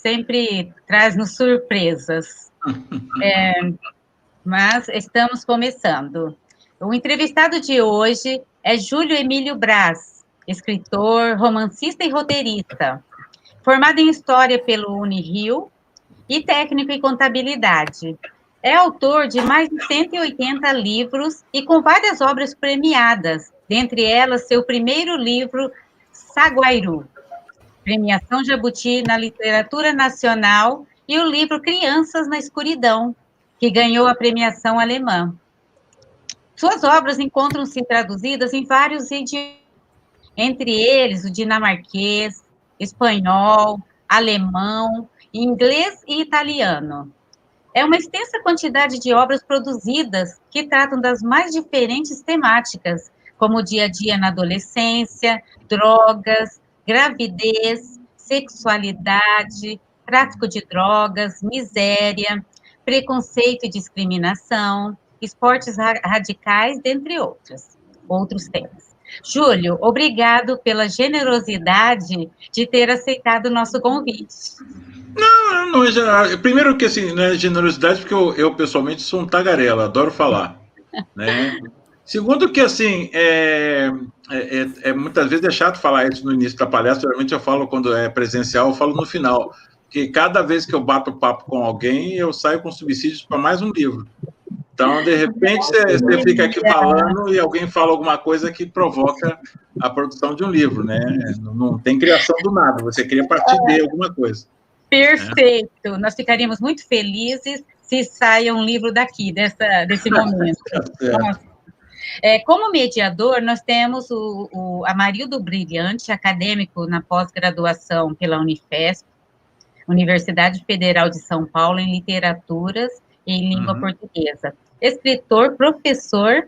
sempre traz-nos surpresas. Mas estamos começando. O entrevistado de hoje é Júlio Emílio Braz, escritor, romancista e roteirista, formado em História pelo Unirio e técnico em Contabilidade. É autor de mais de 180 livros e com várias obras premiadas, dentre elas seu primeiro livro, Saguairu, Premiação Jabuti na Literatura Nacional, e o livro Crianças na Escuridão, que ganhou a premiação alemã. Suas obras encontram-se traduzidas em vários idiomas, entre eles o dinamarquês, espanhol, alemão, inglês e italiano. É uma extensa quantidade de obras produzidas que tratam das mais diferentes temáticas, como o dia a dia na adolescência, drogas, gravidez, sexualidade, tráfico de drogas, miséria, preconceito e discriminação, esportes radicais, dentre outros temas. Júlio, obrigado pela generosidade de ter aceitado o nosso convite. Não é primeiro que assim, não é generosidade, porque eu pessoalmente sou um tagarela, adoro falar, né? Segundo que assim, muitas vezes é chato falar isso no início da palestra, geralmente eu falo quando é presencial, eu falo no final, porque cada vez que eu bato papo com alguém, eu saio com subsídios para mais um livro. Então, de repente, você fica aqui falando e alguém fala alguma coisa que provoca a produção de um livro, né? Não tem criação do nada, você cria a partir de alguma coisa. Perfeito. Né? Nós ficaríamos muito felizes se saia um livro daqui, desse momento. Como mediador, nós temos o Amarildo Brilhante, acadêmico na pós-graduação pela Unifesp, Universidade Federal de São Paulo, em Literaturas e em Língua Portuguesa. Escritor, professor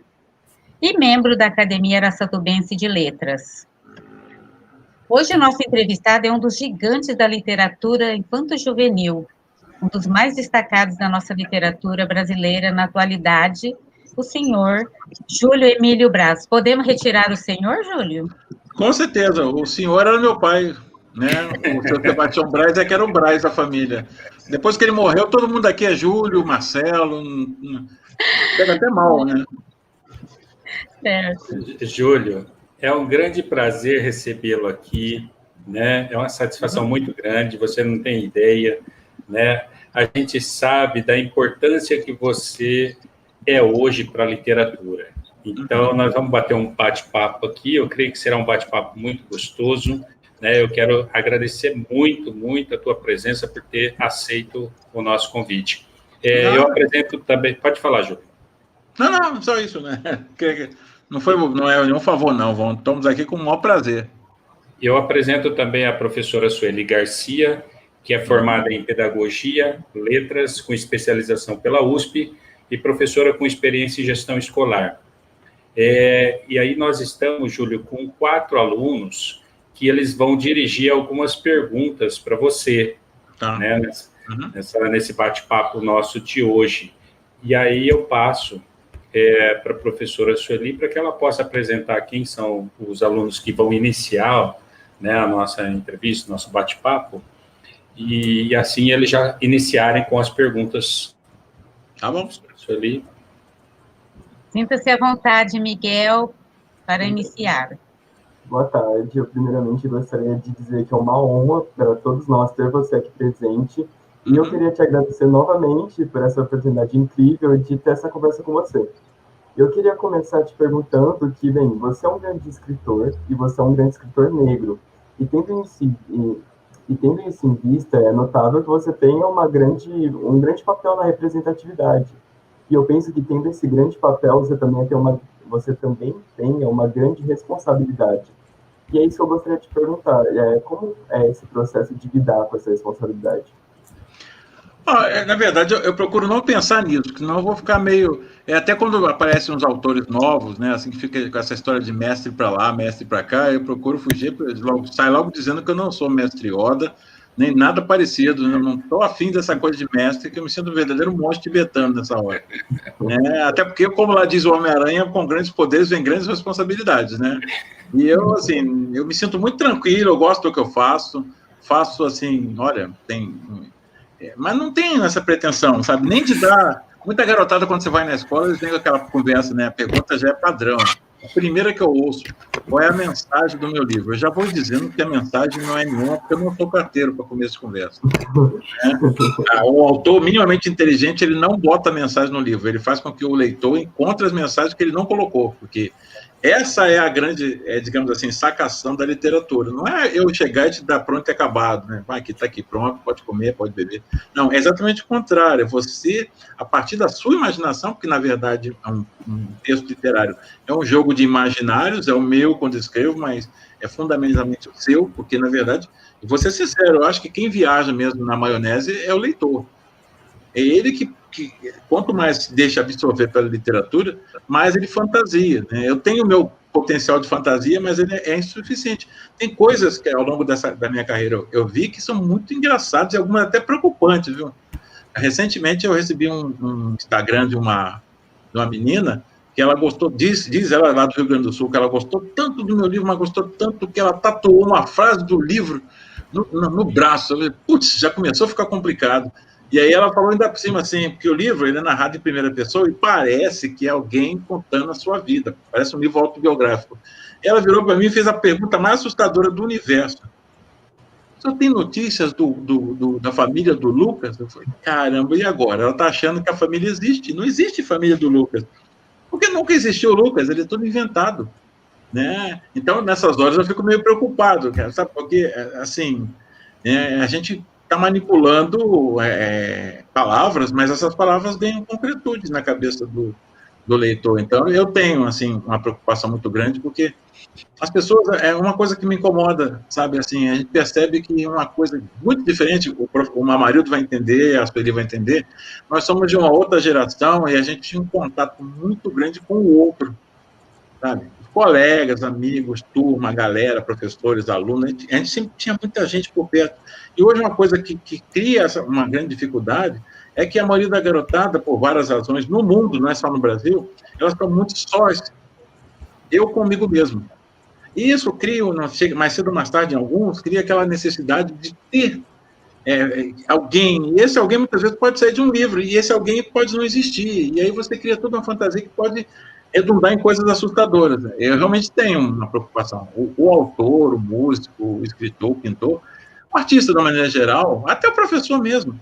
e membro da Academia Araçatubense de Letras. Hoje, o nosso entrevistado é um dos gigantes da literatura infanto-juvenil, um dos mais destacados da nossa literatura brasileira na atualidade, o senhor Júlio Emílio Braz. Podemos retirar o senhor, Júlio? Com certeza, o senhor era meu pai, né? O seu Sebastião Braz que era o Braz da família. Depois que ele morreu, todo mundo aqui é Júlio, Marcelo, pega até mal, né? Certo. Júlio, é um grande prazer recebê-lo aqui, né? É uma satisfação muito grande, você não tem ideia, né? A gente sabe da importância que você é hoje para a literatura. Então, nós vamos bater um bate-papo aqui, eu creio que será um bate-papo muito gostoso, né? Eu quero agradecer muito, muito a tua presença por ter aceito o nosso convite. Eu apresento também... Pode falar, Júlio. Não, só isso, né? Não é nenhum favor, não. Estamos aqui com o maior prazer. Eu apresento também a professora Sueli Garcia, que é formada em Pedagogia, Letras, com especialização pela USP, e professora com experiência em gestão escolar. E aí nós estamos, Júlio, com 4 alunos que eles vão dirigir algumas perguntas para você, né, nesse bate-papo nosso de hoje. E aí eu passo para a professora Sueli para que ela possa apresentar quem são os alunos que vão iniciar, né, a nossa entrevista, nosso bate-papo, e assim eles já iniciarem com as perguntas. Tá bom. Sueli. Sinta-se à vontade, Miguel, para iniciar. Boa tarde. Eu, primeiramente, gostaria de dizer que é uma honra para todos nós ter você aqui presente. E eu queria te agradecer novamente por essa oportunidade incrível de ter essa conversa com você. Eu queria começar te perguntando que, bem, você é um grande escritor e você é um grande escritor negro. E tendo isso em vista, é notável que você tenha um grande papel na representatividade. E eu penso que, tendo esse grande papel, você também tem uma grande responsabilidade. E é isso que eu gostaria de te perguntar. Como é esse processo de lidar com essa responsabilidade? Na verdade, eu procuro não pensar nisso, porque senão eu vou ficar meio... até quando aparecem uns autores novos, né, assim, que fica com essa história de mestre para lá, mestre para cá, eu procuro fugir, sai logo dizendo que eu não sou mestre Yoda, nem nada parecido, eu não estou afim dessa coisa de mestre, que eu me sinto um verdadeiro monstro tibetano nessa hora. Até porque, como lá diz o Homem-Aranha, com grandes poderes vem grandes responsabilidades, né? E eu, assim, eu me sinto muito tranquilo, eu gosto do que eu faço faço assim, olha, mas não tenho essa pretensão, sabe? Nem de dar... Muita garotada, quando você vai na escola, eles vêm com aquela conversa, né? A pergunta já é padrão. A primeira que eu ouço, qual é a mensagem do meu livro? Eu já vou dizendo que a mensagem não é nenhuma, porque eu não sou carteiro para começo de conversa. O autor minimamente inteligente, ele não bota a mensagem no livro, ele faz com que o leitor encontre as mensagens que ele não colocou, porque essa é a grande, digamos assim, sacação da literatura. Não é eu chegar e te dar pronto e acabado, né? Vai, aqui, está aqui pronto, pode comer, pode beber. Não, é exatamente o contrário. É você, a partir da sua imaginação, porque, na verdade, é um texto literário, é um jogo de imaginários, é o meu quando escrevo, mas é fundamentalmente o seu, porque, na verdade, vou ser sincero, eu acho que quem viaja mesmo na maionese é o leitor. É ele que quanto mais se deixa absorver pela literatura, mais ele fantasia, né? Eu tenho o meu potencial de fantasia, mas ele é insuficiente. Tem coisas que, ao longo da minha carreira, eu vi que são muito engraçadas e algumas até preocupantes, viu? Recentemente, eu recebi um Instagram de uma menina que ela gostou, diz ela lá do Rio Grande do Sul, que ela gostou tanto do meu livro, mas gostou tanto que ela tatuou uma frase do livro no braço. Eu falei, putz, já começou a ficar complicado. E aí ela falou ainda por cima assim, porque o livro ele é narrado em primeira pessoa e parece que é alguém contando a sua vida, parece um livro autobiográfico. Ela virou para mim e fez a pergunta mais assustadora do universo. Só tem notícias da família do Lucas? Eu falei, caramba, e agora? Ela está achando que a família existe. Não existe família do Lucas. Porque nunca existiu o Lucas, ele é tudo inventado. Né? Então, nessas horas, eu fico meio preocupado, cara, sabe? Porque, assim, a gente está manipulando palavras, mas essas palavras ganham concretude na cabeça do leitor. Então, eu tenho, assim, uma preocupação muito grande, porque as pessoas, é uma coisa que me incomoda, sabe? Assim, a gente percebe que uma coisa muito diferente, o Mamarildo vai entender, a Sueli vai entender, nós somos de uma outra geração e a gente tinha um contato muito grande com o outro, sabe? Colegas, amigos, turma, galera, professores, alunos, a gente sempre tinha muita gente por perto. E hoje uma coisa que cria uma grande dificuldade é que a maioria da garotada, por várias razões, no mundo, não é só no Brasil, elas estão muito sós. Eu comigo mesmo. E isso cria, mais cedo ou mais tarde em alguns, cria aquela necessidade de ter alguém, e esse alguém muitas vezes pode sair de um livro, e esse alguém pode não existir, e aí você cria toda uma fantasia que pode redundar em coisas assustadoras. Eu realmente tenho uma preocupação. O autor, o músico, o escritor, o pintor, o artista, de uma maneira geral, até o professor mesmo,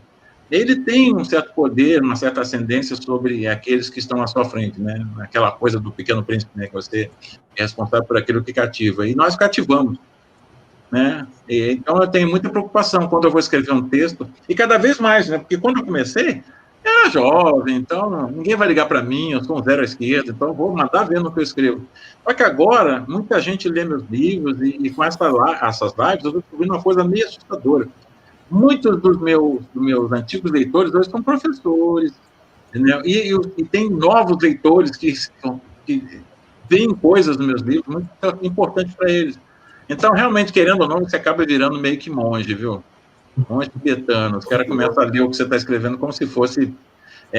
ele tem um certo poder, uma certa ascendência sobre aqueles que estão à sua frente, né? Aquela coisa do Pequeno Príncipe, né? Que você é responsável por aquilo que cativa. E nós cativamos, né? Então, eu tenho muita preocupação quando eu vou escrever um texto, e cada vez mais, né? Porque quando eu comecei, eu era jovem, então ninguém vai ligar para mim, eu sou um zero à esquerda, então eu vou mandar ver no que eu escrevo. Só que agora, muita gente lê meus livros, e com essas lives, eu estou descobrindo uma coisa meio assustadora. Muitos dos meus antigos leitores hoje são professores, entendeu? E tem novos leitores que veem coisas nos meus livros muito importantes para eles. Então, realmente, querendo ou não, você acaba virando meio que monge, viu? Monge tibetano. Os caras começam a ler o que você está escrevendo como se fosse,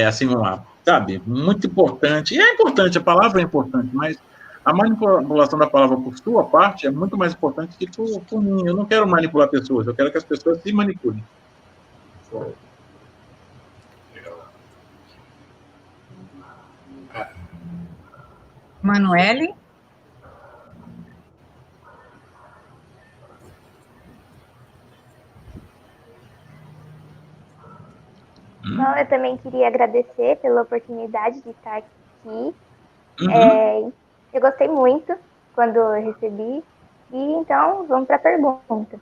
assim, sabe? Muito importante. E é importante, a palavra é importante, mas a manipulação da palavra por sua parte é muito mais importante que por mim. Eu não quero manipular pessoas, eu quero que as pessoas se manipulem. Manoele? Então, eu também queria agradecer pela oportunidade de estar aqui. Eu gostei muito quando eu recebi. E então, vamos para a pergunta.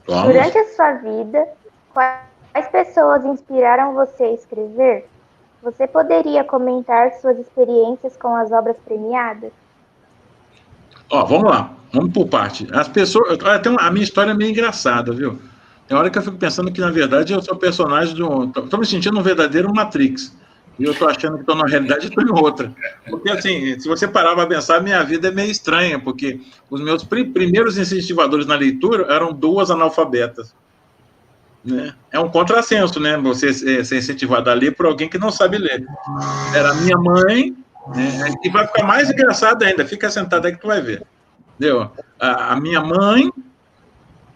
Vamos. Durante a sua vida, quais pessoas inspiraram você a escrever? Você poderia comentar suas experiências com as obras premiadas? Vamos lá, vamos por parte. As pessoas. A minha história é meio engraçada, viu? Tem hora que eu fico pensando que, na verdade, eu sou personagem de um. Estou me sentindo um verdadeiro Matrix. E eu estou achando que estou na realidade e estou em outra. Porque, assim, se você parar para pensar, minha vida é meio estranha, porque os meus primeiros incentivadores na leitura eram duas analfabetas. Né? É um contrassenso, né? Você ser incentivado a ler por alguém que não sabe ler. Era a minha mãe, né? E vai ficar mais engraçado ainda. Fica sentado aí que tu vai ver. Entendeu? A minha mãe,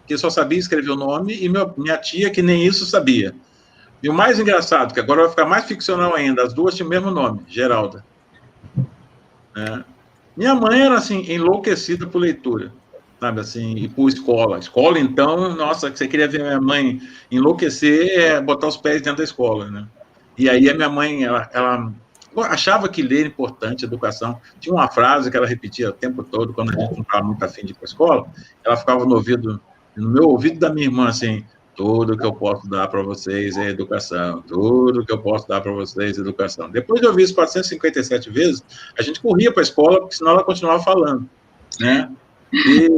que só sabia escrever o nome, e minha tia, que nem isso sabia. E o mais engraçado, que agora vai ficar mais ficcional ainda, as duas tinham o mesmo nome, Geralda. Minha mãe era, assim, enlouquecida por leitura, sabe, assim, e por escola. Escola, então, nossa, que você queria ver minha mãe enlouquecer, botar os pés dentro da escola, né? E aí a minha mãe, ela achava que ler era importante, educação. Tinha uma frase que ela repetia o tempo todo, quando a gente não estava muito afim de ir para a escola, ela ficava no meu ouvido da minha irmã, assim, tudo que eu posso dar para vocês é educação, tudo que eu posso dar para vocês é educação. Depois de ouvir isso 457 vezes, a gente corria para a escola, porque senão ela continuava falando, né? E,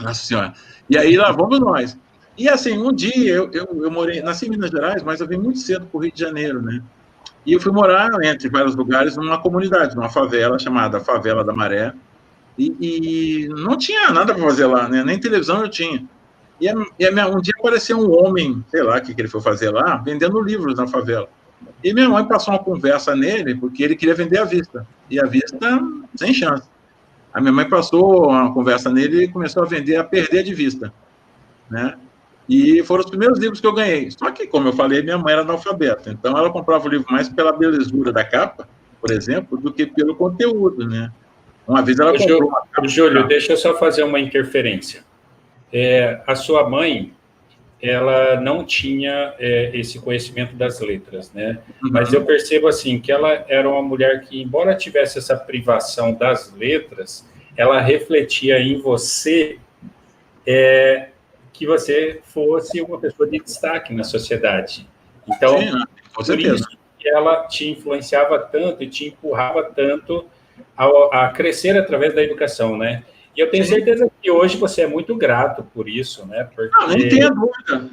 nossa senhora. E aí lá vamos nós. E assim, um dia eu morei, nasci em Minas Gerais, mas eu vim muito cedo para o Rio de Janeiro, né? E eu fui morar entre vários lugares numa comunidade, numa favela chamada Favela da Maré, e não tinha nada para fazer lá, né? Nem televisão eu tinha. Um dia apareceu um homem, sei lá o que ele foi fazer lá, vendendo livros na favela. E minha mãe passou uma conversa nele, porque ele queria vender à vista. E à vista, sem chance. A minha mãe passou uma conversa nele e começou a vender a perder de vista, né? E foram os primeiros livros que eu ganhei. Só que, como eu falei, minha mãe era analfabeta. Então, ela comprava o livro mais pela belezura da capa, por exemplo, do que pelo conteúdo, né? Uma vez ela comprou uma capa... Júlio, deixa eu só fazer uma interferência. A sua mãe, ela não tinha esse conhecimento das letras, né? Uhum. Mas eu percebo, assim, que ela era uma mulher que, embora tivesse essa privação das letras, ela refletia em você... que você fosse uma pessoa de destaque na sociedade. Então, sim, por isso que ela te influenciava tanto e te empurrava tanto a crescer através da educação, né? E eu tenho certeza que hoje você é muito grato por isso, né? Porque não tenha dúvida.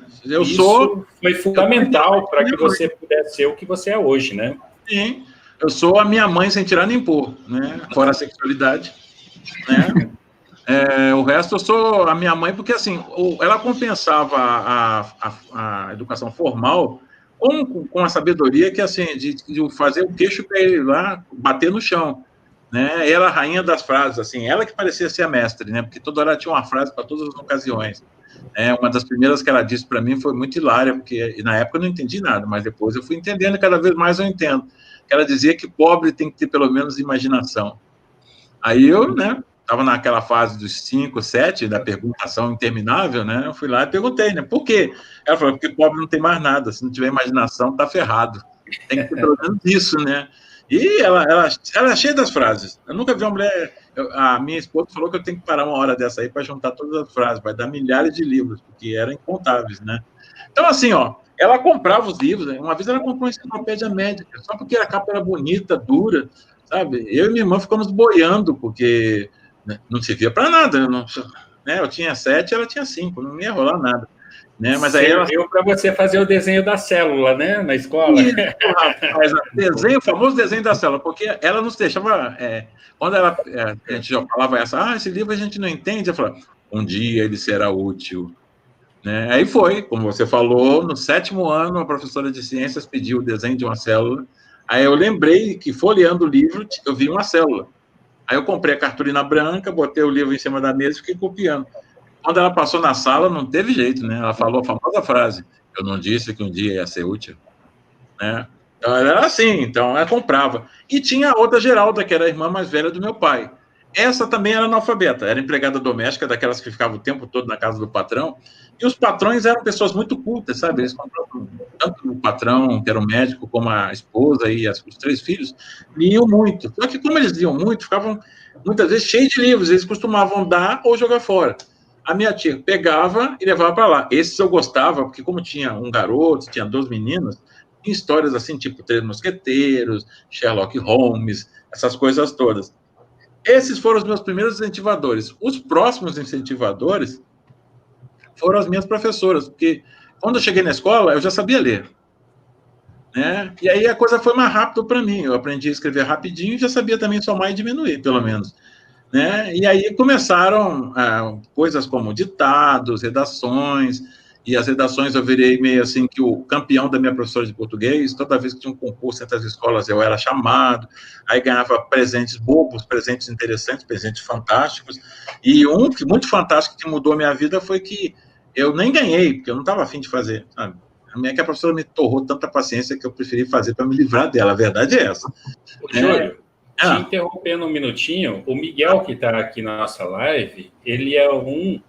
Foi fundamental para que você pudesse ser o que você é hoje, né? Sim, eu sou a minha mãe sem tirar nem pôr, né? Fora a sexualidade, né? O resto eu sou a minha mãe, porque assim, ela compensava a educação formal com a sabedoria que, assim, de fazer o queixo para ele lá bater no chão, né? Ela, a rainha das frases, assim, ela que parecia ser a mestre, né? Porque toda hora tinha uma frase para todas as ocasiões. Uma das primeiras que ela disse para mim foi muito hilária, porque na época eu não entendi nada, mas depois eu fui entendendo e cada vez mais eu entendo. Ela dizia que pobre tem que ter pelo menos imaginação. Aí eu, né? Estava naquela fase dos 5, 7, da perguntação interminável, né? Eu fui lá e perguntei, né? Por quê? Ela falou, porque pobre não tem mais nada, se não tiver imaginação, tá ferrado. Tem que ter pelo menos isso, né? E ela é cheia das frases. Eu nunca vi uma mulher... A minha esposa falou que eu tenho que parar uma hora dessa aí para juntar todas as frases, vai dar milhares de livros, porque eram incontáveis, né? Então, assim, ela comprava os livros, né? Uma vez ela comprou uma enciclopédia médica, só porque a capa era bonita, dura, sabe? Eu e minha irmã ficamos boiando, porque... não servia para nada, eu tinha 7, ela tinha 5, não ia rolar nada, né? Mas aí serviu para você fazer o desenho da célula, né, na escola. Isso, rapaz, o famoso desenho da célula, porque ela nos deixava, quando a gente já falava esse livro a gente não entende, ela falava, um dia ele será útil, né? Aí foi, como você falou, no 7º ano a professora de ciências pediu o desenho de uma célula, aí eu lembrei que folheando o livro eu vi uma célula. Aí eu comprei a cartolina branca, botei o livro em cima da mesa e fiquei copiando. Quando ela passou na sala, não teve jeito, né? Ela falou a famosa frase, eu não disse que um dia ia ser útil, né? Então, ela era assim, então ela comprava. E tinha a outra Geralda, que era a irmã mais velha do meu pai. Essa também era analfabeta, era empregada doméstica, daquelas que ficavam o tempo todo na casa do patrão, e os patrões eram pessoas muito cultas, sabe? Eles compravam tanto o patrão, que era um médico, como a esposa e os 3 filhos, liam muito. Só que como eles liam muito, ficavam muitas vezes cheios de livros, eles costumavam dar ou jogar fora. A minha tia pegava e levava para lá. Esses eu gostava, porque como tinha um garoto, tinha 2 meninas, tinha histórias assim, tipo 3 Mosqueteiros, Sherlock Holmes, essas coisas todas. Esses foram os meus primeiros incentivadores. Os próximos incentivadores foram as minhas professoras, porque quando eu cheguei na escola, eu já sabia ler, né? E aí a coisa foi mais rápido para mim. Eu aprendi a escrever rapidinho e já sabia também somar e diminuir, pelo menos, né? E aí começaram coisas como ditados, redações, e as redações eu virei meio assim que o campeão da minha professora de português. Toda vez que tinha um concurso entre as escolas, eu era chamado, aí ganhava presentes bobos, presentes interessantes, presentes fantásticos, e um que muito fantástico que mudou a minha vida foi que eu nem ganhei, porque eu não estava afim de fazer, sabe? Que a professora me torrou tanta paciência que eu preferi fazer para me livrar dela, a verdade é essa. Júlio, te interrompendo um minutinho, o Miguel, que está aqui na nossa live, ele é um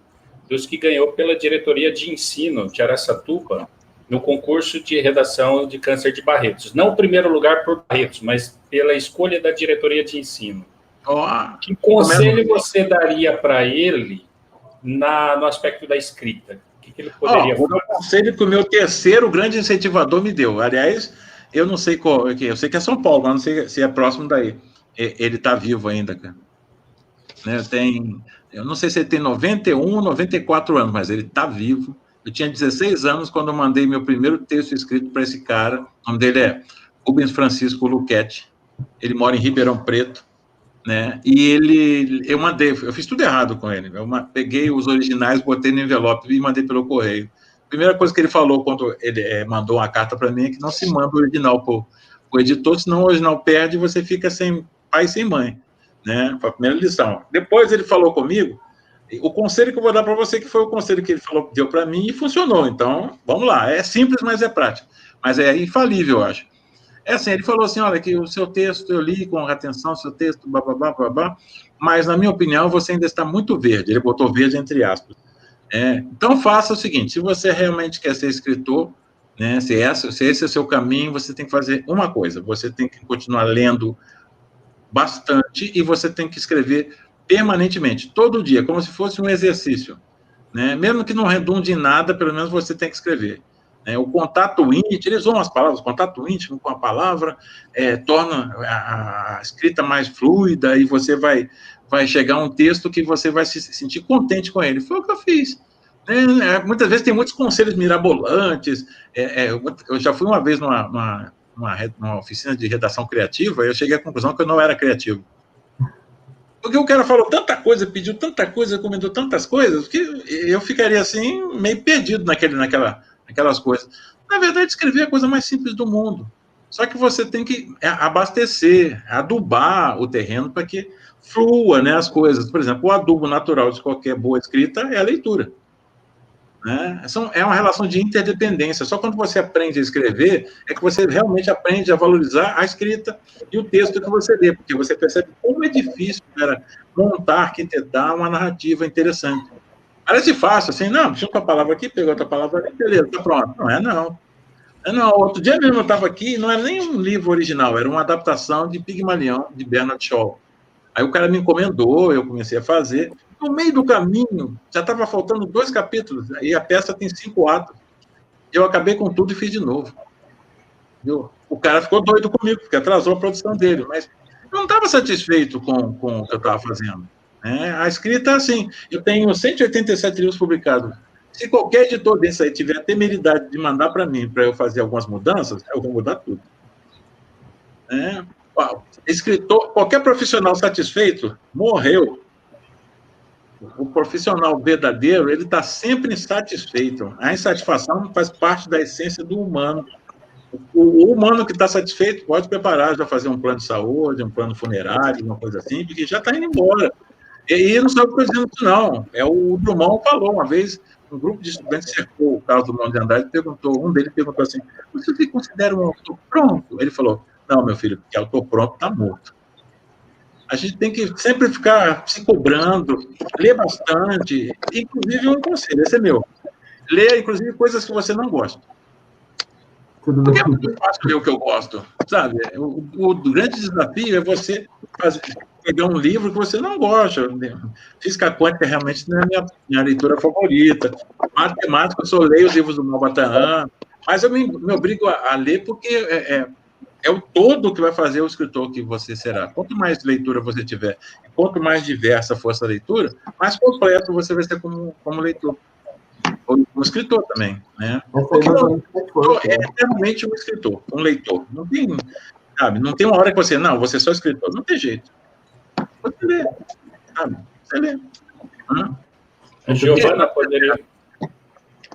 dos que ganhou pela diretoria de ensino de Araçatuba, no concurso de redação de câncer de Barretos. Não o primeiro lugar por Barretos, mas pela escolha da diretoria de ensino. Que conselho você daria para ele no aspecto da escrita? O que ele poderia fazer? O conselho que o meu terceiro grande incentivador me deu. Aliás, eu não sei qual, eu sei que é São Paulo, mas não sei se é próximo daí. Ele está vivo ainda, cara. Eu não sei se ele tem 91, 94 anos, mas ele está vivo. Eu tinha 16 anos quando eu mandei meu primeiro texto escrito para esse cara. O nome dele é Rubens Francisco Luchetti. Ele mora em Ribeirão Preto, né? E eu fiz tudo errado com ele. Peguei os originais, botei no envelope e mandei pelo correio. A primeira coisa que ele falou quando ele mandou uma carta para mim é que não se manda o original para o editor, senão o original perde e você fica sem pai e sem mãe, né? Foi a primeira lição. Depois ele falou comigo, o conselho que eu vou dar para você, que foi o conselho que ele falou, deu para mim e funcionou. Então, vamos lá. É simples, mas é prático. Mas é infalível, eu acho. É assim, ele falou assim, olha, que o seu texto, eu li com atenção, o seu texto, babá, mas, na minha opinião, você ainda está muito verde. Ele botou verde entre aspas. Então, faça o seguinte, se você realmente quer ser escritor, né, se esse é o seu caminho, você tem que fazer uma coisa, você tem que continuar lendo bastante e você tem que escrever permanentemente, todo dia, como se fosse um exercício, né? Mesmo que não redunde em nada, pelo menos você tem que escrever. O contato íntimo, eles usam as palavras, contato íntimo com a palavra, torna a escrita mais fluida e você vai chegar a um texto que você vai se sentir contente com ele. Foi o que eu fiz. Muitas vezes tem muitos conselhos mirabolantes. Eu já fui uma vez numa oficina de redação criativa e eu cheguei à conclusão que eu não era criativo. Porque o cara falou tanta coisa, pediu tanta coisa, comentou tantas coisas, que eu ficaria assim, meio perdido naquelas coisas. Na verdade, escrever é a coisa mais simples do mundo. Só que você tem que abastecer, adubar o terreno para que flua, né, as coisas. Por exemplo, o adubo natural de qualquer boa escrita é a leitura. Né? É uma relação de interdependência. Só quando você aprende a escrever é que você realmente aprende a valorizar a escrita e o texto que você lê, porque você percebe como é difícil, cara, montar, arquitetar uma narrativa interessante. Parece fácil, assim, não, junta a palavra aqui, pegou outra palavra ali, beleza, tá pronto. Não é, não. Outro dia mesmo eu estava aqui, não era nem um livro original, era uma adaptação de Pigmalião, de Bernard Shaw. Aí o cara me encomendou, eu comecei a fazer. No meio do caminho, já estava faltando 2 capítulos, aí a peça tem 5 atos. Eu acabei com tudo e fiz de novo. Viu? O cara ficou doido comigo, porque atrasou a produção dele, mas eu não estava satisfeito com o que eu estava fazendo. A escrita, assim, eu tenho 187 livros publicados. Se qualquer editor desse aí tiver a temeridade de mandar para mim, para eu fazer algumas mudanças, eu vou mudar tudo. Escritor, qualquer profissional satisfeito, morreu. O profissional verdadeiro, ele está sempre insatisfeito. A insatisfação faz parte da essência do humano. O humano que está satisfeito pode preparar, já fazer um plano de saúde, um plano funerário, uma coisa assim, porque já está indo embora. E não sabe o que eu estou dizendo isso, não. O Drummond falou uma vez, um grupo de estudantes cercou o Carlos Drummond de Andrade e um deles perguntou assim, você se considera um autor pronto? Ele falou, não, meu filho, porque autor pronto está morto. A gente tem que sempre ficar se cobrando, ler bastante, inclusive um conselho, esse é meu. Leia, inclusive, coisas que você não gosta. Porque é muito fácil ler o que eu gosto, sabe? O grande desafio é você pegar um livro que você não gosta. Física quântica realmente não é minha leitura favorita. Matemática, eu só leio os livros do Malbataan, mas eu me obrigo a ler porque é o todo que vai fazer o escritor que você será. Quanto mais leitura você tiver, quanto mais diversa for essa leitura, mais completo você vai ser como leitor. Ou como escritor também, né? Porque o escritor é realmente um escritor, um leitor. Não tem uma hora que você é só escritor. Não tem jeito. Você lê, sabe? Você lê. A Giovana poderia...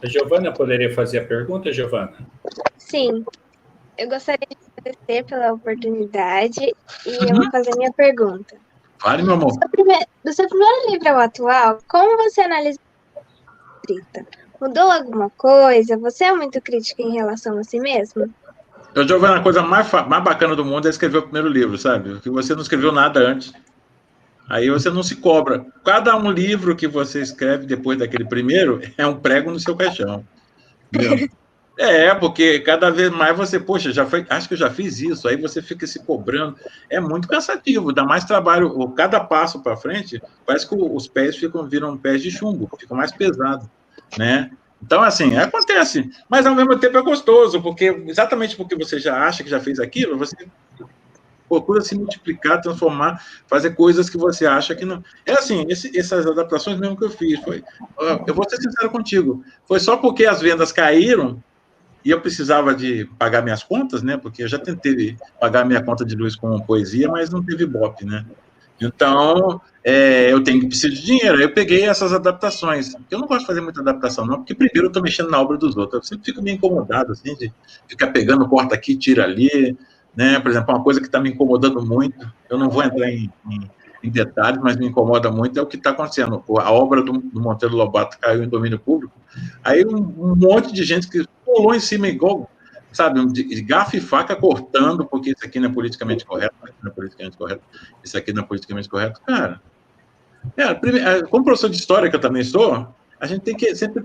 A Giovana poderia fazer a pergunta, Giovana? Sim. Eu gostaria de agradecer pela oportunidade e eu vou fazer minha pergunta. Fale, meu amor. Do seu primeiro livro ao atual, como você analisa a escrita? Mudou alguma coisa? Você é muito crítica em relação a si mesmo? Giovana, a coisa mais bacana do mundo é escrever o primeiro livro, sabe? Porque você não escreveu nada antes. Aí você não se cobra. Cada um livro que você escreve depois daquele primeiro é um prego no seu caixão. Entendeu? Porque cada vez mais você, poxa, acho que eu já fiz isso, aí você fica se cobrando. É muito cansativo, dá mais trabalho. Cada passo para frente, parece que os pés viram pés de chumbo, fica mais pesado, né? Então, assim, acontece. Mas, ao mesmo tempo, é gostoso, exatamente porque você já acha que já fez aquilo, você procura se multiplicar, transformar, fazer coisas que você acha que não... É assim, essas adaptações mesmo que eu fiz, eu vou ser sincero contigo, foi só porque as vendas caíram e eu precisava de pagar minhas contas, né? Porque eu já tentei pagar minha conta de luz com poesia, mas não teve Ibope, né? Então, eu preciso de dinheiro. Eu peguei essas adaptações. Eu não gosto de fazer muita adaptação, não, porque primeiro eu estou mexendo na obra dos outros. Eu sempre fico meio incomodado, assim, de ficar pegando, corta aqui, tira ali, né? Por exemplo, uma coisa que está me incomodando muito, eu não vou entrar em detalhes, mas me incomoda muito, é o que está acontecendo. A obra do Monteiro Lobato caiu em domínio público, aí um monte de gente que pulou em cima igual, sabe, de garfo e faca cortando, porque isso aqui não é politicamente correto, isso aqui não é politicamente correto. Cara, como professor de história que eu também sou, a gente tem que sempre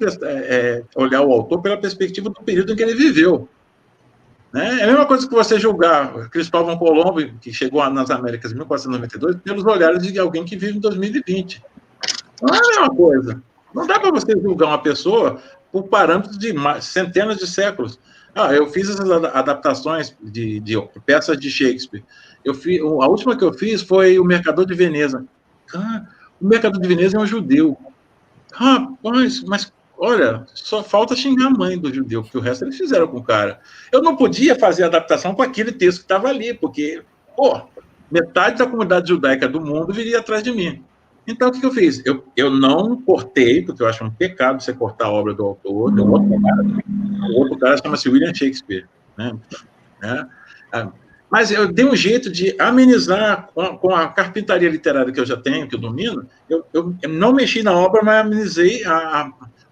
olhar o autor pela perspectiva do período em que ele viveu. Né? É a mesma coisa que você julgar Cristóvão Colombo, que chegou nas Américas em 1492, pelos olhares de alguém que vive em 2020. Não é a mesma coisa. Não dá para você julgar uma pessoa por parâmetros de centenas de séculos. Eu fiz essas adaptações de peças de Shakespeare. A última que eu fiz foi O Mercador de Veneza. O Mercador de Veneza é um judeu. Rapaz, mas olha, só falta xingar a mãe do judeu, porque o resto eles fizeram com o cara. Eu não podia fazer adaptação com aquele texto que estava ali, porque, metade da comunidade judaica do mundo viria atrás de mim. Então, o que eu fiz? Eu não cortei, porque eu acho um pecado você cortar a obra do autor. O outro cara chama-se William Shakespeare. Né? Mas eu dei um jeito de amenizar com a carpintaria literária que eu já tenho, que eu domino. Eu não mexi na obra, mas amenizei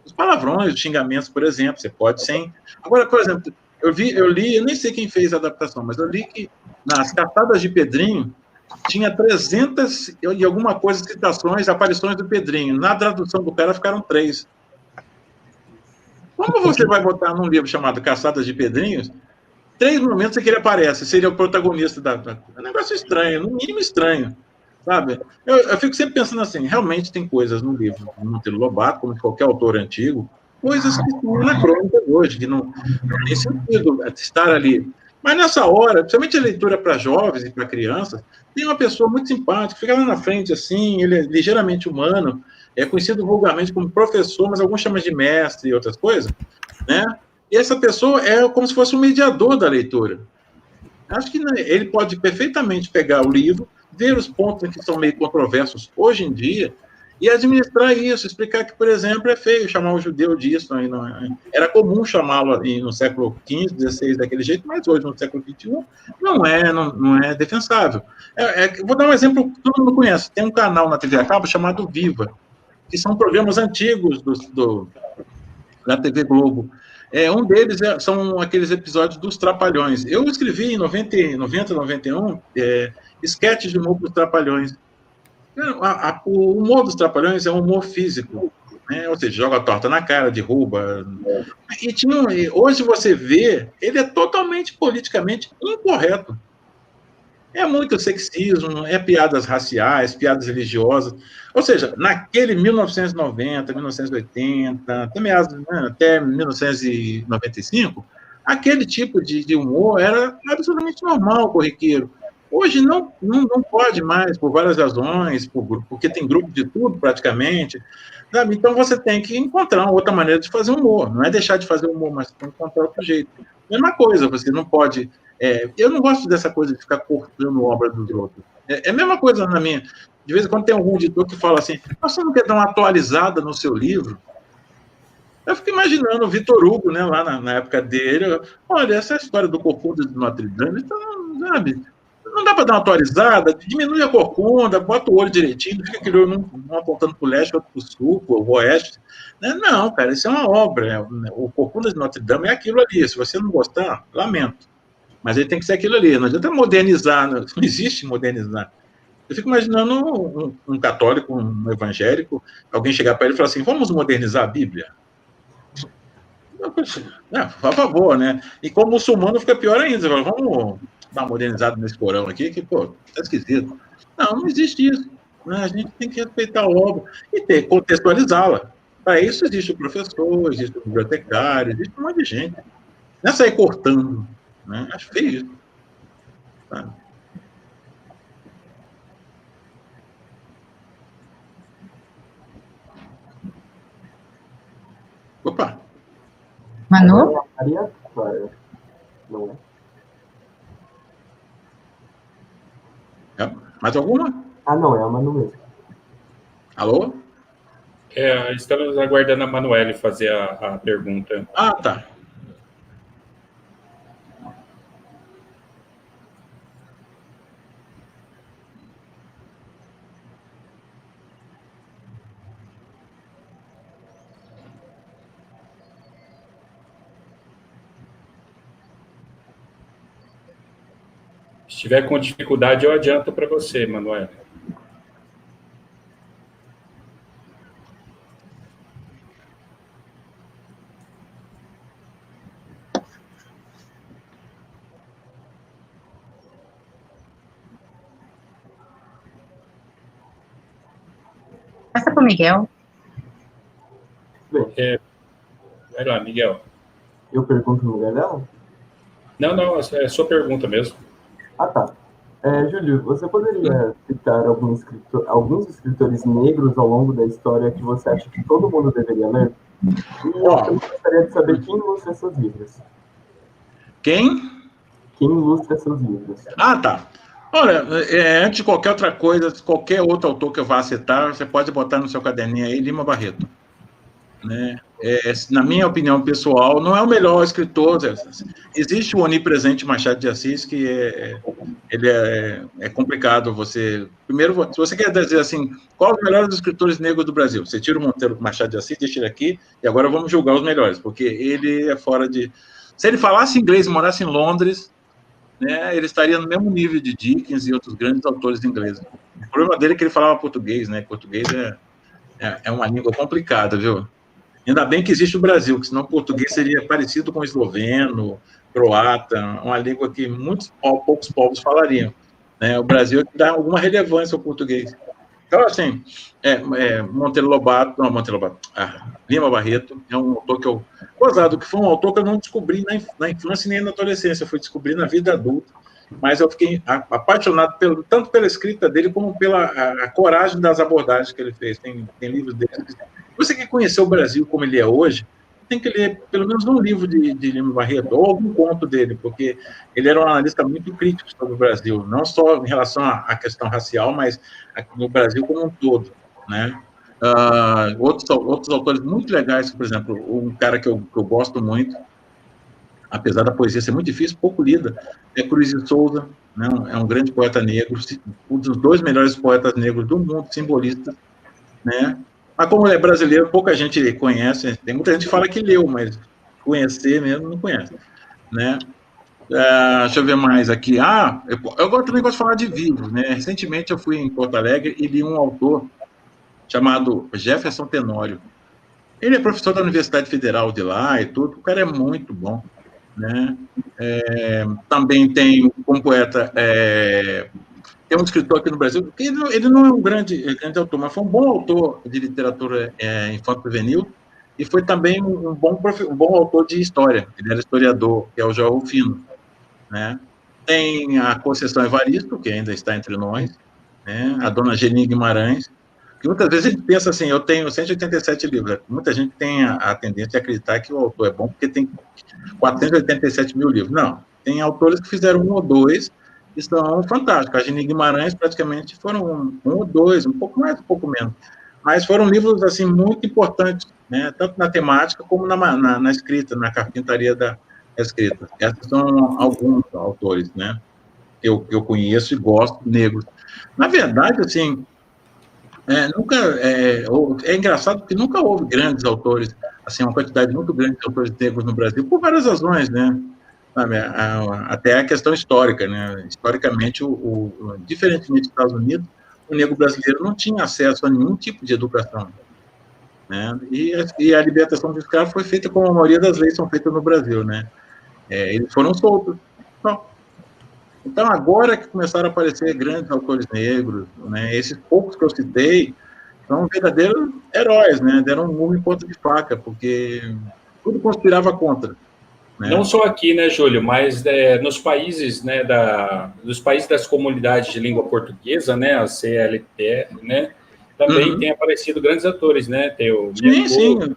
os palavrões, os xingamentos, por exemplo. Você pode sem... Agora, por exemplo, eu li, eu nem sei quem fez a adaptação, mas eu li que nas Cartadas de Pedrinho tinha 300 e alguma coisa citações, aparições do Pedrinho. Na tradução do cara ficaram 3. Como você vai botar num livro chamado Caçadas de Pedrinhos 3 momentos em que ele aparece, seria o protagonista É um negócio estranho, no mínimo estranho, sabe? Eu fico sempre pensando assim, realmente tem coisas no livro do Monteiro Lobato, como de qualquer autor antigo, coisas que são anacrônicas hoje, que não tem sentido estar ali. Mas nessa hora, principalmente a leitura para jovens e para crianças, tem uma pessoa muito simpática, fica lá na frente assim, ele é ligeiramente humano, é conhecido vulgarmente como professor, mas alguns chamam de mestre e outras coisas, né? E essa pessoa é como se fosse um mediador da leitura. Acho que ele pode perfeitamente pegar o livro, ver os pontos que são meio controversos hoje em dia, e administrar isso, explicar que, por exemplo, é feio chamar o judeu disso. Era comum chamá-lo no século XV, XVI daquele jeito, mas hoje, no século XXI, não é defensável. Vou dar um exemplo que todo mundo conhece. Tem um canal na TV a cabo chamado Viva, que são programas antigos da TV Globo. Um deles são aqueles episódios dos Trapalhões. Eu escrevi em 90, 91, esquetes de humor para os Trapalhões. O humor dos Trapalhões é um humor físico, né? Ou seja, joga a torta na cara, derruba. E hoje você vê, ele é totalmente politicamente incorreto. É muito sexismo, é piadas raciais, piadas religiosas. Ou seja, naquele 1990, 1980, até 1995, aquele tipo de humor era absolutamente normal, corriqueiro. Hoje não pode mais, por várias razões, porque tem grupo de tudo praticamente. Sabe? Então você tem que encontrar uma outra maneira de fazer humor. Não é deixar de fazer humor, mas tem que encontrar outro jeito. Mesma coisa, você não pode... eu não gosto dessa coisa de ficar cortando obra dos outros. É a mesma coisa na minha... De vez em quando tem algum editor que fala assim, você não quer dar uma atualizada no seu livro? Eu fico imaginando o Vitor Hugo, né, lá na época dele. Olha, essa história do Corcunda de Notre Dame, então, sabe, não dá para dar uma atualizada, diminui a corcunda, bota o olho direitinho, fica aquele olho um apontando para o leste, outro para o sul, para o oeste. Não, cara, isso é uma obra. O Corcunda de Notre Dame é aquilo ali. Se você não gostar, lamento. Mas ele tem que ser aquilo ali. Não adianta modernizar, não existe modernizar. Eu fico imaginando um católico, um evangélico, alguém chegar para ele e falar assim, vamos modernizar a Bíblia? Não, por favor, né? E como muçulmano fica pior ainda. Você fala, vamos dar uma modernizada nesse Corão aqui, que, pô, tá esquisito. Não existe isso. Né? A gente tem que respeitar a obra e contextualizá-la. Para isso existe o professor, existe o bibliotecário, existe um monte de gente. Não é sair cortando. Né? Acho feio isso. Tá? Opa! Manu? Maria Clara. Não é? Mais alguma? Não, é a Manu mesmo. Alô? Estamos aguardando a Manuele fazer a pergunta. Tá. Se tiver com dificuldade, eu adianto para você, Manuel. Passa para o Miguel. Vai lá, Miguel. Eu pergunto no lugar dela? Não, é sua pergunta mesmo. Tá. Júlio, você poderia citar alguns escritores negros ao longo da história que você acha que todo mundo deveria ler? E eu gostaria de saber quem ilustra seus livros. Quem? Quem ilustra seus livros. Tá. Olha, antes de qualquer outra coisa, qualquer outro autor que eu vá citar, você pode botar no seu caderninho aí, Lima Barreto. Né? Na minha opinião pessoal, não é o melhor escritor. Existe o onipresente Machado de Assis, que ele é complicado você... Primeiro, se você quer dizer assim, qual os melhores escritores negros do Brasil? Você tira o Monteiro Machado de Assis, deixa ele aqui, e agora vamos julgar os melhores, porque ele é fora de... Se ele falasse inglês e morasse em Londres, né, ele estaria no mesmo nível de Dickens e outros grandes autores ingleses. O problema dele é que ele falava português, né? Português é uma língua complicada, viu? Ainda bem que existe o Brasil, que senão o português seria parecido com o esloveno, croata, uma língua que poucos povos falariam. Né? O Brasil é que dá alguma relevância ao português. Então, assim, Lima Barreto é um autor que eu... Gozado, que foi um autor que eu não descobri na infância nem na adolescência, eu fui descobrir na vida adulta, mas eu fiquei apaixonado tanto pela escrita dele, como pela a coragem das abordagens que ele fez. Tem livros dele. Você quer conhecer o Brasil como ele é hoje, tem que ler pelo menos um livro de Lima Barreto, ou algum conto dele, porque ele era um analista muito crítico sobre o Brasil, não só em relação à questão racial, mas no Brasil como um todo, né? Outros autores muito legais, por exemplo, um cara que eu gosto muito, apesar da poesia ser muito difícil, pouco lida, é Cruz de Souza, né? É um grande poeta negro, um dos 2 melhores poetas negros do mundo, simbolista, né? Mas como ele é brasileiro, pouca gente conhece, tem muita gente que fala que leu, mas conhecer mesmo não conhece, né? Deixa eu ver mais aqui. Eu também gosto de falar de livros, né? Recentemente eu fui em Porto Alegre e li um autor chamado Jefferson Tenório. Ele é professor da Universidade Federal de lá e tudo, o cara é muito bom, né? Também tem um poeta... Tem um escritor aqui no Brasil, que ele não é um grande autor, mas foi um bom autor de literatura infanto-juvenil e foi também um bom autor de história. Ele era historiador, que é o João Rufino. Né? Tem a Conceição Evaristo, que ainda está entre nós, né? A dona Geni Guimarães, que muitas vezes a gente pensa assim, eu tenho 187 livros, muita gente tem a tendência de acreditar que o autor é bom porque tem 487 mil livros. Não, tem autores que fizeram 1 ou 2 que são fantásticos. A Geni Guimarães praticamente foram 1 ou 2, um pouco mais, um pouco menos. Mas foram livros, assim, muito importantes, né? Tanto na temática como na escrita, na carpintaria da escrita. Esses são alguns autores, né? Que eu conheço e gosto, negros. Na verdade, assim, é engraçado porque nunca houve grandes autores, assim, uma quantidade muito grande de autores negros no Brasil, por várias razões, né? Sabe, até a questão histórica, né? Historicamente, diferentemente dos Estados Unidos, o negro brasileiro não tinha acesso a nenhum tipo de educação, né? E a libertação dos escravos foi feita como a maioria das leis são feitas no Brasil, né? Eles foram soltos. Então, agora que começaram a aparecer grandes autores negros, né? Esses poucos que eu citei são verdadeiros heróis, né? Deram um murro em ponta de faca, porque tudo conspirava contra. Né? Não só aqui, né, Júlio, mas nos países, né, dos países das comunidades de língua portuguesa, né, a CLP, né, também tem aparecido grandes atores, né, tem o Miyamoto,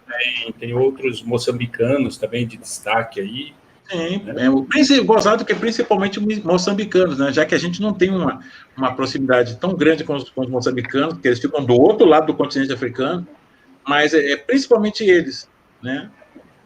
tem outros moçambicanos também de destaque aí. Sim, o gozado que é principalmente moçambicanos, né, já que a gente não tem uma proximidade tão grande com os moçambicanos, porque eles ficam do outro lado do continente africano, mas é principalmente eles, né.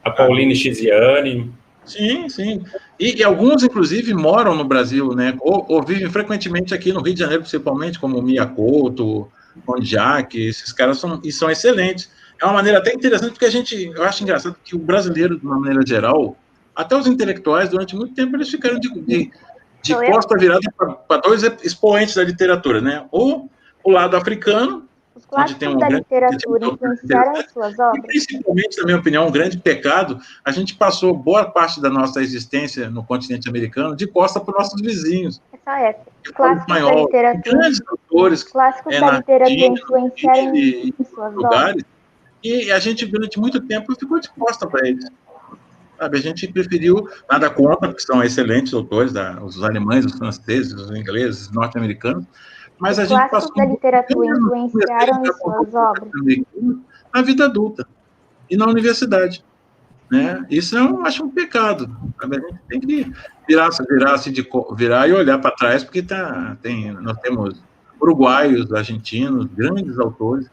A Pauline Chiziane. Sim, sim. E alguns, inclusive, moram no Brasil, né? Ou vivem frequentemente aqui no Rio de Janeiro, principalmente, como o Miyakoto, Konjac, esses caras são excelentes. É uma maneira até interessante, porque eu acho engraçado que o brasileiro, de uma maneira geral, até os intelectuais, durante muito tempo, eles ficaram de costa virada para dois expoentes da literatura, né? Ou o lado africano, os clássicos da literatura influenciaram as suas obras? E principalmente, na minha opinião, um grande pecado, a gente passou boa parte da nossa existência no continente americano de costa para os nossos vizinhos. Os clássicos da literatura, grandes autores, influenciaram em suas lugares, e a gente, durante muito tempo, ficou de costa para eles. Sabe, a gente preferiu, nada contra, porque são excelentes autores, os alemães, os franceses, os ingleses, os norte-americanos, mas a gente passou da literatura influenciaram em suas obras na vida adulta e na universidade, né? Isso eu acho um pecado. A gente tem que virar e olhar para trás, porque nós temos uruguaios, argentinos, grandes autores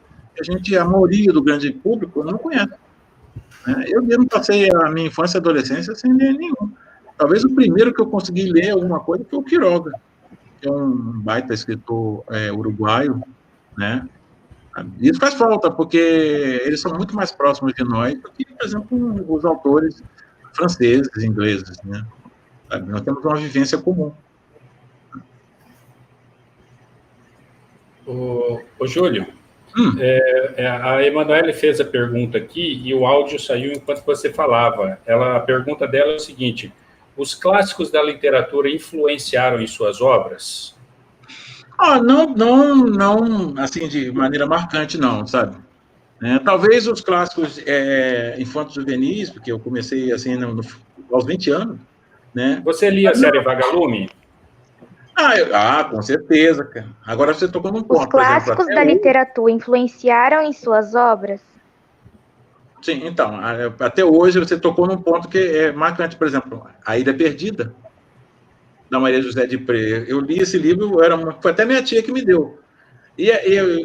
que a maioria do grande público não conhece. Né? Eu mesmo passei a minha infância e adolescência sem ler nenhum. Talvez o primeiro que eu consegui ler alguma coisa foi o Quiroga, que é um baita escritor uruguaio, né? Isso faz falta, porque eles são muito mais próximos de nós do que, por exemplo, os autores franceses, ingleses, né? Sabe? Nós temos uma vivência comum. Ô Júlio, a Emanuele fez a pergunta aqui e o áudio saiu enquanto você falava. A pergunta dela é o seguinte: os clássicos da literatura influenciaram em suas obras? Não, assim, de maneira marcante, não, sabe? Talvez os clássicos infantos juvenis, porque eu comecei, assim, aos 20 anos, né? Você lia a série Vagalume? Com certeza, cara. Agora você tocou num ponto. Os clássicos da literatura influenciaram em suas obras? Sim, então, até hoje você tocou num ponto que é marcante, por exemplo, A Ilha Perdida, da Maria José de Pré. Eu li esse livro, foi até minha tia que me deu. E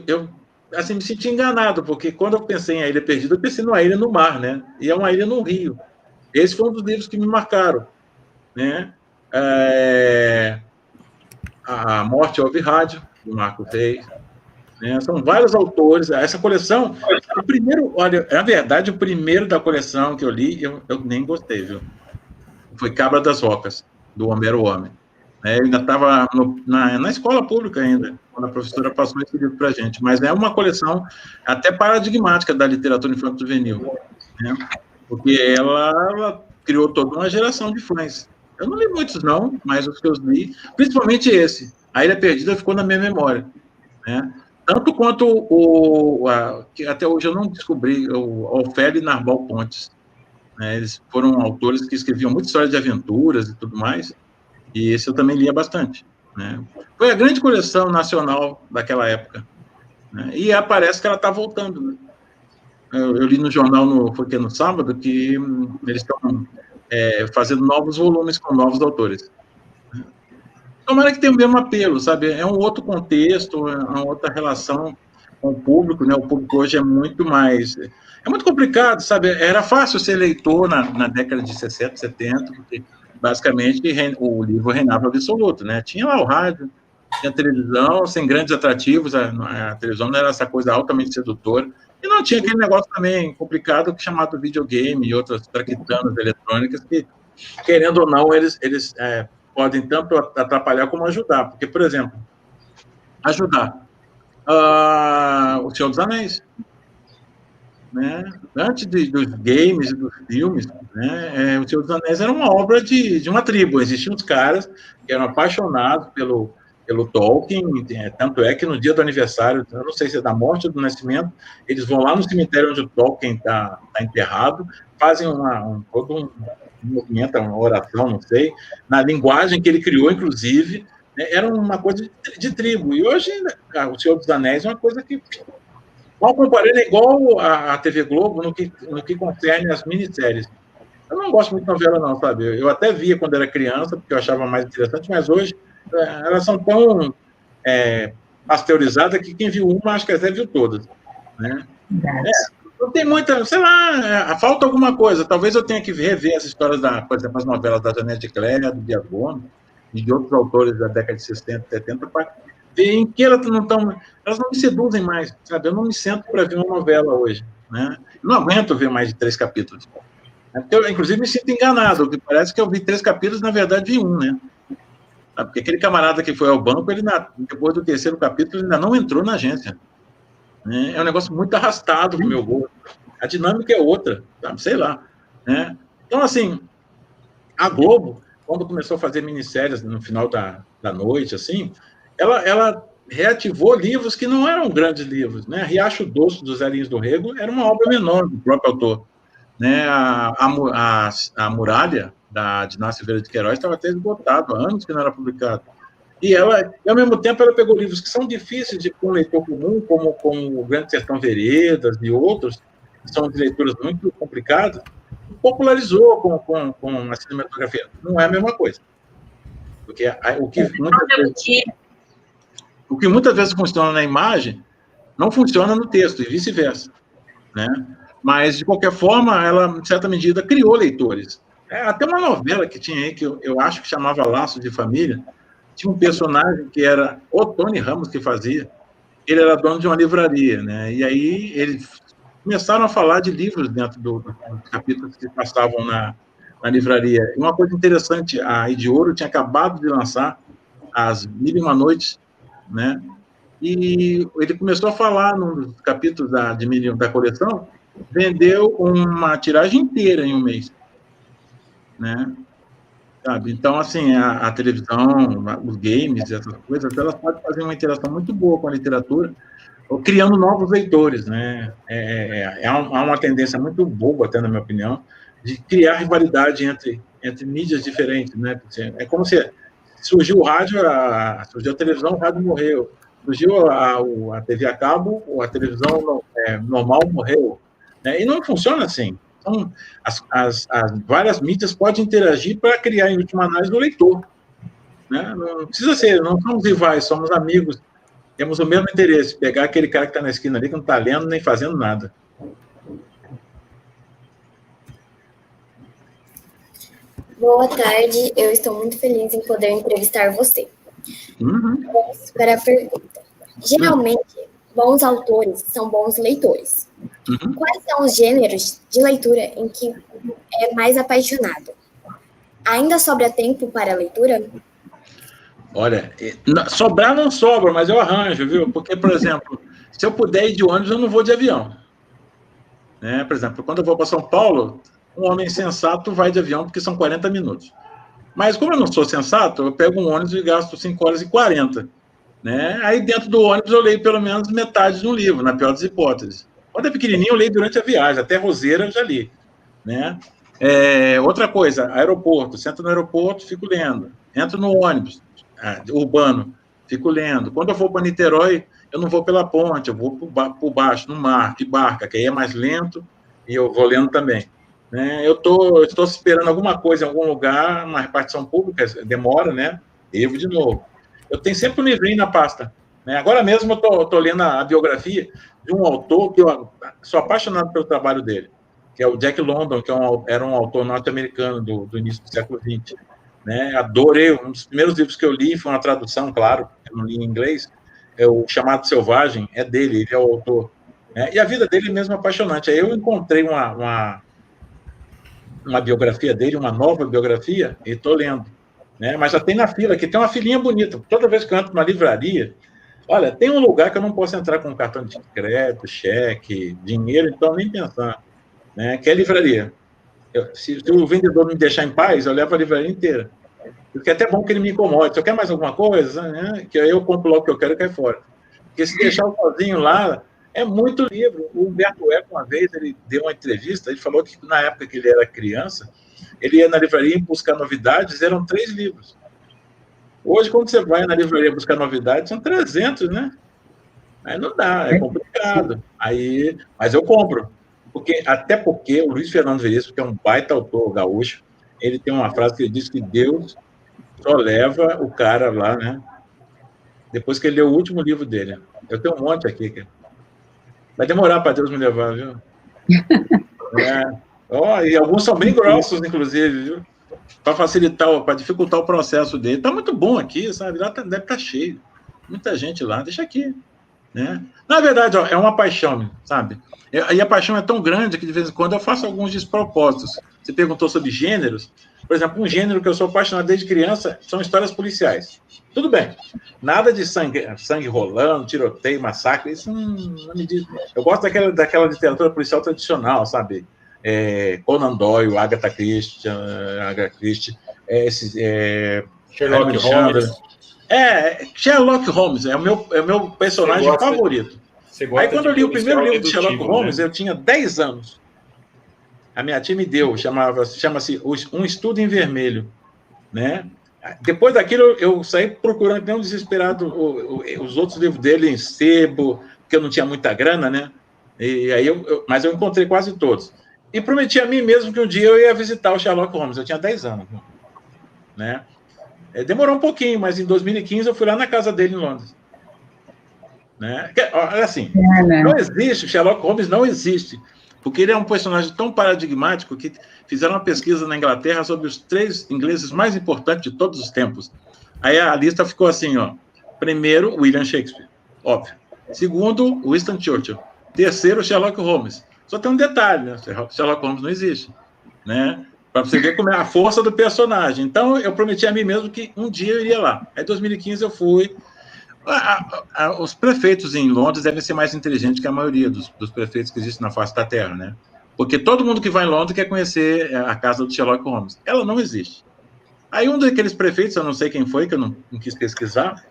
eu assim, me senti enganado, porque quando eu pensei em A Ilha Perdida, eu pensei numa ilha no mar, né? E é uma ilha no Rio. Esse foi um dos livros que me marcaram, né? A Morte Ouve Rádio, do Marco Reis. Né? São vários autores. Essa coleção, na verdade, o primeiro da coleção que eu li, eu nem gostei, viu? Foi Cabra das Rocas, do Homero Homem. Eu ainda estava na escola pública ainda, quando a professora passou esse livro para a gente, mas é uma coleção até paradigmática da literatura infanto-juvenil, né? Porque ela criou toda uma geração de fãs. Eu não li muitos, não, mas os que eu li, principalmente esse, A Ilha Perdida, ficou na minha memória, né? Tanto quanto que até hoje eu não descobri, o Ofélio e Narbal Pontes. Né? Eles foram autores que escreviam muita história de aventuras e tudo mais, e esse eu também lia bastante. Né? Foi a grande coleção nacional daquela época. Né? E parece que ela está voltando. Né? Eu li no jornal, foi no sábado, que eles estão fazendo novos volumes com novos autores. Tomara que tenha o mesmo apelo, sabe? É um outro contexto, é uma outra relação. com o público, né? O público hoje é muito mais... É muito complicado, sabe? Era fácil ser leitor na década de 60, 70, porque basicamente o livro reinava absoluto, né? Tinha lá o rádio, tinha a televisão, sem grandes atrativos, a televisão não era essa coisa altamente sedutora, e não tinha aquele negócio também complicado chamado videogame e outras traquitanas eletrônicas que, querendo ou não, eles podem tanto atrapalhar como ajudar. Porque, por exemplo, ajudar o Senhor dos Anéis, né? Antes dos games e dos filmes, né? O Senhor dos Anéis era uma obra de uma tribo. Existiam os caras que eram apaixonados pelo Tolkien, tanto é que no dia do aniversário, eu não sei se é da morte ou do nascimento, eles vão lá no cemitério onde o Tolkien está enterrado, fazem todo um movimento, uma oração, não sei, na linguagem que ele criou, inclusive, né? Era uma coisa de tribo. E hoje, o Senhor dos Anéis é uma coisa que, mal comparando, é igual a TV Globo no que concerne as minisséries. Eu não gosto muito de novela, não, sabe? Eu até via quando era criança, porque eu achava mais interessante, mas hoje elas são tão pasteurizadas que quem viu uma, acho que até viu todas, né? Não tem muita, sei lá, falta alguma coisa. Talvez eu tenha que rever as histórias, por exemplo, as novelas da Janete Clélia, do Dias Gomes, e de outros autores da década de 60, 70, para ver em que elas não me seduzem mais, sabe? Eu não me sento para ver uma novela hoje, né? Eu não aguento ver mais de 3 capítulos. Eu, inclusive, me sinto enganado, porque parece que eu vi 3 capítulos, na verdade, vi um, né? Porque aquele camarada que foi ao banco, ele depois do 3º capítulo, ainda não entrou na agência. Né? É um negócio muito arrastado pro meu gosto. A dinâmica é outra, sabe? Sei lá. Né? Então, assim, a Globo, quando começou a fazer minisséries no final da noite, assim, ela reativou livros que não eram grandes livros. Né? Riacho Doce, dos Zé Lins do Rego, era uma obra menor do próprio autor. Né? A Muralha, da Dinácio Silveira de Queiroz, estava até esgotado há anos que não era publicado. E ao mesmo tempo, ela pegou livros que são difíceis de um leitor comum, como o Grande Sertão Veredas e outros, que são de leituras muito complicadas, e popularizou com a cinematografia. Não é a mesma coisa. Porque o que muitas vezes funciona na imagem, não funciona no texto, e vice-versa. Né? Mas, de qualquer forma, ela, em certa medida, criou leitores. Até uma novela que tinha aí, que eu acho que chamava Laços de Família, tinha um personagem que era o Tony Ramos que fazia, ele era dono de uma livraria, né? E aí eles começaram a falar de livros dentro dos capítulos que passavam na livraria. E uma coisa interessante, a Ide Ouro tinha acabado de lançar As Mil e Uma Noites, né? E ele começou a falar nos capítulos da coleção, vendeu uma tiragem inteira em um mês, né? Sabe? Então, assim, a televisão, os games, essas coisas, elas podem fazer uma interação muito boa com a literatura, ou criando novos leitores, né? Há uma tendência muito boa, até na minha opinião, de criar rivalidade entre mídias diferentes, né? É como se surgiu o rádio, surgiu a televisão, o rádio morreu. Surgiu a TV a cabo, a televisão normal morreu. Né? E não funciona assim. Então, as várias mídias podem interagir para criar, em última análise, o leitor. Né? Não precisa ser, não somos rivais, somos amigos, temos o mesmo interesse, pegar aquele cara que está na esquina ali, que não está lendo nem fazendo nada. Boa tarde, eu estou muito feliz em poder entrevistar você. Vamos para a pergunta. Geralmente, bons autores são bons leitores. Quais são os gêneros de leitura em que é mais apaixonado? Ainda sobra tempo para a leitura? Olha, sobrar não sobra, mas eu arranjo, viu? Porque, por exemplo, se eu puder ir de ônibus, eu não vou de avião. Né? Por exemplo, quando eu vou para São Paulo, um homem sensato vai de avião, porque são 40 minutos. Mas, como eu não sou sensato, eu pego um ônibus e gasto 5 horas e 40. Né? Aí, dentro do ônibus, eu leio pelo menos metade de um livro, na pior das hipóteses. Quando é pequenininho, eu leio durante a viagem, até Roseira eu já li. Né? Outra coisa, aeroporto. Sento no aeroporto, fico lendo. Entro no ônibus urbano, fico lendo. Quando eu vou para Niterói, eu não vou pela ponte, eu vou por baixo, no mar, de barca, que aí é mais lento, e eu vou lendo também. Né? Eu estou esperando alguma coisa em algum lugar, uma repartição pública, demora, né? Devo de novo. Eu tenho sempre um livrinho na pasta. Né? Agora mesmo eu estou lendo a biografia de um autor que eu sou apaixonado pelo trabalho dele, que é o Jack London, que era um autor norte-americano do início do século XX. Né? Adorei, um dos primeiros livros que eu li foi uma tradução, claro, eu não li em inglês, é o Chamado Selvagem, é dele, ele é o autor. Né? E a vida dele mesmo é apaixonante. Aí eu encontrei uma biografia dele, uma nova biografia, e estou lendo. Né? Mas já tem na fila, que tem uma filinha bonita. Toda vez que eu entro numa livraria, olha, tem um lugar que eu não posso entrar com cartão de crédito, cheque, dinheiro, então nem pensar. Né? Que é livraria. Se o vendedor me deixar em paz, eu levo a livraria inteira. Porque é até bom que ele me incomode. Se eu quer mais alguma coisa, né? Que aí eu compro logo o que eu quero e cai fora. Porque se deixar eu sozinho lá, é muito livro. O Humberto Eco, uma vez, ele deu uma entrevista, ele falou que na época que ele era criança, ele ia na livraria buscar novidades, eram 3 livros. Hoje, quando você vai na livraria buscar novidades, são 300, né? Aí não dá, é complicado. Aí, mas eu compro. Até porque o Luiz Fernando Veríssimo, que é um baita autor gaúcho, ele tem uma frase que ele diz que Deus só leva o cara lá, né? Depois que ele leu o último livro dele. Eu tenho um monte aqui. Vai demorar para Deus me levar, viu? E alguns são bem grossos, inclusive, viu? Para facilitar, para dificultar o processo dele. Está muito bom aqui, sabe? Lá deve estar cheio. Muita gente lá, deixa aqui. Né? Na verdade, é uma paixão, sabe? E a paixão é tão grande que, de vez em quando, eu faço alguns despropósitos. Você perguntou sobre gêneros. Por exemplo, um gênero que eu sou apaixonado desde criança são histórias policiais. Tudo bem. Nada de sangue rolando, tiroteio, massacre, isso não me diz. Eu gosto daquela literatura policial tradicional, sabe? Conan Doyle, Agatha Christie, Sherlock Holmes. Sherlock Holmes é o meu personagem favorito. Aí, quando eu li o primeiro livro de Sherlock Holmes, né? Eu tinha 10 anos. A minha tia me deu, chama-se Um Estudo em Vermelho. Né? Depois daquilo, eu saí procurando, nem um desesperado, os outros livros dele em sebo, porque eu não tinha muita grana, né? E aí mas eu encontrei quase todos. E prometi a mim mesmo que um dia eu ia visitar o Sherlock Holmes. Eu tinha 10 anos. Né? Demorou um pouquinho, mas em 2015 eu fui lá na casa dele em Londres. Né? Assim, não existe, Sherlock Holmes não existe, porque ele é um personagem tão paradigmático que fizeram uma pesquisa na Inglaterra sobre os 3 ingleses mais importantes de todos os tempos. Aí a lista ficou assim, ó. Primeiro, William Shakespeare, óbvio. Segundo, Winston Churchill. Terceiro, Sherlock Holmes. Só tem um detalhe, né? Sherlock Holmes não existe, né? Para você ver como é a força do personagem. Então, eu prometi a mim mesmo que um dia eu iria lá. Aí, em 2015, eu fui. Os prefeitos em Londres devem ser mais inteligentes que a maioria dos prefeitos que existem na face da Terra, né? Porque todo mundo que vai em Londres quer conhecer a casa do Sherlock Holmes. Ela não existe. Aí um daqueles prefeitos, eu não sei quem foi, que eu não quis pesquisar,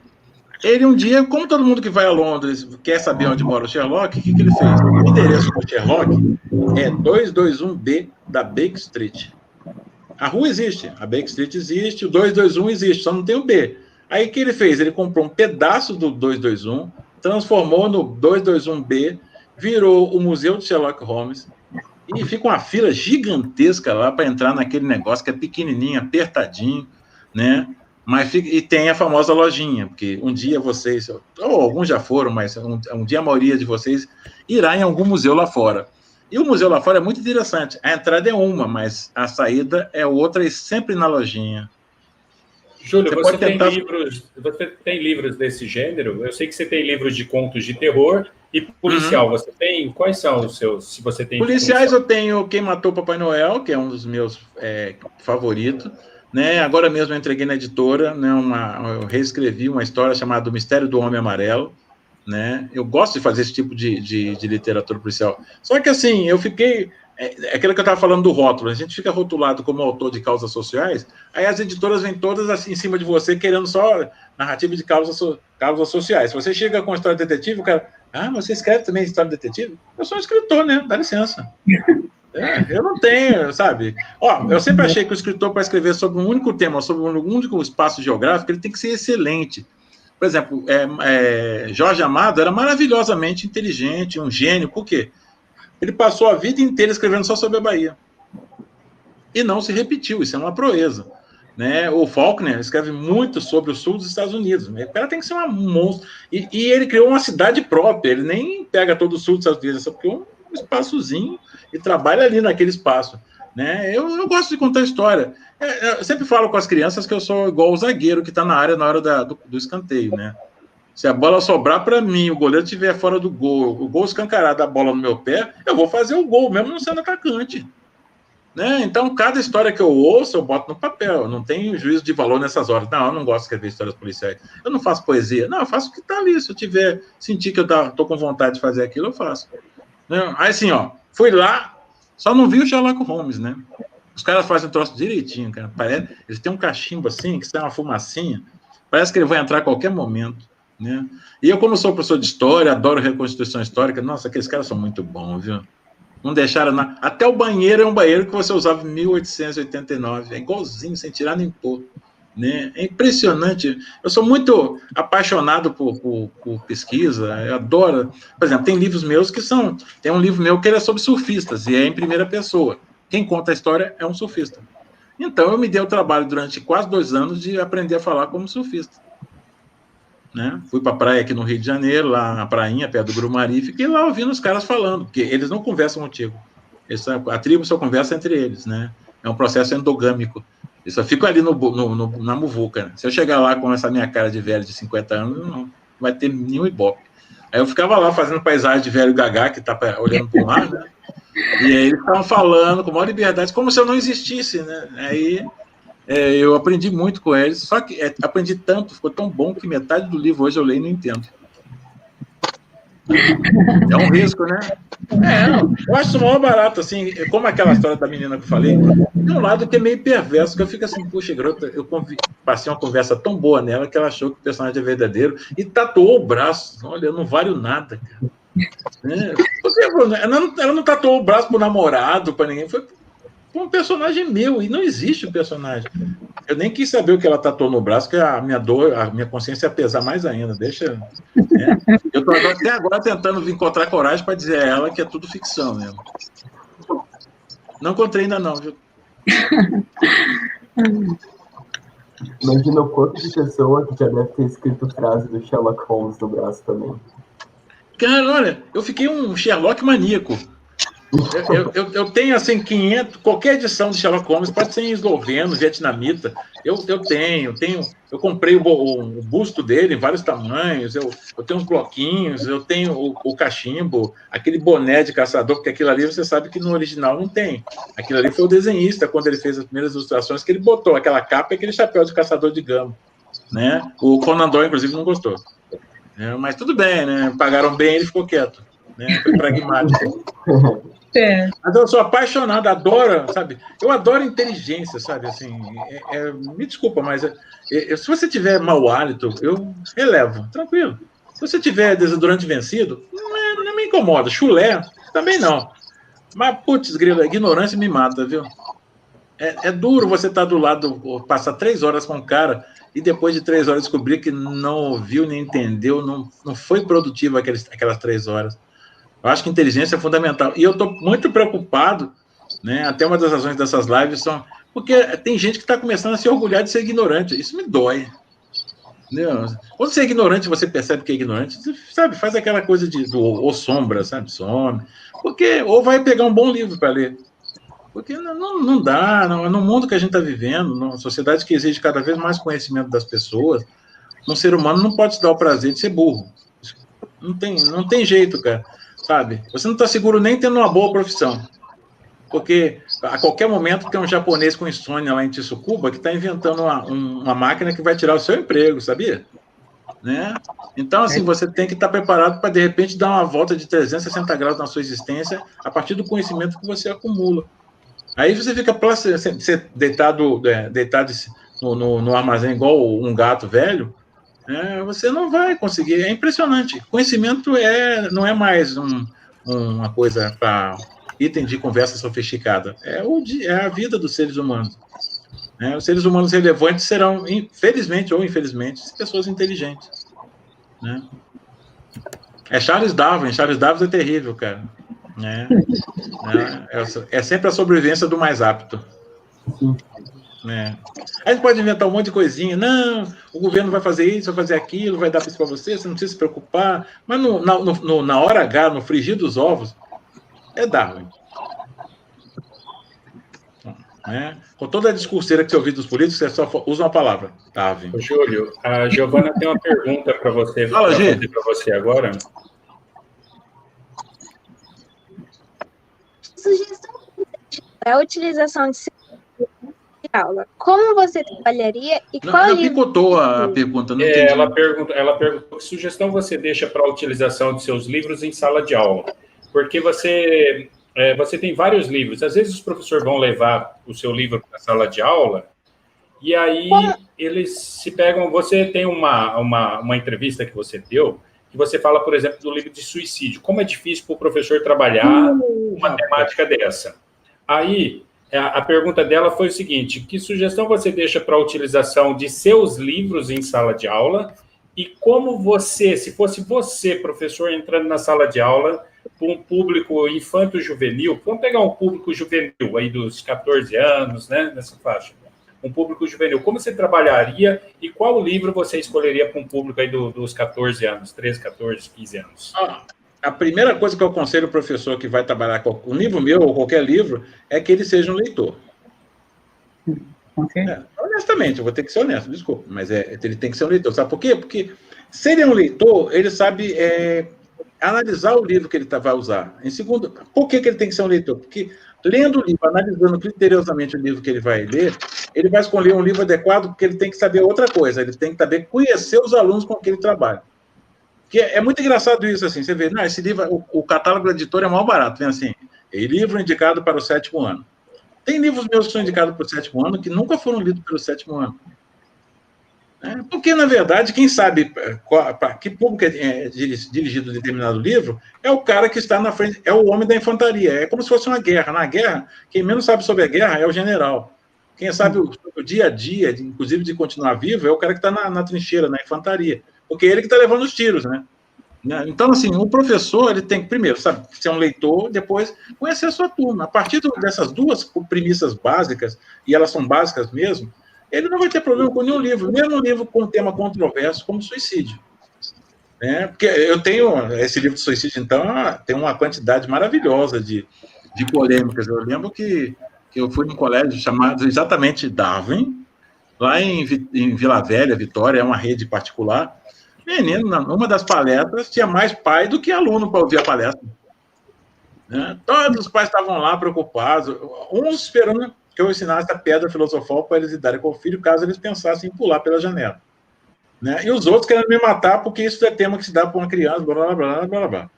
ele um dia, como todo mundo que vai a Londres quer saber onde mora o Sherlock, o que ele fez? O endereço do Sherlock é 221B da Baker Street. A rua existe, a Baker Street existe, o 221 existe, só não tem o B. Aí o que ele fez? Ele comprou um pedaço do 221, transformou no 221B, virou o Museu de Sherlock Holmes, e fica uma fila gigantesca lá para entrar naquele negócio que é pequenininho, apertadinho, né? E tem a famosa lojinha, porque um dia vocês, ou alguns já foram, mas um dia a maioria de vocês irá em algum museu lá fora. E o museu lá fora é muito interessante. A entrada é uma, mas a saída é outra e sempre na lojinha. Júlio, você tem livros desse gênero? Eu sei que você tem livros de contos de terror e policial. Você tem? Quais são os seus? Se você tem policiais, eu tenho Quem Matou Papai Noel, que é um dos meus favoritos. Né? Agora mesmo eu entreguei na editora, né? Eu reescrevi uma história chamada O Mistério do Homem Amarelo. Né? Eu gosto de fazer esse tipo de literatura policial. Só que assim, eu fiquei... É aquilo que eu estava falando do rótulo. A gente fica rotulado como autor de causas sociais, aí as editoras vêm todas assim em cima de você, querendo só narrativa de causas sociais. Se você chega com história de detetive, o cara... você escreve também história de detetive? Eu sou um escritor, né? Dá licença. Eu não tenho, sabe? Eu sempre achei que o escritor, para escrever sobre um único tema, sobre um único espaço geográfico, ele tem que ser excelente. Por exemplo, Jorge Amado era maravilhosamente inteligente, um gênio. Por quê? Ele passou a vida inteira escrevendo só sobre a Bahia. E não se repetiu, isso é uma proeza. né? O Faulkner escreve muito sobre o sul dos Estados Unidos. O cara tem que ser um monstro. E ele criou uma cidade própria. Ele nem pega todo o sul dos Estados Unidos, só criou um espaçozinho e trabalha ali naquele espaço, né? Eu gosto de contar história. Eu sempre falo com as crianças que eu sou igual o zagueiro que está na área na hora do escanteio, né? Se a bola sobrar para mim, o goleiro estiver fora do gol, o gol escancarado, a bola no meu pé, eu vou fazer o gol, mesmo não sendo atacante. Né? Então, cada história que eu ouço, eu boto no papel. Eu não tenho juízo de valor nessas horas. Não, eu não gosto de escrever histórias policiais. Eu não faço poesia. Não, eu faço o que está ali. Se eu sentir que eu estou com vontade de fazer aquilo, eu faço. Né? Aí, assim, ó, fui lá, só não vi o Sherlock Holmes, né? Os caras fazem um troço direitinho, cara. Eles têm um cachimbo assim, que sai uma fumacinha. Parece que ele vai entrar a qualquer momento. Né? E eu, como sou professor de história, adoro reconstituição histórica, nossa, aqueles caras são muito bons, viu? Não deixaram nada. Até o banheiro é um banheiro que você usava em 1889. É igualzinho, sem tirar nem pôr. Né? É impressionante. Eu sou muito apaixonado por pesquisa. Eu adoro. Por exemplo, tem livros meus que são... Tem um livro meu que ele é sobre surfistas, e é em primeira pessoa. Quem conta a história é um surfista. Então, eu me dei o trabalho durante quase 2 anos de aprender a falar como surfista. Né? Fui para a praia aqui no Rio de Janeiro, lá na prainha, perto do Grumari, fiquei lá ouvindo os caras falando, porque eles não conversam contigo. A tribo só conversa entre eles, né? É um processo endogâmico. Eu só fico ali na muvuca. Né? Se eu chegar lá com essa minha cara de velho de 50 anos, não vai ter nenhum ibope. Aí eu ficava lá fazendo paisagem de velho gagá, que está olhando para o mar, né? E aí eles estavam falando com maior liberdade, como se eu não existisse, né? Aí... eu aprendi muito com eles, só que aprendi tanto, ficou tão bom que metade do livro hoje eu leio e não entendo. É um risco, né? Eu acho isso maior barato, assim, como aquela história da menina que eu falei, tem um lado que é meio perverso, que eu fico assim, puxa, garota, eu passei uma conversa tão boa nela que ela achou que o personagem é verdadeiro e tatuou o braço. Olha, eu não valho nada, cara. Ela não tatuou o braço pro namorado, para ninguém, foi um personagem meu, e não existe o personagem. Eu nem quis saber o que ela tatuou no braço, que a minha dor, a minha consciência ia pesar mais ainda. Deixa. Né? Eu estou até agora tentando encontrar coragem para dizer a ela que é tudo ficção mesmo. Não encontrei ainda não, viu? Imagina o quanto de pessoa que já deve ter escrito frase do Sherlock Holmes no braço também. Cara, olha, eu fiquei um Sherlock maníaco. Eu tenho, assim, 500... Qualquer edição de Sherlock Holmes, pode ser em esloveno, vietnamita. Eu comprei o busto dele em vários tamanhos, eu tenho uns bloquinhos, eu tenho o cachimbo, aquele boné de caçador, porque aquilo ali você sabe que no original não tem. Aquilo ali foi o desenhista, quando ele fez as primeiras ilustrações, que ele botou aquela capa e aquele chapéu de caçador de gamo. Né? O Conan Doyle, inclusive, não gostou. Mas tudo bem, né? Pagaram bem, ele ficou quieto. Né? Foi pragmático. Mas eu sou apaixonado, adoro, sabe? Eu adoro inteligência, sabe? Assim, me desculpa, mas se você tiver mau hálito, eu relevo, tranquilo. Se você tiver desodorante vencido, não me incomoda. Chulé, também não. Mas, putz, grilo, a ignorância me mata, viu? É duro você estar do lado, passar 3 horas com um cara e depois de 3 horas descobrir que não ouviu, nem entendeu, não foi produtivo aquelas 3 horas. Eu acho que inteligência é fundamental. E eu estou muito preocupado, né? Até uma das razões dessas lives são... Porque tem gente que está começando a se orgulhar de ser ignorante. Isso me dói. Entendeu? Quando você é ignorante, você percebe que é ignorante, você, sabe, faz aquela coisa ou sombra, sabe? Some. Porque, ou vai pegar um bom livro para ler. Porque não dá. No mundo que a gente está vivendo, numa sociedade que exige cada vez mais conhecimento das pessoas, um ser humano não pode se dar o prazer de ser burro. Não tem jeito, cara. Sabe? Você não está seguro nem tendo uma boa profissão. Porque a qualquer momento tem um japonês com insônia lá em Tsukuba que está inventando uma máquina que vai tirar o seu emprego, sabia? Né? Então, assim, você tem que estar preparado para, de repente, dar uma volta de 360 graus na sua existência a partir do conhecimento que você acumula. Aí você fica deitado no armazém igual um gato velho, você não vai conseguir. É impressionante. Conhecimento não é mais uma coisa para item de conversa sofisticada. É a vida dos seres humanos. Os seres humanos relevantes serão, felizmente ou infelizmente, pessoas inteligentes. Né? Charles Darwin. Charles Darwin é terrível, cara. É sempre a sobrevivência do mais apto. né? Aí você pode inventar um monte de coisinha. Não, o governo vai fazer isso, vai fazer aquilo, vai dar isso para você não precisa se preocupar. Mas na hora H, no frigir dos ovos, é Darwin. Né? Com toda a discurseira que você ouviu dos políticos, você só usa uma palavra, Darwin. Júlio, a Giovana tem uma pergunta para você, Fala, fazer para você agora. Sugestão para a utilização de aula. Como você trabalharia e qual ela livro? picotou a pergunta, não entendi. Ela perguntou que sugestão você deixa para a utilização de seus livros em sala de aula. Porque você tem vários livros. Às vezes os professores vão levar o seu livro para a sala de aula e aí eles se pegam... Você tem uma entrevista que você deu que você fala, por exemplo, do livro de suicídio. Como é difícil para o professor trabalhar uma temática dessa. Aí, a pergunta dela foi o seguinte: que sugestão você deixa para a utilização de seus livros em sala de aula e como você, se fosse você, professor, entrando na sala de aula para um público infanto-juvenil, vamos pegar um público juvenil aí dos 14 anos, né, nessa faixa, um público juvenil, como você trabalharia e qual livro você escolheria para um público aí dos 14 anos, 13, 14, 15 anos? A primeira coisa que eu aconselho o professor que vai trabalhar com um livro meu ou qualquer livro é que ele seja um leitor. Honestamente, eu vou ter que ser honesto, desculpa, mas ele tem que ser um leitor. Sabe por quê? Porque se ele é um leitor, ele sabe analisar o livro que ele vai usar. Em segundo, por que ele tem que ser um leitor? Porque lendo o livro, analisando criteriosamente o livro que ele vai ler, ele vai escolher um livro adequado porque ele tem que saber outra coisa, ele tem que saber conhecer os alunos com quem ele trabalha. Porque é muito engraçado isso, assim, você vê, esse livro, o catálogo da editora é mal barato, vem assim, livro indicado para o 7º ano. Tem livros meus que são indicados para o 7º ano que nunca foram lidos pelo 7º ano. Porque, na verdade, quem sabe para que público é dirigido determinado livro é o cara que está na frente, é o homem da infantaria. É como se fosse uma guerra. Na guerra, quem menos sabe sobre a guerra é o general. Quem sabe o dia a dia, inclusive de continuar vivo, é o cara que está na trincheira, na infantaria. Porque é ele que está levando os tiros, né? Então, assim, o professor, ele tem que, primeiro, sabe, ser um leitor, depois conhecer a sua turma. A partir dessas duas premissas básicas, e elas são básicas mesmo, ele não vai ter problema com nenhum livro, mesmo um livro com um tema controverso como suicídio. Porque eu tenho, esse livro de suicídio, então, tem uma quantidade maravilhosa de polêmicas. Eu lembro que eu fui num colégio chamado exatamente Darwin, lá em Vila Velha, Vitória, é uma rede particular. Menino, numa das palestras, tinha mais pai do que aluno para ouvir a palestra. Todos os pais estavam lá preocupados, uns esperando que eu ensinasse a pedra filosofal para eles lidarem com o filho, caso eles pensassem em pular pela janela. E os outros querendo me matar, porque isso é tema que se dá para uma criança, blá, blá, blá, blá, blá.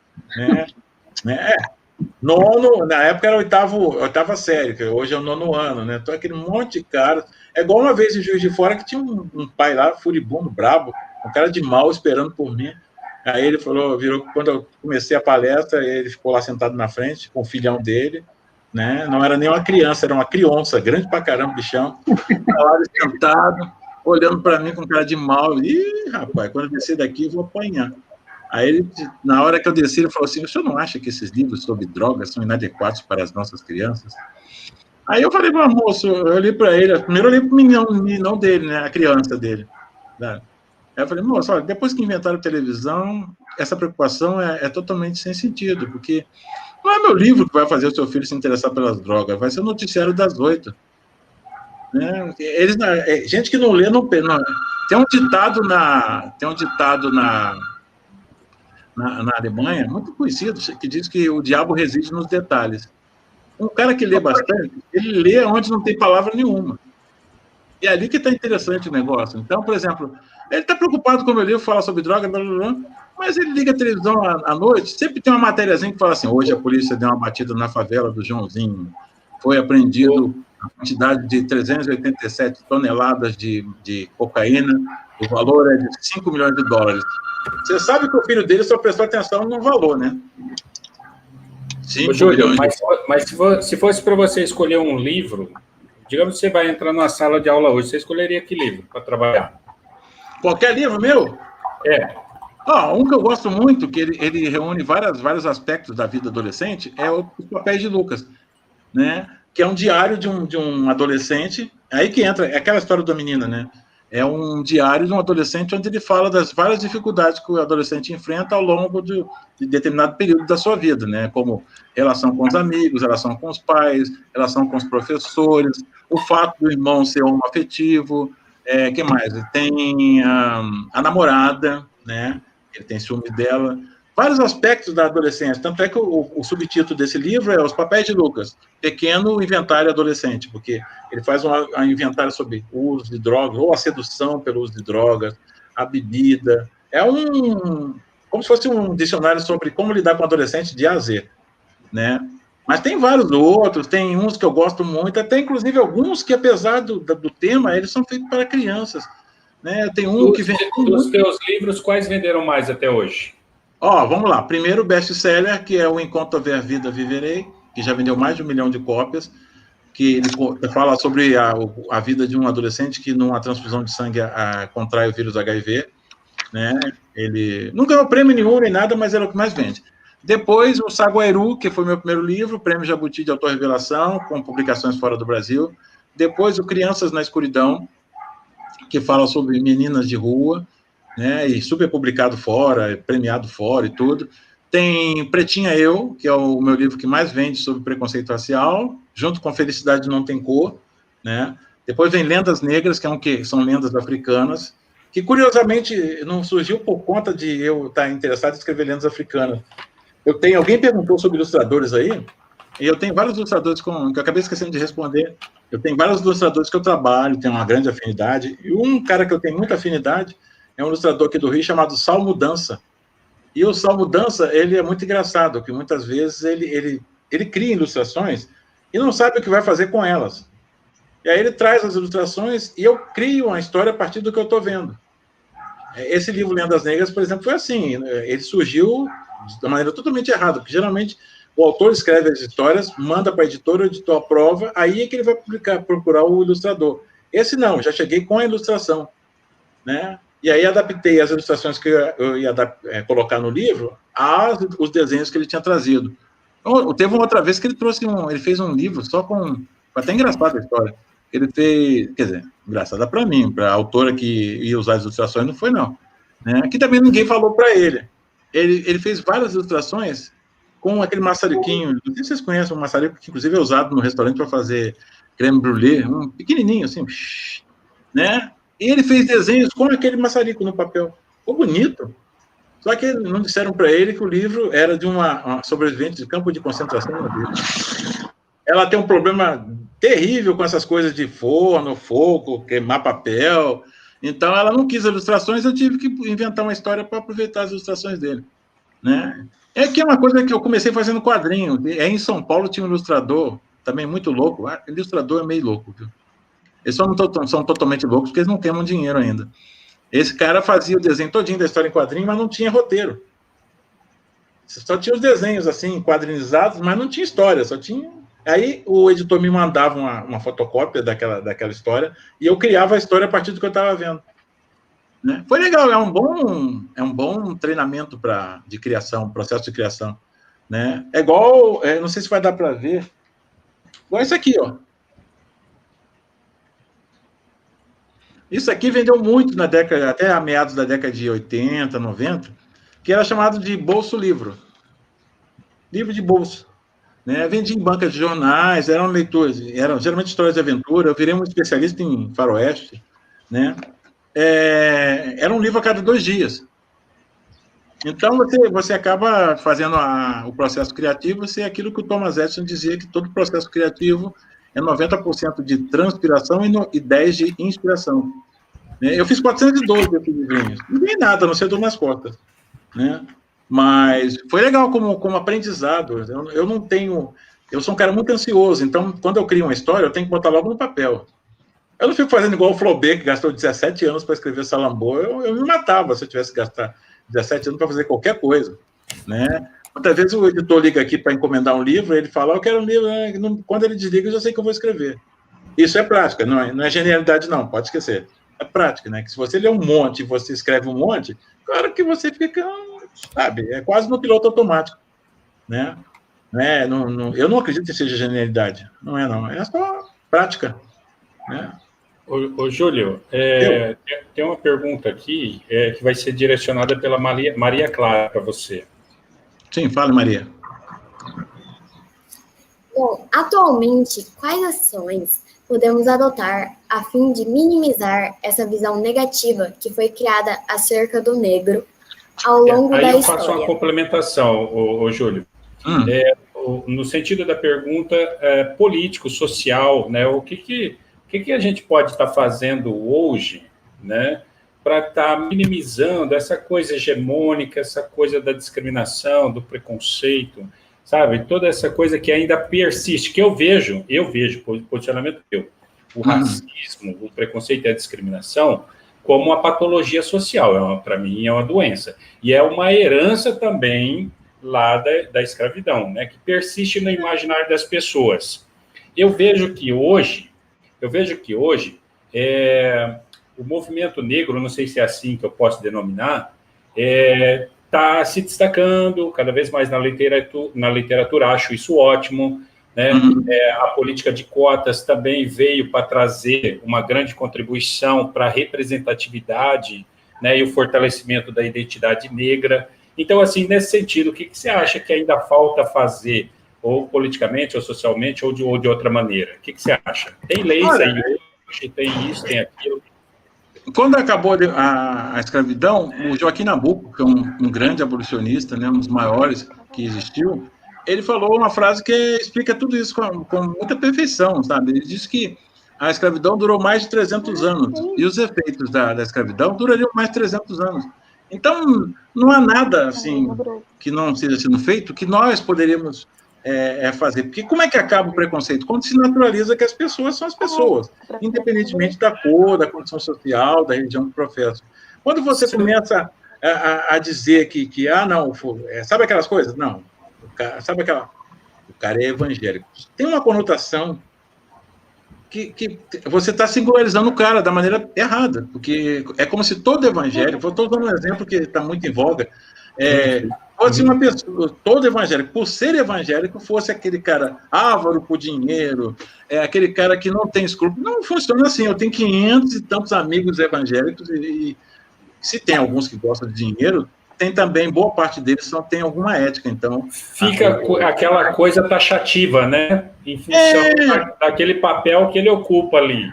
Nono, na época era oitava série, que hoje é o 9º ano, Então, aquele monte de cara. É igual uma vez em Juiz de Fora que tinha um pai lá, furibundo, brabo, um cara de mal esperando por mim. Aí ele quando eu comecei a palestra, ele ficou lá sentado na frente com o filhão dele, Não era nem uma criança, era uma criança, grande pra caramba, bichão. Lá sentado, olhando para mim com cara de mal. Ih, rapaz, quando eu descer daqui, eu vou apanhar. Aí, ele, na hora que eu desci, ele falou assim: o senhor não acha que esses livros sobre drogas são inadequados para as nossas crianças? Aí eu falei, meu moço, eu olhei para ele, primeiro eu olhei para o meninão dele, a criança dele. Aí eu falei, moço, olha, depois que inventaram televisão, essa preocupação é totalmente sem sentido, porque não é meu livro que vai fazer o seu filho se interessar pelas drogas, vai ser o noticiário das 8. Gente que não lê, não. Tem um ditado na Alemanha, muito conhecido, que diz que o diabo reside nos detalhes. Um cara que lê bastante, ele lê onde não tem palavra nenhuma. E é ali que está interessante o negócio. Então, por exemplo, ele está preocupado com o meu livro, fala sobre droga, blá, blá, blá, mas ele liga a televisão à noite, sempre tem uma matériazinha que fala assim: hoje a polícia deu uma batida na favela do Joãozinho, foi apreendido a quantidade de 387 toneladas de cocaína, o valor é de 5 milhões de dólares. Você sabe que o filho dele só prestou atenção no valor, 5 Júlio, mas se fosse para você escolher um livro, digamos que você vai entrar numa sala de aula hoje, você escolheria que livro para trabalhar? Qualquer livro meu? Um que eu gosto muito, que ele reúne vários aspectos da vida adolescente, é Os Papéis de Lucas, que é um diário de um adolescente Aí que entra, é aquela história da menina, né? É um diário de um adolescente onde ele fala das várias dificuldades que o adolescente enfrenta ao longo de determinado período da sua vida, né? Como relação com os amigos, relação com os pais, relação com os professores, o fato do irmão ser homoafetivo, que mais? Tem a namorada, né? Ele tem ciúme dela. Vários aspectos da adolescência. Tanto é que o subtítulo desse livro é Os Papéis de Lucas, Pequeno Inventário Adolescente, porque ele faz um inventário sobre o uso de drogas, ou a sedução pelo uso de drogas, a bebida. É como se fosse um dicionário sobre como lidar com adolescente de A a Z, né? Mas tem vários outros, tem uns que eu gosto muito, até inclusive alguns que, apesar do tema, eles são feitos para crianças, né? Tem um que vem... Dos teus livros, quais venderam mais até hoje? Vamos lá. Primeiro, o best-seller, que é o Enquanto Houver Vida, Viverei, que já vendeu mais de 1 milhão de cópias, que ele fala sobre a vida de um adolescente que, numa transfusão de sangue, contrai o vírus HIV, né? Ele não ganhou prêmio nenhum nem nada, mas era o que mais vende. Depois, o Saguairu, que foi meu primeiro livro, Prêmio Jabuti de Autorrevelação, com publicações fora do Brasil. Depois, o Crianças na Escuridão, que fala sobre meninas de rua, né, e super publicado fora, premiado fora e tudo. Tem Pretinha Eu, que é o meu livro que mais vende sobre preconceito racial, junto com Felicidade Não Tem Cor, né? Depois vem Lendas Negras, que são lendas africanas, que curiosamente não surgiu por conta de eu estar interessado em escrever lendas africanas. Alguém perguntou sobre ilustradores aí, e eu tenho vários ilustradores que eu acabei esquecendo de responder. Eu tenho vários ilustradores que eu trabalho, tenho uma grande afinidade, e um cara que eu tenho muita afinidade é um ilustrador aqui do Rio chamado Sal Mudança. E o Sal Mudança, ele é muito engraçado, porque muitas vezes ele cria ilustrações e não sabe o que vai fazer com elas. E aí ele traz as ilustrações e eu crio uma história a partir do que eu estou vendo. Esse livro Lendas Negras, por exemplo, foi assim. Ele surgiu de maneira totalmente errada, porque geralmente o autor escreve as histórias, manda para a editora, o editor aprova, aí é que ele vai procurar o ilustrador. Esse não, já cheguei com a ilustração, né? E aí adaptei as ilustrações que eu ia colocar no livro os desenhos que ele tinha trazido. Então, teve uma outra vez que ele fez um livro só com... Foi até engraçada a história. Ele fez... Quer dizer, engraçada para mim, para a autora que ia usar as ilustrações, não foi, não. Né? Aqui também ninguém falou para ele. Ele fez várias ilustrações com aquele maçariquinho. Não sei se vocês conhecem um maçarico que, inclusive, é usado no restaurante para fazer creme brulee, um pequenininho, assim, né? E ele fez desenhos com aquele maçarico no papel. Ficou bonito. Só que não disseram para ele que o livro era de uma sobrevivente de campo de concentração. Ela tem um problema terrível com essas coisas de forno, fogo, queimar papel. Então, ela não quis ilustrações, eu tive que inventar uma história para aproveitar as ilustrações dele. Né? É que é uma coisa que eu comecei fazendo quadrinho. Em São Paulo tinha um ilustrador, também muito louco. Ilustrador é meio louco, viu? Eles são totalmente loucos porque eles não têm dinheiro ainda. Esse cara fazia o desenho todinho da história em quadrinho, mas não tinha roteiro. Só tinha os desenhos, assim, quadrinizados, mas não tinha história, só tinha... Aí o editor me mandava uma fotocópia daquela história e eu criava a história a partir do que eu estava vendo. Né? Foi legal, é um bom treinamento de criação, processo de criação. Né? É igual, não sei se vai dar para ver, igual isso aqui, ó. Isso aqui vendeu muito até a meados da década de 80, 90, que era chamado de bolso-livro. Livro de bolso. Né? Vendia em bancas de jornais, eram leitores, eram geralmente histórias de aventura, eu virei um especialista em faroeste. Né? Era um livro a cada 2 dias. Então, você acaba fazendo o processo criativo, é aquilo que o Thomas Edison dizia, que todo processo criativo é 90% de transpiração e 10% de inspiração. Eu fiz 412 desses livrinhos. Não ganhei nada, não sei das costas. Né? Mas foi legal como aprendizado. Eu sou um cara muito ansioso, então, quando eu crio uma história, eu tenho que botar logo no papel. Eu não fico fazendo igual o Flaubert, que gastou 17 anos para escrever Salambô. Eu me matava se eu tivesse que gastar 17 anos para fazer qualquer coisa. Né? Muitas vezes o editor liga aqui para encomendar um livro, ele fala, eu quero um livro, quando ele desliga, eu já sei que eu vou escrever. Isso é prática, não é genialidade, não, pode esquecer. É prática, né? Que se você lê um monte e você escreve um monte, claro que você fica, sabe, é quase no piloto automático. Né? Eu não acredito que seja genialidade. Não é, não. É só prática. né? Ô Júlio, tem uma pergunta aqui que vai ser direcionada pela Maria Clara para você. Sim, fala, Maria. Bom, atualmente, quais ações podemos adotar a fim de minimizar essa visão negativa que foi criada acerca do negro ao longo da história? Aí eu faço uma complementação, ô Júlio. No sentido da pergunta político, social, né? O que a gente pode estar fazendo hoje, né, para estar minimizando essa coisa hegemônica, essa coisa da discriminação, do preconceito, sabe? Toda essa coisa que ainda persiste, que eu vejo posicionamento meu, o racismo, o preconceito e a discriminação como uma patologia social, para mim é uma doença. E é uma herança também lá da escravidão, né, que persiste no imaginário das pessoas. Eu vejo que hoje o movimento negro, não sei se é assim que eu posso denominar, está se destacando cada vez mais na literatura, acho isso ótimo, né? A política de cotas também veio para trazer uma grande contribuição para a representatividade, né, e o fortalecimento da identidade negra. Então, assim, nesse sentido, o que você acha que ainda falta fazer, ou politicamente, ou socialmente, ou de outra maneira? O que você acha? Tem leis aí hoje, tem isso, tem aquilo. Quando acabou a escravidão, o Joaquim Nabuco, que é um grande abolicionista, né, um dos maiores que existiu, ele falou uma frase que explica tudo isso com muita perfeição, sabe? Ele disse que a escravidão durou mais de 300 anos, e os efeitos da escravidão durariam mais de 300 anos. Então, não há nada, assim, que não seja sendo feito, que nós poderíamos fazer. Porque como é que acaba o preconceito? Quando se naturaliza que as pessoas são as pessoas, independentemente da cor, da condição social, da religião que professam. Quando você começa a dizer que não, sabe aquelas coisas? Não. O cara é evangélico. Tem uma conotação que você está singularizando o cara da maneira errada, porque é como se todo evangélico, estou dando um exemplo que está muito em voga, pode ser uma pessoa, todo evangélico, por ser evangélico, fosse aquele cara ávaro por dinheiro, aquele cara que não tem escrúpulo. Não funciona assim. Eu tenho 500 e tantos amigos evangélicos e se tem alguns que gostam de dinheiro, tem também, boa parte deles tem alguma ética, então... Fica aquela coisa taxativa, né? Em função daquele papel que ele ocupa ali.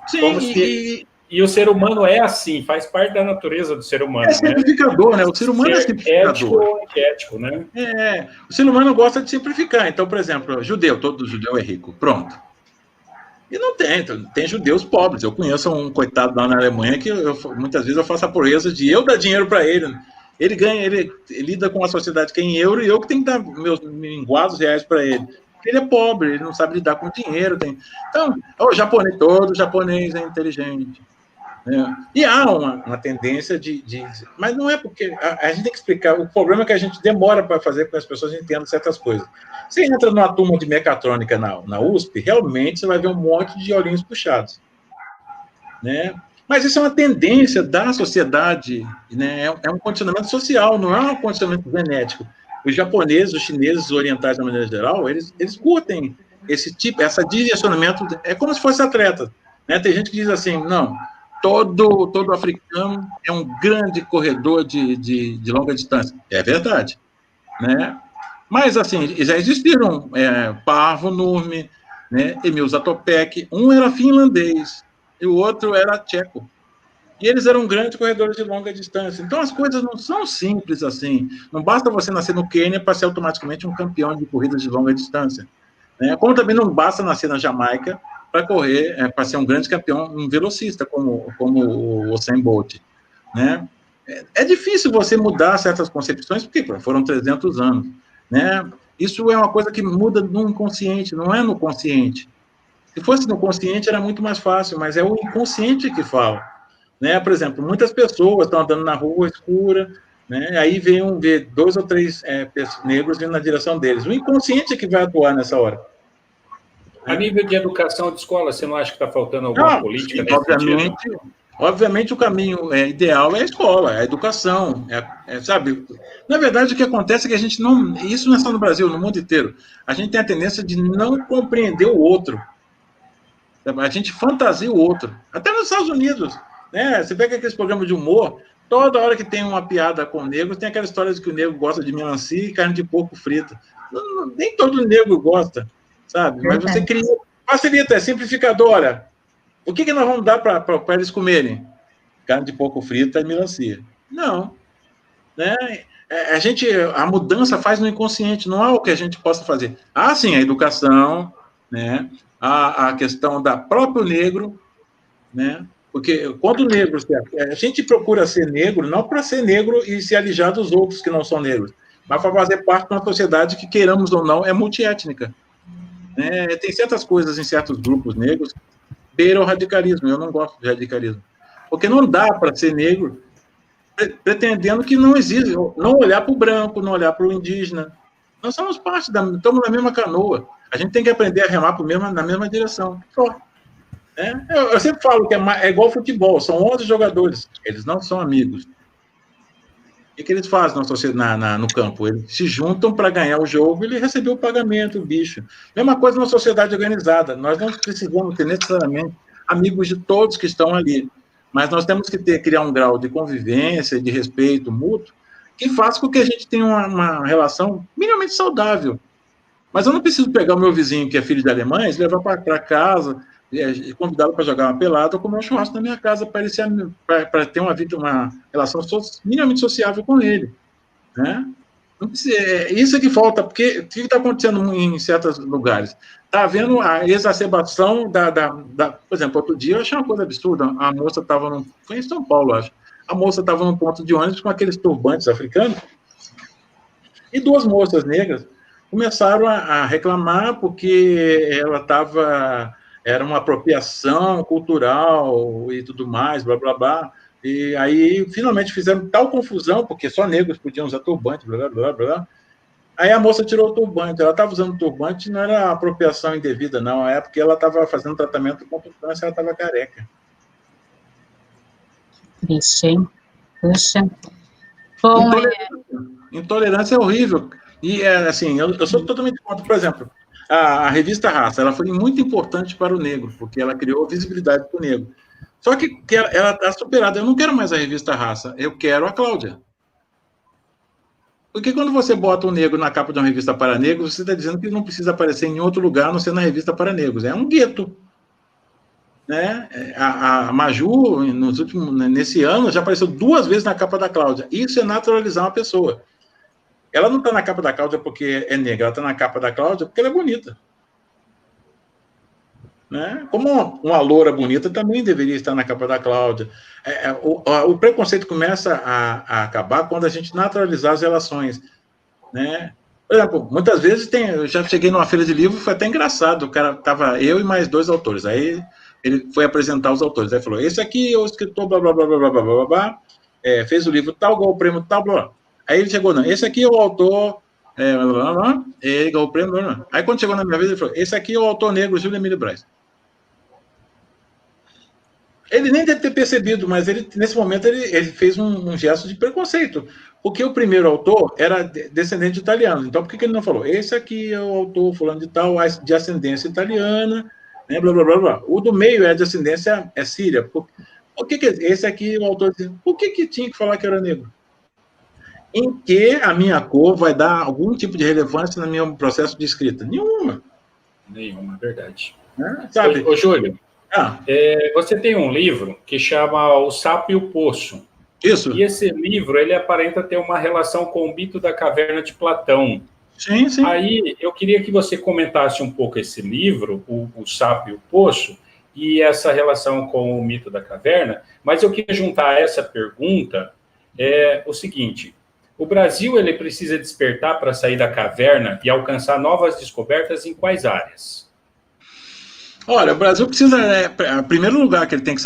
Sim, e o ser humano é assim, faz parte da natureza do ser humano. É simplificador, né? O ser humano é simplificador. Ético ou antiético, né? O ser humano gosta de simplificar. Então, por exemplo, todo judeu é rico, pronto. E não tem judeus pobres. Eu conheço um coitado lá na Alemanha que muitas vezes eu faço a proeza de eu dar dinheiro para ele. Ele ganha, ele lida com a sociedade que é em euro e eu que tenho que dar meus minguados reais para ele. Porque ele é pobre, ele não sabe lidar com dinheiro. Então, todo japonês é inteligente. Né? E há uma tendência mas não é porque... A gente tem que explicar. O problema é que a gente demora para fazer com que as pessoas entendam certas coisas. Você entra numa turma de mecatrônica na USP, realmente você vai ver um monte de olhinhos puxados. Né? Mas isso é uma tendência da sociedade, né? É um condicionamento social, não é um condicionamento genético. Os japoneses, os chineses, os orientais, de maneira geral, eles curtem esse direcionamento, é como se fosse atleta. Né? Tem gente que diz assim, não, todo africano é um grande corredor de longa distância. É verdade. Né? Mas, assim, já existiram Paavo Nurmi, né? Emil Zatopek, um era finlandês, e o outro era tcheco. E eles eram grandes corredores de longa distância. Então, as coisas não são simples assim. Não basta você nascer no Quênia para ser automaticamente um campeão de corridas de longa distância. Né? Como também não basta nascer na Jamaica para correr, para ser um grande campeão, um velocista, como o Usain Bolt. Né? É difícil você mudar certas concepções, porque foram 300 anos. Né? Isso é uma coisa que muda no inconsciente, não é no consciente. Se fosse no consciente, era muito mais fácil, mas é o inconsciente que fala. Né? Por exemplo, muitas pessoas estão andando na rua escura, né? Aí vê 2 ou 3 negros vindo na direção deles. O inconsciente é que vai atuar nessa hora. A nível de educação de escola, você não acha que está faltando alguma política nesse sentido? Obviamente, o caminho ideal é a escola, é a educação, sabe? Na verdade, o que acontece é que a gente não... Isso não é só no Brasil, no mundo inteiro. A gente tem a tendência de não compreender o outro. A gente fantasia o outro. Até nos Estados Unidos, né? Você pega aqueles programas de humor, toda hora que tem uma piada com negros, tem aquela história de que o negro gosta de melancia e carne de porco frita. Nem todo negro gosta, sabe? Mas você cria... Facilita, é simplificador. Olha, o que nós vamos dar para eles comerem? Carne de porco frita e melancia. Não. Né? A mudança faz no inconsciente, não há o que a gente possa fazer. Ah, sim, a educação, né? A questão da próprio negro, né? Porque quando o negro, a gente procura ser negro não para ser negro e se alijar dos outros que não são negros, mas para fazer parte de uma sociedade que, queiramos ou não, é multiétnica. Tem certas coisas em certos grupos negros que beiram o radicalismo. Eu não gosto de radicalismo. Porque não dá para ser negro pretendendo que não existe, não olhar para o branco, não olhar para o indígena. Nós somos parte estamos na mesma canoa. A gente tem que aprender a remar na mesma direção. Só. Eu sempre falo que é igual futebol, são 11 jogadores, eles não são amigos. O que eles fazem no campo? Eles se juntam para ganhar o jogo e ele recebeu o pagamento, o bicho. Mesma coisa na sociedade organizada. Nós não precisamos ter necessariamente amigos de todos que estão ali, mas nós temos que criar um grau de convivência, de respeito mútuo, que faça com que a gente tenha uma relação minimamente saudável. Mas eu não preciso pegar o meu vizinho, que é filho de alemães, levar para casa, convidá-lo para jogar uma pelada ou comer um churrasco na minha casa para ter uma relação minimamente sociável com ele. Né? Isso é que falta, porque o que está acontecendo em certos lugares? Está havendo a exacerbação por exemplo, outro dia eu achei uma coisa absurda, a moça estava foi em São Paulo, acho, a moça estava num ponto de ônibus com aqueles turbantes africanos, e duas moças negras começaram a reclamar porque era uma apropriação cultural e tudo mais, blá, blá, blá. E aí, finalmente, fizeram tal confusão, porque só negros podiam usar turbante, blá, blá, blá, blá. Aí a moça tirou o turbante. Ela estava usando turbante, não era apropriação indevida, não. É porque ela estava fazendo tratamento contra o câncer, ela estava careca. Triste, hein? Puxa. Bom, Intolerância é horrível. E, assim, eu sou totalmente contra. Por exemplo, a revista Raça, ela foi muito importante para o negro, porque ela criou visibilidade para o negro. Só que ela está superada. Eu não quero mais a revista Raça, eu quero a Cláudia. Porque quando você bota um negro na capa de uma revista para negros, você está dizendo que ele não precisa aparecer em outro lugar, a não ser na revista para negros. É um gueto. Né? A Maju, nesse ano, já apareceu 2 vezes na capa da Cláudia. Isso é naturalizar uma pessoa. Ela não está na capa da Cláudia porque é negra, ela está na capa da Cláudia porque ela é bonita. Né? Como uma loura bonita também deveria estar na capa da Cláudia. O preconceito começa a acabar quando a gente naturalizar as relações. Né? Por exemplo, muitas vezes eu já cheguei numa feira de livro, foi até engraçado, o cara estava eu e mais 2 autores, aí ele foi apresentar os autores, aí falou, esse aqui é o escritor, blá, blá, blá, blá, blá, blá, blá, blá, fez o livro tal, ganhou o prêmio tal, blá, blá. Aí ele chegou, não, esse aqui é o autor, blá, blá, blá, ele ganhou o prêmio, blá, blá. Aí quando chegou na minha vez, ele falou, esse aqui é o autor negro, Júlio Emílio Braz. Ele nem deve ter percebido, mas nesse momento ele fez um gesto de preconceito, porque o primeiro autor era descendente de italiano, então por que ele não falou? Esse aqui é o autor fulano de tal, de ascendência italiana, né, blá, blá, blá, blá. O do meio é de ascendência síria. Por que esse aqui, o autor, por que tinha que falar que era negro? Em que a minha cor vai dar algum tipo de relevância no meu processo de escrita? Nenhuma. Nenhuma, verdade. Sabe? Ô, Júlio, você tem um livro que chama O Sapo e o Poço. Isso. E esse livro, ele aparenta ter uma relação com o mito da caverna de Platão. Sim, sim. Aí, eu queria que você comentasse um pouco esse livro, o Sapo e o Poço, e essa relação com o mito da caverna, mas eu queria juntar a essa pergunta o seguinte: o Brasil ele precisa despertar para sair da caverna e alcançar novas descobertas em quais áreas? Olha, o Brasil precisa, em primeiro lugar que ele tem que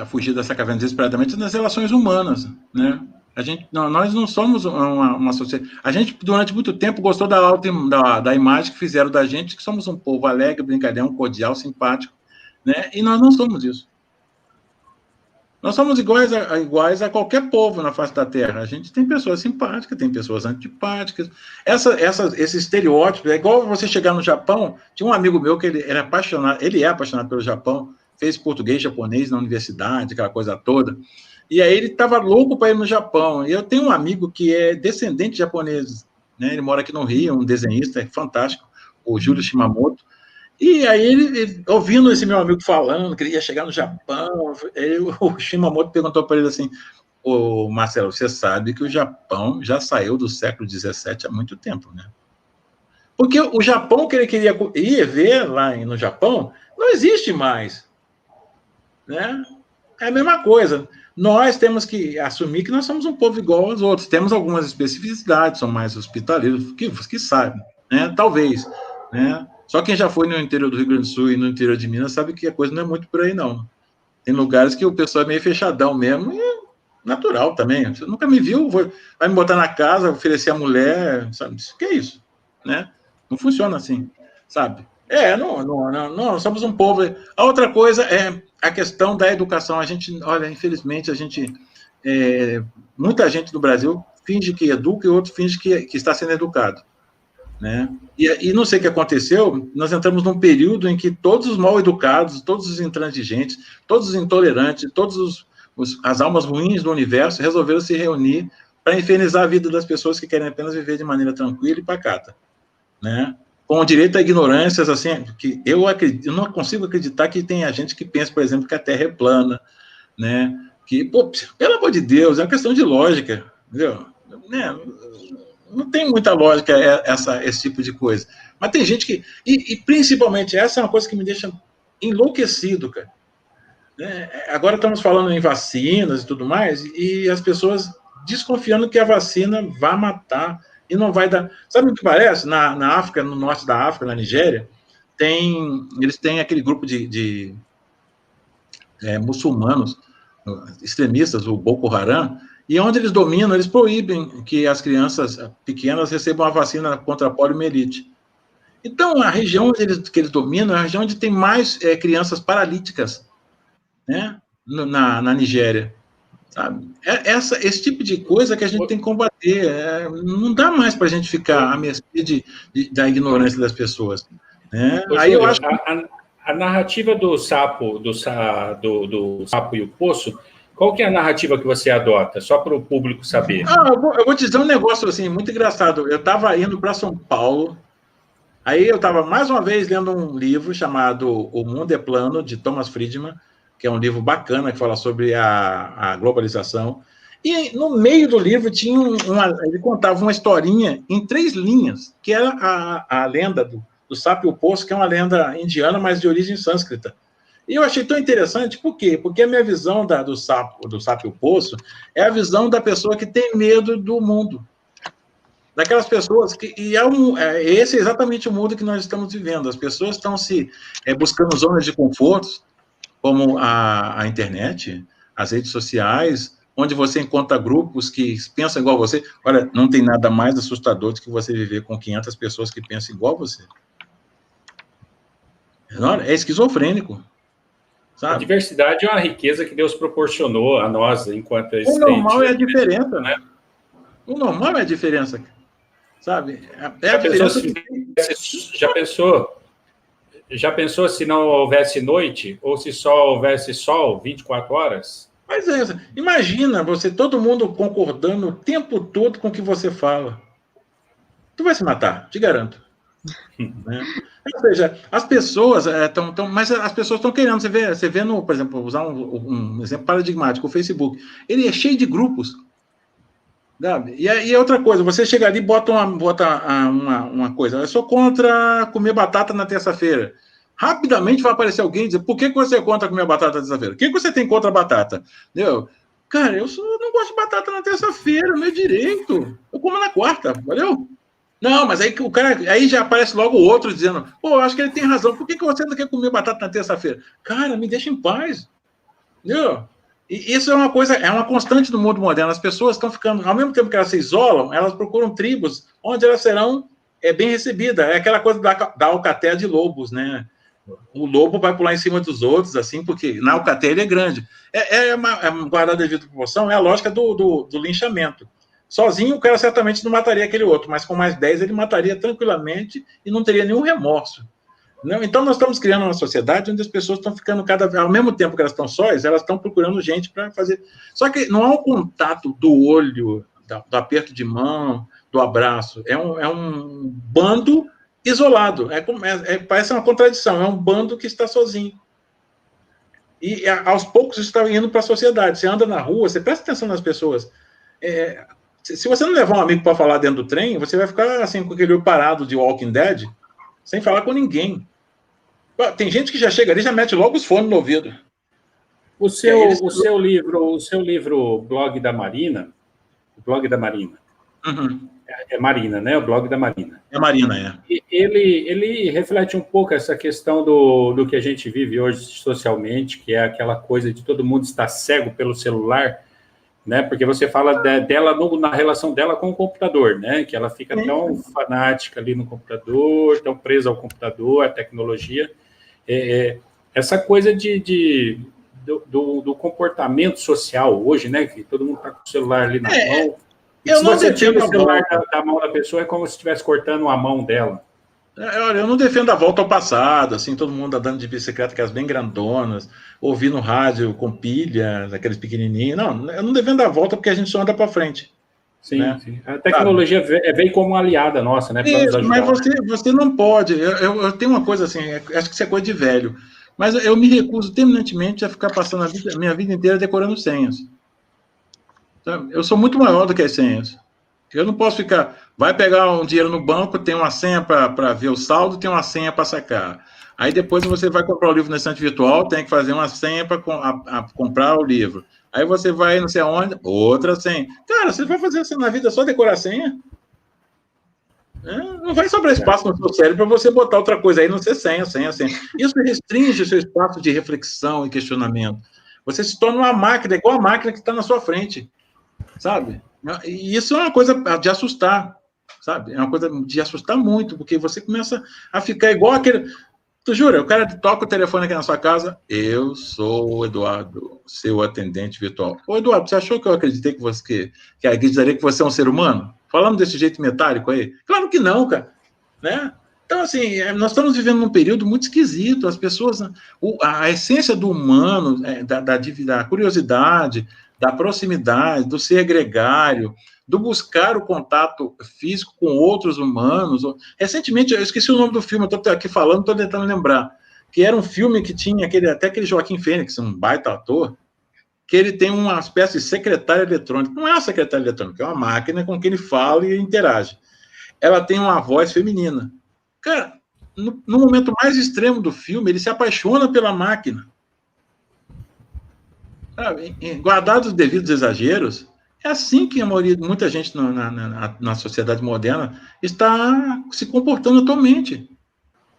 fugir dessa caverna desesperadamente é nas relações humanas, né? Nós não somos uma sociedade. A gente, durante muito tempo, gostou da imagem que fizeram da gente, que somos um povo alegre, brincalhão, cordial, simpático, né? E nós não somos isso. Nós somos iguais a qualquer povo na face da Terra. A gente tem pessoas simpáticas, tem pessoas antipáticas. Esse estereótipo, é igual você chegar no Japão. Tinha um amigo meu que ele é apaixonado pelo Japão, fez português, japonês na universidade, aquela coisa toda. E aí ele estava louco para ir no Japão. E eu tenho um amigo que é descendente de japoneses, né? Ele mora aqui no Rio, um desenhista, é fantástico, o Júlio Shimamoto. E aí, ele, ouvindo esse meu amigo falando que ele ia chegar no Japão, o Shimamoto perguntou para ele assim, ô Marcelo, você sabe que o Japão já saiu do século XVII há muito tempo, né? Porque o Japão que ele queria ir ver lá no Japão não existe mais, né? É a mesma coisa. Nós temos que assumir que nós somos um povo igual aos outros. Temos algumas especificidades, são mais hospitaleiros, que sabem, né? Talvez, né? Só quem já foi no interior do Rio Grande do Sul e no interior de Minas sabe que a coisa não é muito por aí, não. Tem lugares que o pessoal é meio fechadão mesmo, e é natural também. Você nunca me viu, vai me botar na casa, oferecer a mulher, sabe? O que é isso? Né? Não funciona assim, sabe? Não, somos um povo. A outra coisa é a questão da educação. A gente, olha, infelizmente, muita gente do Brasil finge que educa e outro finge que está sendo educado. Né? E não sei o que aconteceu, nós entramos num período em que todos os mal educados, todos os intransigentes, todos os intolerantes, as almas ruins do universo resolveram se reunir para infernizar a vida das pessoas que querem apenas viver de maneira tranquila e pacata, né? Com direito a ignorâncias, assim, que eu não consigo acreditar que tenha gente que pensa, por exemplo, que a Terra é plana, né? Que, pô, pelo amor de Deus, é uma questão de lógica, entendeu? Né? Não tem muita lógica esse tipo de coisa. Mas tem gente que... E principalmente, essa é uma coisa que me deixa enlouquecido, cara. Agora estamos falando em vacinas e tudo mais, e as pessoas desconfiando que a vacina vai matar e não vai dar... Sabe o que parece? Na África, no norte da África, na Nigéria, eles têm aquele grupo de muçulmanos, extremistas, o Boko Haram, e onde eles dominam, eles proíbem que as crianças pequenas recebam a vacina contra a poliomielite. Então, a região que eles dominam é a região onde tem mais crianças paralíticas, né, na Nigéria. Sabe? Esse tipo de coisa que a gente tem que combater. Não dá mais para a gente ficar à mercê da ignorância das pessoas. Né? Aí eu acho a narrativa do sapo e o poço, qual que é a narrativa que você adota? Só para o público saber. Eu vou te dizer um negócio assim, muito engraçado. Eu estava indo para São Paulo, aí eu estava mais uma vez lendo um livro chamado O Mundo é Plano, de Thomas Friedman, que é um livro bacana, que fala sobre a globalização. E no meio do livro tinha ele contava uma historinha em 3 linhas, que era a lenda do sapo e o poço, que é uma lenda indiana, mas de origem sânscrita. E eu achei tão interessante, por quê? Porque a minha visão do sapo e o poço é a visão da pessoa que tem medo do mundo. Daquelas pessoas que... esse é exatamente o mundo que nós estamos vivendo. As pessoas estão buscando zonas de conforto, como a internet, as redes sociais, onde você encontra grupos que pensam igual a você. Olha, não tem nada mais assustador do que você viver com 500 pessoas que pensam igual a você. É esquizofrênico. Sabe? A diversidade é uma riqueza que Deus proporcionou a nós enquanto existentes. O normal é a diferença, né? O normal é a diferença, sabe? Já pensou se não houvesse noite ou se só houvesse sol 24 horas? Mas imagina todo mundo concordando o tempo todo com o que você fala. Tu vai se matar, te garanto. Né? Ou seja, as pessoas mas as pessoas estão querendo, você vê por exemplo, usar um exemplo paradigmático, o Facebook, ele é cheio de grupos, sabe? E outra coisa, você chega ali e bota uma coisa, eu sou contra comer batata na terça-feira, rapidamente vai aparecer alguém e dizer, por que você é contra comer batata na terça-feira? O que você tem contra a batata? Entendeu? Cara, eu não gosto de batata na terça-feira, meu direito, eu como na quarta, valeu? Não, mas aí o cara, aí já aparece logo o outro dizendo, pô, acho que ele tem razão, por que você não quer comer batata na terça-feira? Cara, me deixa em paz. Entendeu? E isso é uma coisa, é uma constante do mundo moderno. As pessoas estão ficando, ao mesmo tempo que elas se isolam, elas procuram tribos onde elas serão bem recebidas. É aquela coisa da alcateia de lobos, né? O lobo vai pular em cima dos outros, assim, porque na alcateia ele é grande. Guardada devido à proporção, é a lógica do linchamento. Sozinho, o cara certamente não mataria aquele outro, mas com mais 10 ele mataria tranquilamente e não teria nenhum remorso. Não? Então, nós estamos criando uma sociedade onde as pessoas estão ficando ao mesmo tempo que elas estão sós, elas estão procurando gente para fazer. Só que não há um contato do olho, do aperto de mão, do abraço. É um bando isolado. Parece uma contradição. É um bando que está sozinho. E aos poucos isso está indo para a sociedade. Você anda na rua, você presta atenção nas pessoas. Se você não levar um amigo para falar dentro do trem, você vai ficar assim com aquele olho parado de Walking Dead, sem falar com ninguém. Tem gente que já chega ali e já mete logo os fones no ouvido. O seu livro Blog da Marina, Uhum. É Marina, né? O Blog da Marina. É Marina, é. Ele reflete um pouco essa questão do que a gente vive hoje socialmente, que é aquela coisa de todo mundo estar cego pelo celular, né? Porque você fala dela na relação dela com o computador, né? Que ela fica tão fanática ali no computador, tão presa ao computador, à tecnologia. Essa coisa do comportamento social hoje, né? Que todo mundo está com o celular ali na mão. Se você tira o celular da mão da pessoa, é como se estivesse cortando a mão dela. Olha, eu não defendo a volta ao passado, assim, todo mundo andando de bicicleta, aquelas bem grandonas, ouvindo rádio com pilha, aqueles pequenininhos. Não, eu não defendo a volta porque a gente só anda para frente. Sim, né? Sim. A tecnologia veio como uma aliada nossa, né? Isso, mas você não pode. Eu tenho uma coisa assim, acho que isso é coisa de velho, mas eu me recuso terminantemente a ficar passando a minha vida inteira decorando senhas. Eu sou muito maior do que as senhas. Eu não posso ficar... Vai pegar um dinheiro no banco, tem uma senha para ver o saldo, tem uma senha para sacar. Aí depois você vai comprar o livro na estante virtual, tem que fazer uma senha para comprar o livro. Aí você vai não sei aonde, outra senha. Cara, você vai fazer assim na vida só decorar a senha? Não vai sobrar espaço no seu cérebro para você botar outra coisa aí, não ser senha. Isso restringe o seu espaço de reflexão e questionamento. Você se torna uma máquina, igual a máquina que está na sua frente. Sabe? E isso é uma coisa de assustar, sabe? É uma coisa de assustar muito, porque você começa a ficar igual aquele... Tu jura? O cara toca o telefone aqui na sua casa, eu sou o Eduardo, seu atendente virtual. Ô, Eduardo, você achou que eu acreditei que acreditaria que você é um ser humano? Falando desse jeito metálico aí? Claro que não, cara. Né? Então, assim, nós estamos vivendo num período muito esquisito. As pessoas... A essência do humano, da curiosidade... da proximidade, do ser gregário, do buscar o contato físico com outros humanos. Recentemente, eu esqueci o nome do filme, eu estou aqui falando, estou tentando lembrar, que era um filme que tinha até aquele Joaquim Fênix, um baita ator, que ele tem uma espécie de secretária eletrônica. Não é uma secretária eletrônica, é uma máquina com quem ele fala e interage. Ela tem uma voz feminina. Cara, no momento mais extremo do filme, ele se apaixona pela máquina. Guardados os devidos exageros, é assim que muita gente na sociedade moderna está se comportando atualmente.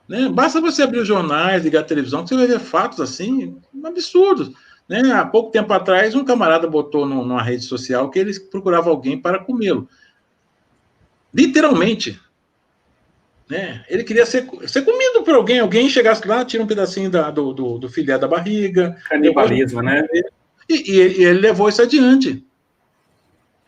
Né? Basta você abrir os jornais, ligar a televisão, que você vai ver fatos assim, absurdos. Né? Há pouco tempo atrás, um camarada botou numa rede social que ele procurava alguém para comê-lo. Literalmente. Né? Ele queria ser comido por alguém. Alguém chegasse lá, tira um pedacinho do filé da barriga. Canibalismo, né? E ele levou isso adiante.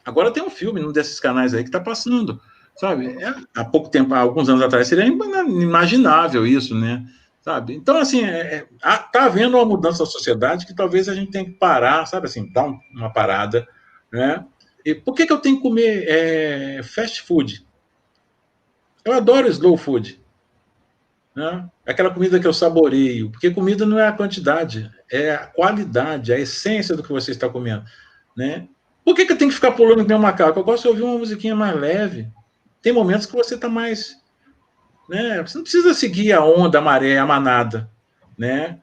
Agora tem um filme num desses canais aí que está passando, sabe? Há pouco tempo, há alguns anos atrás, seria inimaginável isso, né? Sabe? Então, assim, está havendo uma mudança na sociedade que talvez a gente tenha que parar, sabe assim, dar uma parada, né? E por que eu tenho que comer fast food? Eu adoro slow food. Né? Aquela comida que eu saboreio, porque comida não é a quantidade, é a qualidade, a essência do que você está comendo, né? Por que eu tenho que ficar pulando que nem um macaco? Eu gosto de ouvir uma musiquinha mais leve. Tem momentos que você está mais, né? Você não precisa seguir a onda, a maré, a manada, né?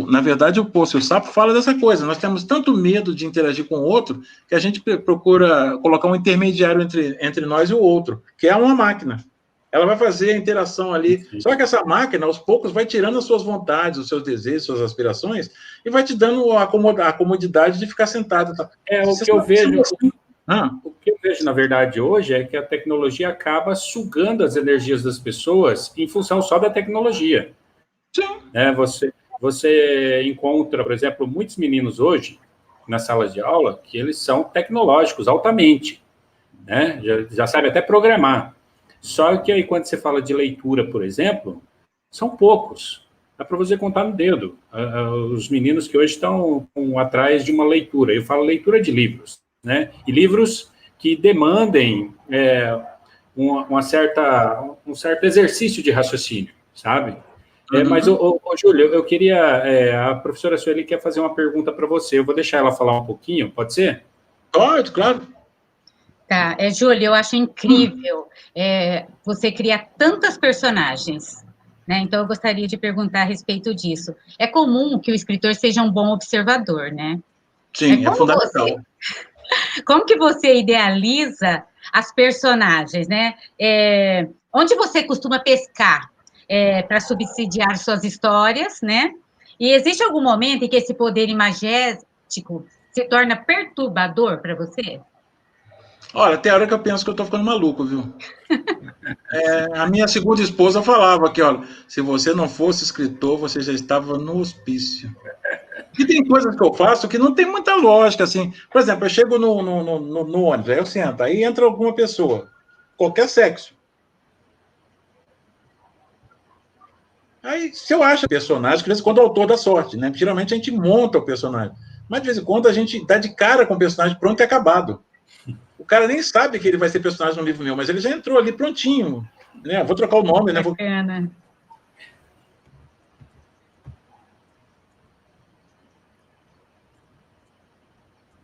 Na verdade, o Poço e o Sapo fala dessa coisa. Nós temos tanto medo de interagir com o outro que a gente procura colocar um intermediário entre nós e o outro, que é uma máquina. Ela vai fazer a interação ali. Sim. Só que essa máquina, aos poucos, vai tirando as suas vontades, os seus desejos, suas aspirações, e vai te dando a comodidade de ficar sentado. Tá? O que eu vejo vejo, na verdade, hoje, é que a tecnologia acaba sugando as energias das pessoas em função só da tecnologia. Sim. Você encontra, por exemplo, muitos meninos hoje, nas salas de aula, que eles são tecnológicos, altamente, né? Já sabe até programar. Só que aí, quando você fala de leitura, por exemplo, são poucos. Dá para você contar no dedo. Os meninos que hoje estão atrás de uma leitura. Eu falo leitura de livros, né? E livros que demandem um certo exercício de raciocínio, sabe? Mas, Júlio, eu queria... a professora Sueli quer fazer uma pergunta para você. Eu vou deixar ela falar um pouquinho, pode ser? Pode, claro. Tá, Júlio, eu acho incrível você criar tantas personagens, né? Então, eu gostaria de perguntar a respeito disso. É comum que o escritor seja um bom observador, né? Sim, é fundamental. Como que você idealiza as personagens, né? Onde você costuma pescar para subsidiar suas histórias, né? E existe algum momento em que esse poder imagético se torna perturbador para você? Olha, tem hora que eu penso que eu estou ficando maluco, viu? A minha segunda esposa falava que, olha, se você não fosse escritor, você já estava no hospício. E tem coisas que eu faço que não tem muita lógica, assim. Por exemplo, eu chego no ônibus, aí eu sento, aí entra alguma pessoa, qualquer sexo. Aí, se eu acho personagem, que de vez em quando é o autor da sorte, né? Geralmente a gente monta o personagem. Mas de vez em quando a gente dá de cara com o personagem pronto e acabado. O cara nem sabe que ele vai ser personagem no livro meu, mas ele já entrou ali prontinho. Né? Vou trocar o nome, né? Bacana.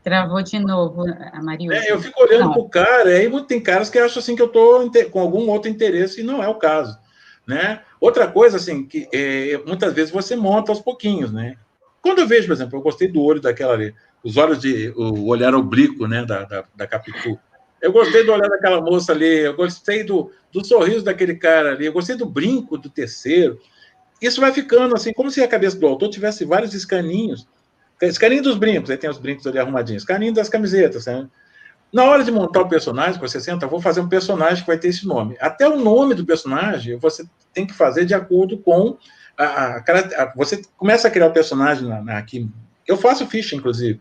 Travou de novo, a Maria. Eu fico olhando para o cara, aí tem caras que acham assim que eu estou com algum outro interesse e não é o caso. Né? Outra coisa, assim, que muitas vezes você monta aos pouquinhos, né? Quando eu vejo, por exemplo, eu gostei do olho daquela ali, o olhar oblíquo, né, da Capitu. Eu gostei do olhar daquela moça ali, eu gostei do sorriso daquele cara ali, eu gostei do brinco do terceiro. Isso vai ficando assim, como se a cabeça do autor tivesse vários escaninhos. Escaninho dos brincos, aí tem os brincos ali arrumadinhos, escaninho das camisetas, né? Na hora de montar o personagem, você senta, vou fazer um personagem que vai ter esse nome. Até o nome do personagem, você tem que fazer de acordo com você começa a criar o personagem aqui. Eu faço ficha, inclusive.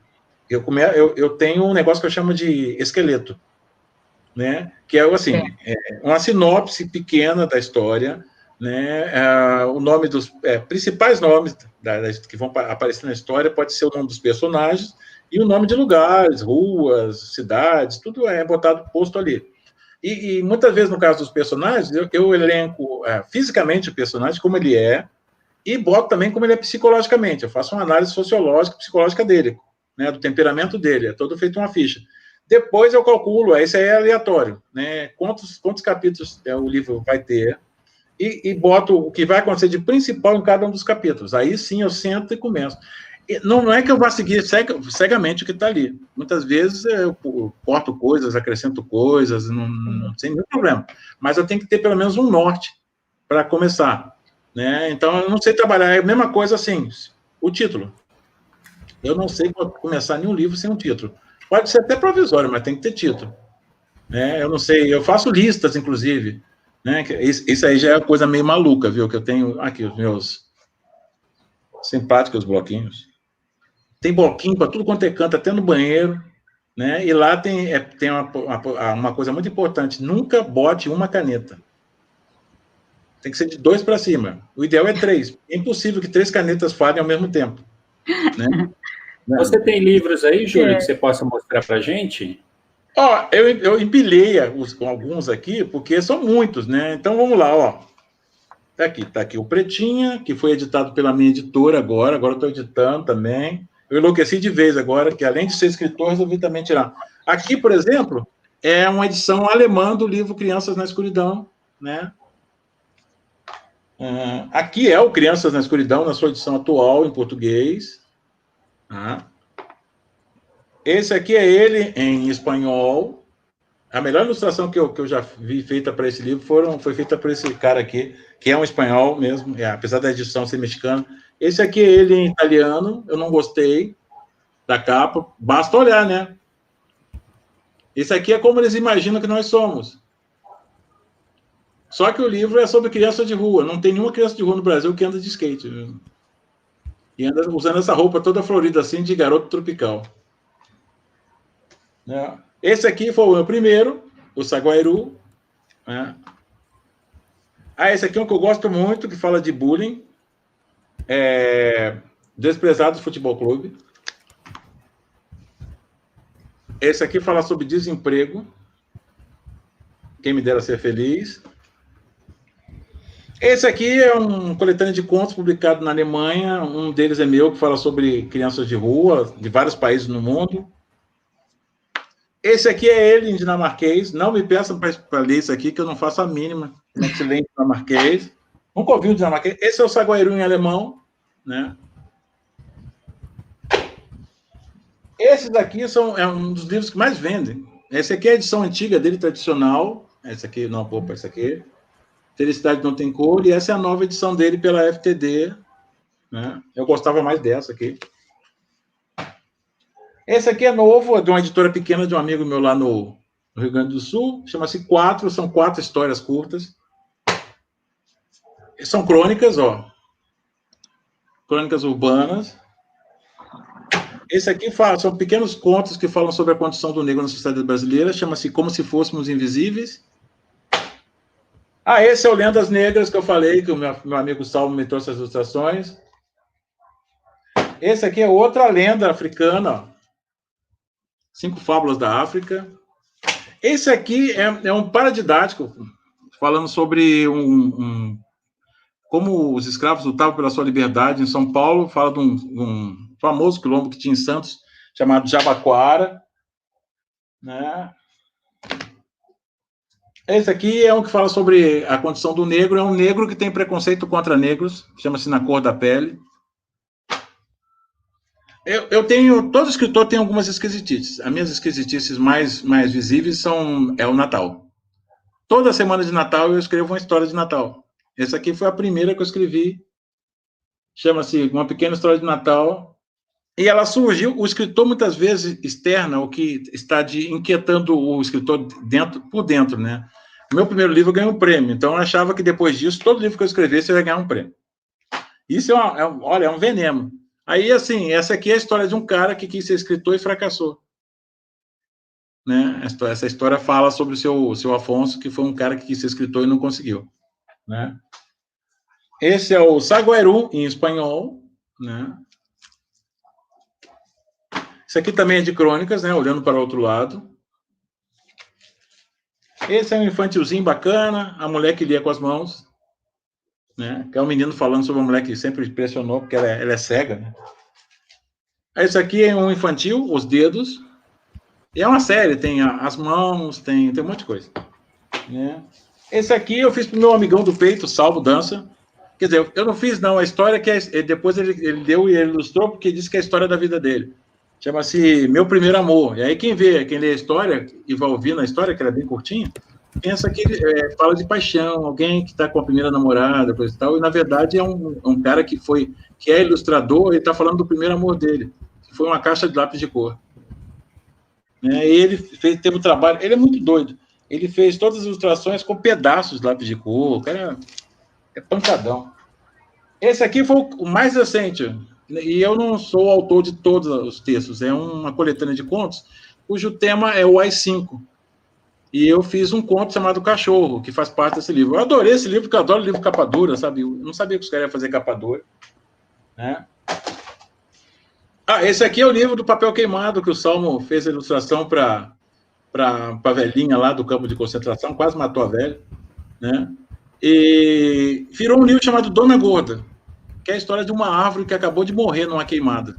Eu tenho um negócio que eu chamo de esqueleto, né? Que é assim, uma sinopse pequena da história, né? O nome dos principais nomes que vão aparecer na história pode ser o nome dos personagens e o nome de lugares, ruas, cidades, tudo é posto ali. E muitas vezes, no caso dos personagens, eu elenco fisicamente o personagem, como ele é, e boto também como ele é psicologicamente. Eu faço uma análise sociológica, psicológica dele, né, do temperamento dele. É todo feito uma ficha. Depois eu calculo, esse aí é aleatório, né, quantos capítulos o livro vai ter, e boto o que vai acontecer de principal em cada um dos capítulos. Aí sim eu sento e começo. Não é que eu vá seguir cegamente o que está ali. Muitas vezes eu corto coisas, acrescento coisas, não tem nenhum problema. Mas eu tenho que ter pelo menos um norte para começar. Né? Então, eu não sei trabalhar. É a mesma coisa assim, o título. Eu não sei começar nenhum livro sem um título. Pode ser até provisório, mas tem que ter título. Né? Eu não sei, eu faço listas, inclusive. Né? Isso aí já é coisa meio maluca, viu? Que eu tenho aqui os meus simpáticos bloquinhos. Tem bloquinho para tudo quanto é canto, até no banheiro, né? E lá tem uma coisa muito importante: nunca bote uma caneta. Tem que ser de 2 para cima. O ideal é 3. É impossível que 3 canetas falhem ao mesmo tempo. Né? Você tem livros aí, Júlio, que você possa mostrar para a gente? Eu empilhei alguns aqui, porque são muitos, né? Então vamos lá, ó. Tá aqui o Pretinha, que foi editado pela minha editora agora eu estou editando também. Eu enlouqueci de vez agora, que além de ser escritor, resolvi também tirar. Aqui, por exemplo, é uma edição alemã do livro Crianças na Escuridão, né? Aqui é o Crianças na Escuridão, na sua edição atual, em português. Esse aqui é ele em espanhol. A melhor ilustração que eu já vi feita para esse livro foi feita por esse cara aqui, que é um espanhol mesmo, apesar da edição ser mexicana. Esse aqui é ele em italiano, eu não gostei da capa. Basta olhar, né? Esse aqui é como eles imaginam que nós somos. Só que o livro é sobre criança de rua. Não tem nenhuma criança de rua no Brasil que anda de skate. Viu? E anda usando essa roupa toda florida assim, de garoto tropical. Né? Esse aqui foi o meu primeiro, o Saguairu. Né? Esse aqui é um que eu gosto muito, que fala de bullying. Desprezados Futebol Clube. Esse aqui fala sobre desemprego. Quem me dera ser feliz. Esse aqui é um coletânea de contos publicado na Alemanha. Um deles é meu, que fala sobre crianças de rua, de vários países no mundo. Esse aqui é ele, em dinamarquês. Não me peçam para ler isso aqui, que eu não faço a mínima. Como é que se lê em dinamarquês? Nunca ouvi o dinamarquês. Esse é o Saguairu em alemão. Né? Esses aqui é um dos livros que mais vendem. Esse aqui é a edição antiga dele, tradicional. Esse aqui, não, opa, esse aqui. Felicidade Não Tem Cor, e essa é a nova edição dele pela FTD. Né? Eu gostava mais dessa aqui. Esse aqui é novo, é de uma editora pequena de um amigo meu lá no Rio Grande do Sul. Chama-se Quatro, são 4 histórias curtas. São crônicas, ó. Crônicas urbanas. Esse aqui são pequenos contos que falam sobre a condição do negro na sociedade brasileira. Chama-se Como Se Fôssemos Invisíveis. Esse é o Lendas Negras que eu falei, que o meu amigo Salmo me trouxe as ilustrações. Esse aqui é outra lenda africana, ó. 5 Fábulas da África. Esse aqui é um paradidático, falando sobre como os escravos lutavam pela sua liberdade. Em São Paulo, fala de um famoso quilombo que tinha em Santos, chamado Jabaquara. Né? Esse aqui é um que fala sobre a condição do negro. É um negro que tem preconceito contra negros, chama-se Na Cor da Pele. Todo escritor tem algumas esquisitices. As minhas esquisitices mais visíveis é o Natal. Toda semana de Natal eu escrevo uma história de Natal. Essa aqui foi a primeira que eu escrevi. Chama-se Uma Pequena História de Natal. E ela surgiu, o escritor muitas vezes externa o que está inquietando o escritor por dentro, né? O meu primeiro livro ganhou um prêmio, então eu achava que depois disso, todo livro que eu escrevesse eu ia ganhar um prêmio. Isso é um veneno. Aí, assim, essa aqui é a história de um cara que quis ser escritor e fracassou. Né? Essa história fala sobre o seu Afonso, que foi um cara que quis ser escritor e não conseguiu. Né? Esse é o Saguairu, em espanhol. Né? Esse aqui também é de crônicas, né? Olhando para o outro lado. Esse é um infantilzinho bacana, a mulher que lia com as mãos. Né? Que é um menino falando sobre uma mulher que sempre impressionou, porque ela é cega. Né? Esse aqui é um infantil, Os Dedos. E é uma série, tem as mãos, tem um monte de coisa. Né? Esse aqui eu fiz para o meu amigão do peito, Salvo Dança. Quer dizer, eu não fiz, não. A história que depois ele deu e ele ilustrou, porque disse que é a história da vida dele. Chama-se Meu Primeiro Amor. E aí quem lê a história e vai ouvindo a história, que ela é bem curtinha, pensa que fala de paixão, alguém que está com a primeira namorada, coisa e tal, e na verdade é um cara que é ilustrador e está falando do primeiro amor dele, que foi uma caixa de lápis de cor. E ele teve um trabalho, ele é muito doido, ele fez todas as ilustrações com pedaços de lápis de cor, o cara é pancadão. Esse aqui foi o mais recente, e eu não sou autor de todos os textos, é uma coletânea de contos, cujo tema é o AI-5. E eu fiz um conto chamado Cachorro, que faz parte desse livro. Eu adorei esse livro, porque eu adoro livro capa dura, sabe? Eu não sabia que os caras iam fazer capa dura. Né? Esse aqui é o livro do Papel Queimado, que o Salmo fez a ilustração para a velhinha lá do campo de concentração, quase matou a velha. Né? E virou um livro chamado Dona Gorda, que é a história de uma árvore que acabou de morrer numa queimada.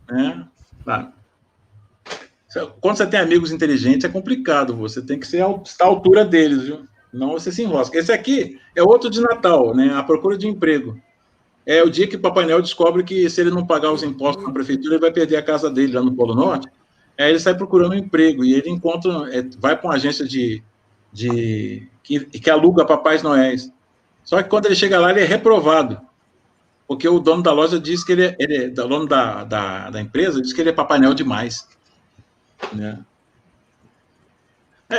Né? Claro. Quando você tem amigos inteligentes, é complicado. Você tem que estar à altura deles, viu? Não você se enrosca. Esse aqui é outro de Natal, né? A procura de emprego. É o dia que o Papai Noel descobre que se ele não pagar os impostos na prefeitura, ele vai perder a casa dele lá no Polo Norte. Aí ele sai procurando um emprego e ele encontra, vai para uma agência que aluga Papais Noéis. Só que quando ele chega lá, ele é reprovado. Porque o dono da loja diz que ele é dono da empresa, diz que ele é Papai Noel demais. Né?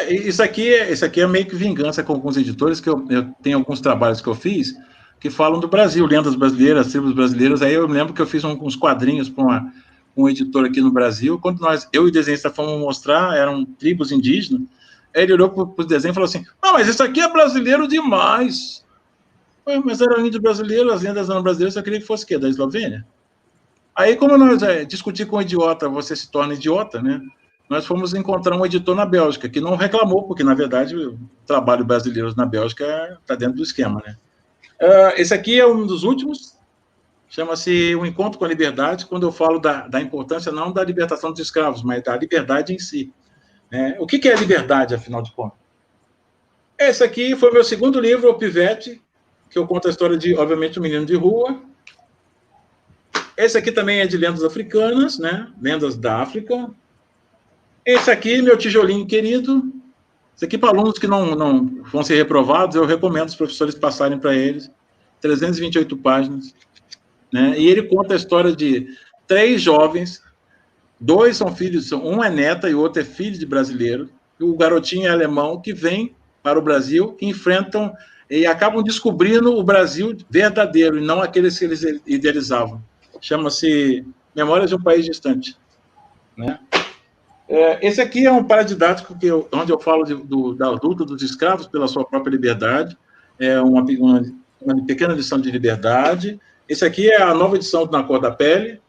Isso aqui é meio que vingança com alguns editores, que eu tenho alguns trabalhos que eu fiz que falam do Brasil, lendas brasileiras, tribos brasileiras. Aí eu lembro que eu fiz uns quadrinhos para um editor aqui no Brasil. Quando eu e o desenhista fomos mostrar, eram tribos indígenas. Aí ele olhou para o desenho e falou assim: mas isso aqui é brasileiro demais. Mas era índio brasileiro, as lendas eram brasileiras, eu queria que fosse o quê? Da Eslovênia? Aí, como nós discutir com um idiota, você se torna idiota, né? Nós fomos encontrar um editor na Bélgica, que não reclamou, porque, na verdade, o trabalho brasileiro na Bélgica está dentro do esquema, né? Esse aqui é um dos últimos, chama-se O Encontro com a Liberdade, quando eu falo da importância não da libertação dos escravos, mas da liberdade em si. O que é a liberdade, afinal de contas? Esse aqui foi meu segundo livro, O Pivete, que eu conto a história de, obviamente, um menino de rua. Esse aqui também é de lendas africanas, né? Lendas da África. Esse aqui, meu tijolinho querido. Esse aqui, para alunos que não vão ser reprovados, eu recomendo os professores passarem para eles. 328 páginas. Né? E ele conta a história de 3 jovens, 2 são filhos, um é neta e o outro é filho de brasileiro. E o garotinho é alemão que vem para o Brasil, que enfrentam e acabam descobrindo o Brasil verdadeiro, e não aqueles que eles idealizavam. Chama-se Memórias de um País Distante. Né? Esse aqui é um paradidático onde eu falo da luta dos escravos pela sua própria liberdade. É uma pequena lição de liberdade. Esse aqui é a nova edição do Na Cor da Pele.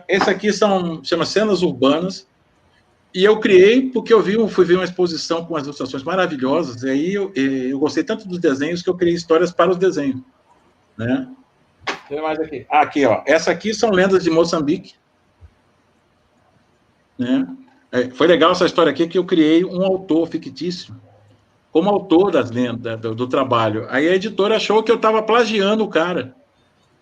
Esse aqui chama Cenas Urbanas. E eu criei porque fui ver uma exposição com as ilustrações maravilhosas, e aí eu gostei tanto dos desenhos que eu criei histórias para os desenhos. Né? Tem mais aqui. Aqui, ó. Essa aqui são lendas de Moçambique. Né? Foi legal essa história aqui, que eu criei um autor fictício como autor das lendas, do trabalho. Aí a editora achou que eu estava plagiando o cara.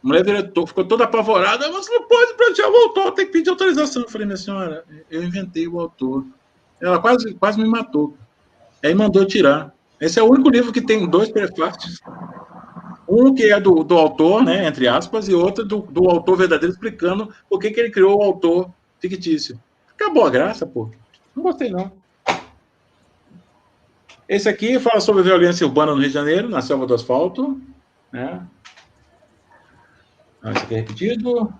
A mulher ficou toda apavorada: você não pode plagiar o autor, tem que pedir autorização. Eu falei: minha senhora, eu inventei o autor. Ela quase me matou. Aí mandou tirar. Esse é o único livro que tem 2 prefácios. Um que é do autor, né, entre aspas, e outro do autor verdadeiro, explicando por que ele criou o autor fictício. Acabou a graça, pô. Não gostei, não. Esse aqui fala sobre a violência urbana no Rio de Janeiro, na Selva do Asfalto. Né? Esse aqui é repetido.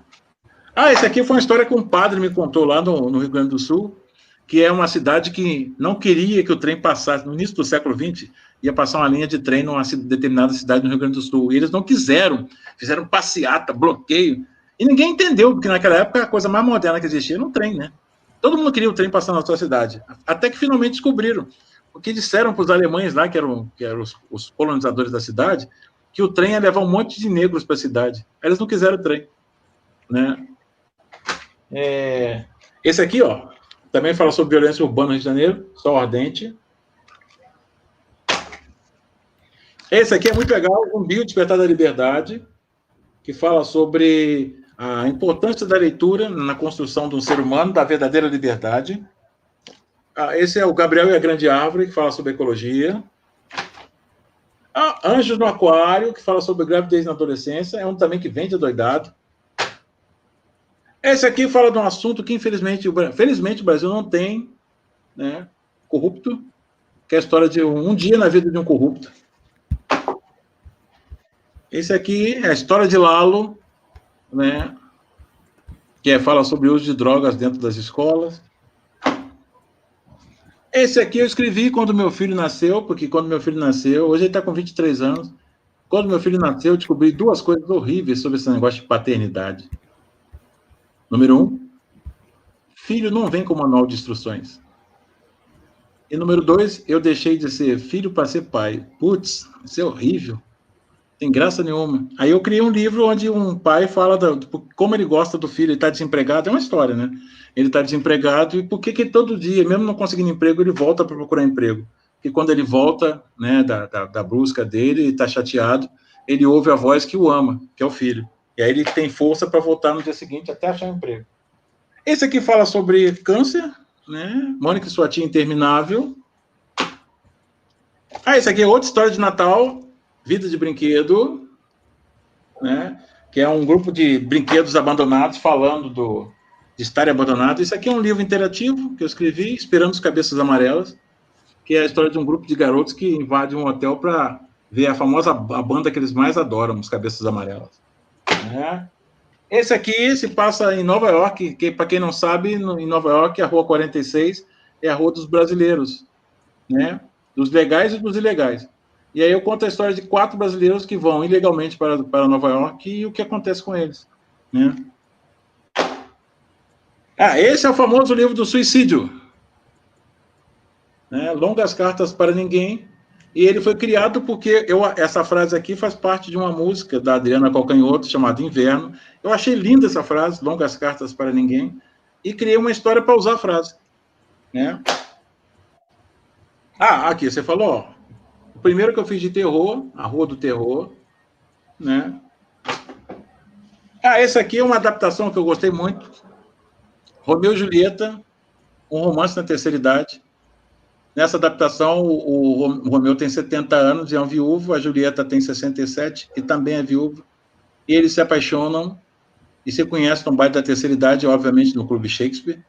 Esse aqui foi uma história que um padre me contou lá no Rio Grande do Sul, que é uma cidade que não queria que o trem passasse. No início do século XX, ia passar uma linha de trem numa determinada cidade no Rio Grande do Sul. E eles não quiseram, fizeram passeata, bloqueio. E ninguém entendeu, porque naquela época a coisa mais moderna que existia era um trem, né? Todo mundo queria o trem passar na sua cidade. Até que finalmente descobriram. Porque disseram para os alemães lá, que eram os colonizadores da cidade, que o trem ia levar um monte de negros para a cidade. Eles não quiseram o trem. Né? Esse aqui, ó, também fala sobre violência urbana no Rio de Janeiro, Sol Ardente. Esse aqui é muito legal, Zumbi, o Despertar da Liberdade, que fala sobre a importância da leitura na construção de um ser humano, da verdadeira liberdade. Esse é o Gabriel e a Grande Árvore, que fala sobre ecologia. Anjos no Aquário, que fala sobre gravidez na adolescência, é um também que vende adoidado. Esse aqui fala de um assunto que, felizmente, o Brasil não tem, né, corrupto, que é a história de um dia na vida de um corrupto. Esse aqui é a história de Lalo, né, que fala sobre o uso de drogas dentro das escolas. Esse aqui eu escrevi quando meu filho nasceu, porque quando meu filho nasceu, hoje ele está com 23 anos, quando meu filho nasceu, eu descobri 2 coisas horríveis sobre esse negócio de paternidade. Número 1, filho não vem com manual de instruções. E número 2, eu deixei de ser filho para ser pai. Putz, isso é horrível. Tem graça nenhuma. Aí eu criei um livro onde um pai fala como ele gosta do filho, ele está desempregado, é uma história, né? Ele está desempregado e por que todo dia, mesmo não conseguindo emprego, ele volta para procurar emprego? Porque quando ele volta, né, da busca dele, ele está chateado, ele ouve a voz que o ama, que é o filho. E aí ele tem força para voltar no dia seguinte até achar um emprego. Esse aqui fala sobre câncer, né? Mônica e sua tia interminável. Esse aqui é outra história de Natal, Vida de Brinquedo, né? Que é um grupo de brinquedos abandonados falando de estarem abandonados. Isso aqui é um livro interativo que eu escrevi, Esperando os Cabeças Amarelas, que é a história de um grupo de garotos que invade um hotel para ver a famosa a banda que eles mais adoram, os Cabeças Amarelas. Esse aqui se passa em Nova York, que, para quem não sabe, em Nova York, a Rua 46 é a Rua dos Brasileiros, né? Dos legais e dos ilegais. E aí eu conto a história de 4 brasileiros que vão ilegalmente para Nova York e o que acontece com eles, né? Esse é o famoso livro do suicídio, né? Longas Cartas para Ninguém. E ele foi criado porque essa frase aqui faz parte de uma música da Adriana Calcanhoto, chamada Inverno. Eu achei linda essa frase, Longas Cartas para Ninguém, e criei uma história para usar a frase, né? Aqui, você falou, ó, o primeiro que eu fiz de terror, A Rua do Terror, né? Esse aqui é uma adaptação que eu gostei muito, Romeu e Julieta, um romance na terceira idade. Nessa adaptação, o Romeu tem 70 anos e é um viúvo, a Julieta tem 67 e também é viúva, e eles se apaixonam e se conhecem no baile da terceira idade, obviamente no Clube Shakespeare,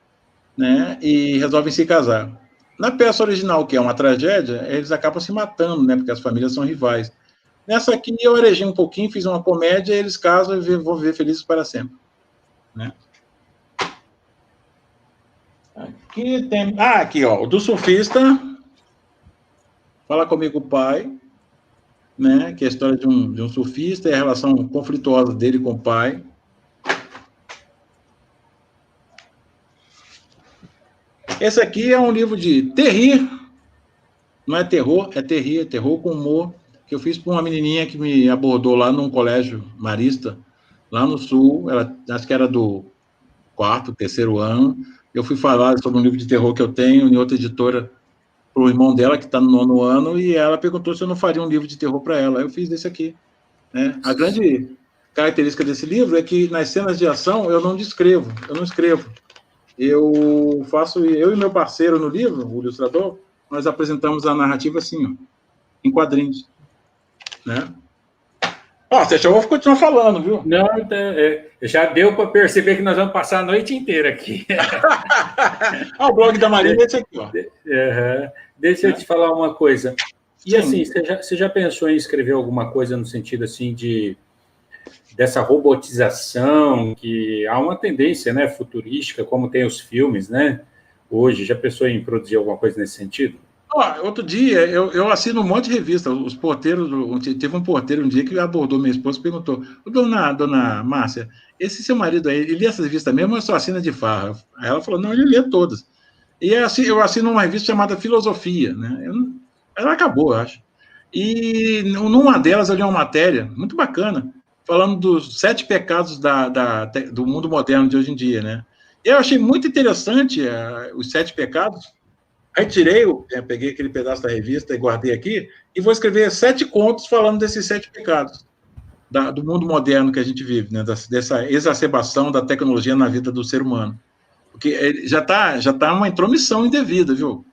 né, e resolvem se casar. Na peça original, que é uma tragédia, eles acabam se matando, né, porque as famílias são rivais. Nessa aqui, eu arejei um pouquinho, fiz uma comédia, eles casam e vão viver felizes para sempre, né. Aqui tem... aqui, ó, o do surfista, Fala Comigo, Pai, né, que é a história de um surfista e a relação conflituosa dele com o pai. Esse aqui é um livro de terrir, não é terror, é terrir, é terror com humor, que eu fiz para uma menininha que me abordou lá num colégio marista, lá no Sul, ela acho que era do 4º, 3º ano. Eu fui falar sobre um livro de terror que eu tenho em outra editora para o irmão dela, que está no 9º ano, e ela perguntou se eu não faria um livro de terror para ela. Eu fiz desse aqui, né? A grande característica desse livro é que nas cenas de ação eu não escrevo. Eu e meu parceiro no livro, o ilustrador, nós apresentamos a narrativa assim, ó, em quadrinhos, né? Eu vou continuar falando, viu? Não, já deu para perceber que nós vamos passar a noite inteira aqui. O blog da Marina é esse aqui, ó. Deixa eu te falar uma coisa. E assim, você já pensou em escrever alguma coisa no sentido assim dessa robotização, que há uma tendência, né, futurística, como tem os filmes, né? Hoje, já pensou em produzir alguma coisa nesse sentido? Outro dia, eu assino um monte de revista, os porteiros, teve um porteiro um dia que abordou minha esposa e perguntou, dona Márcia, esse seu marido aí, ele lê essas revistas mesmo ou só assina de farra? Aí ela falou, não, ele lê todas. E eu assino uma revista chamada Filosofia, né? Ela acabou, eu acho. E numa delas eu li uma matéria muito bacana, falando dos 7 pecados do mundo moderno de hoje em dia, né? E eu achei muito interessante os 7 pecados. Aí peguei aquele pedaço da revista e guardei aqui, e vou escrever 7 contos falando desses 7 pecados do mundo moderno que a gente vive, né? Dessa exacerbação da tecnologia na vida do ser humano. Porque já tá uma intromissão indevida, viu?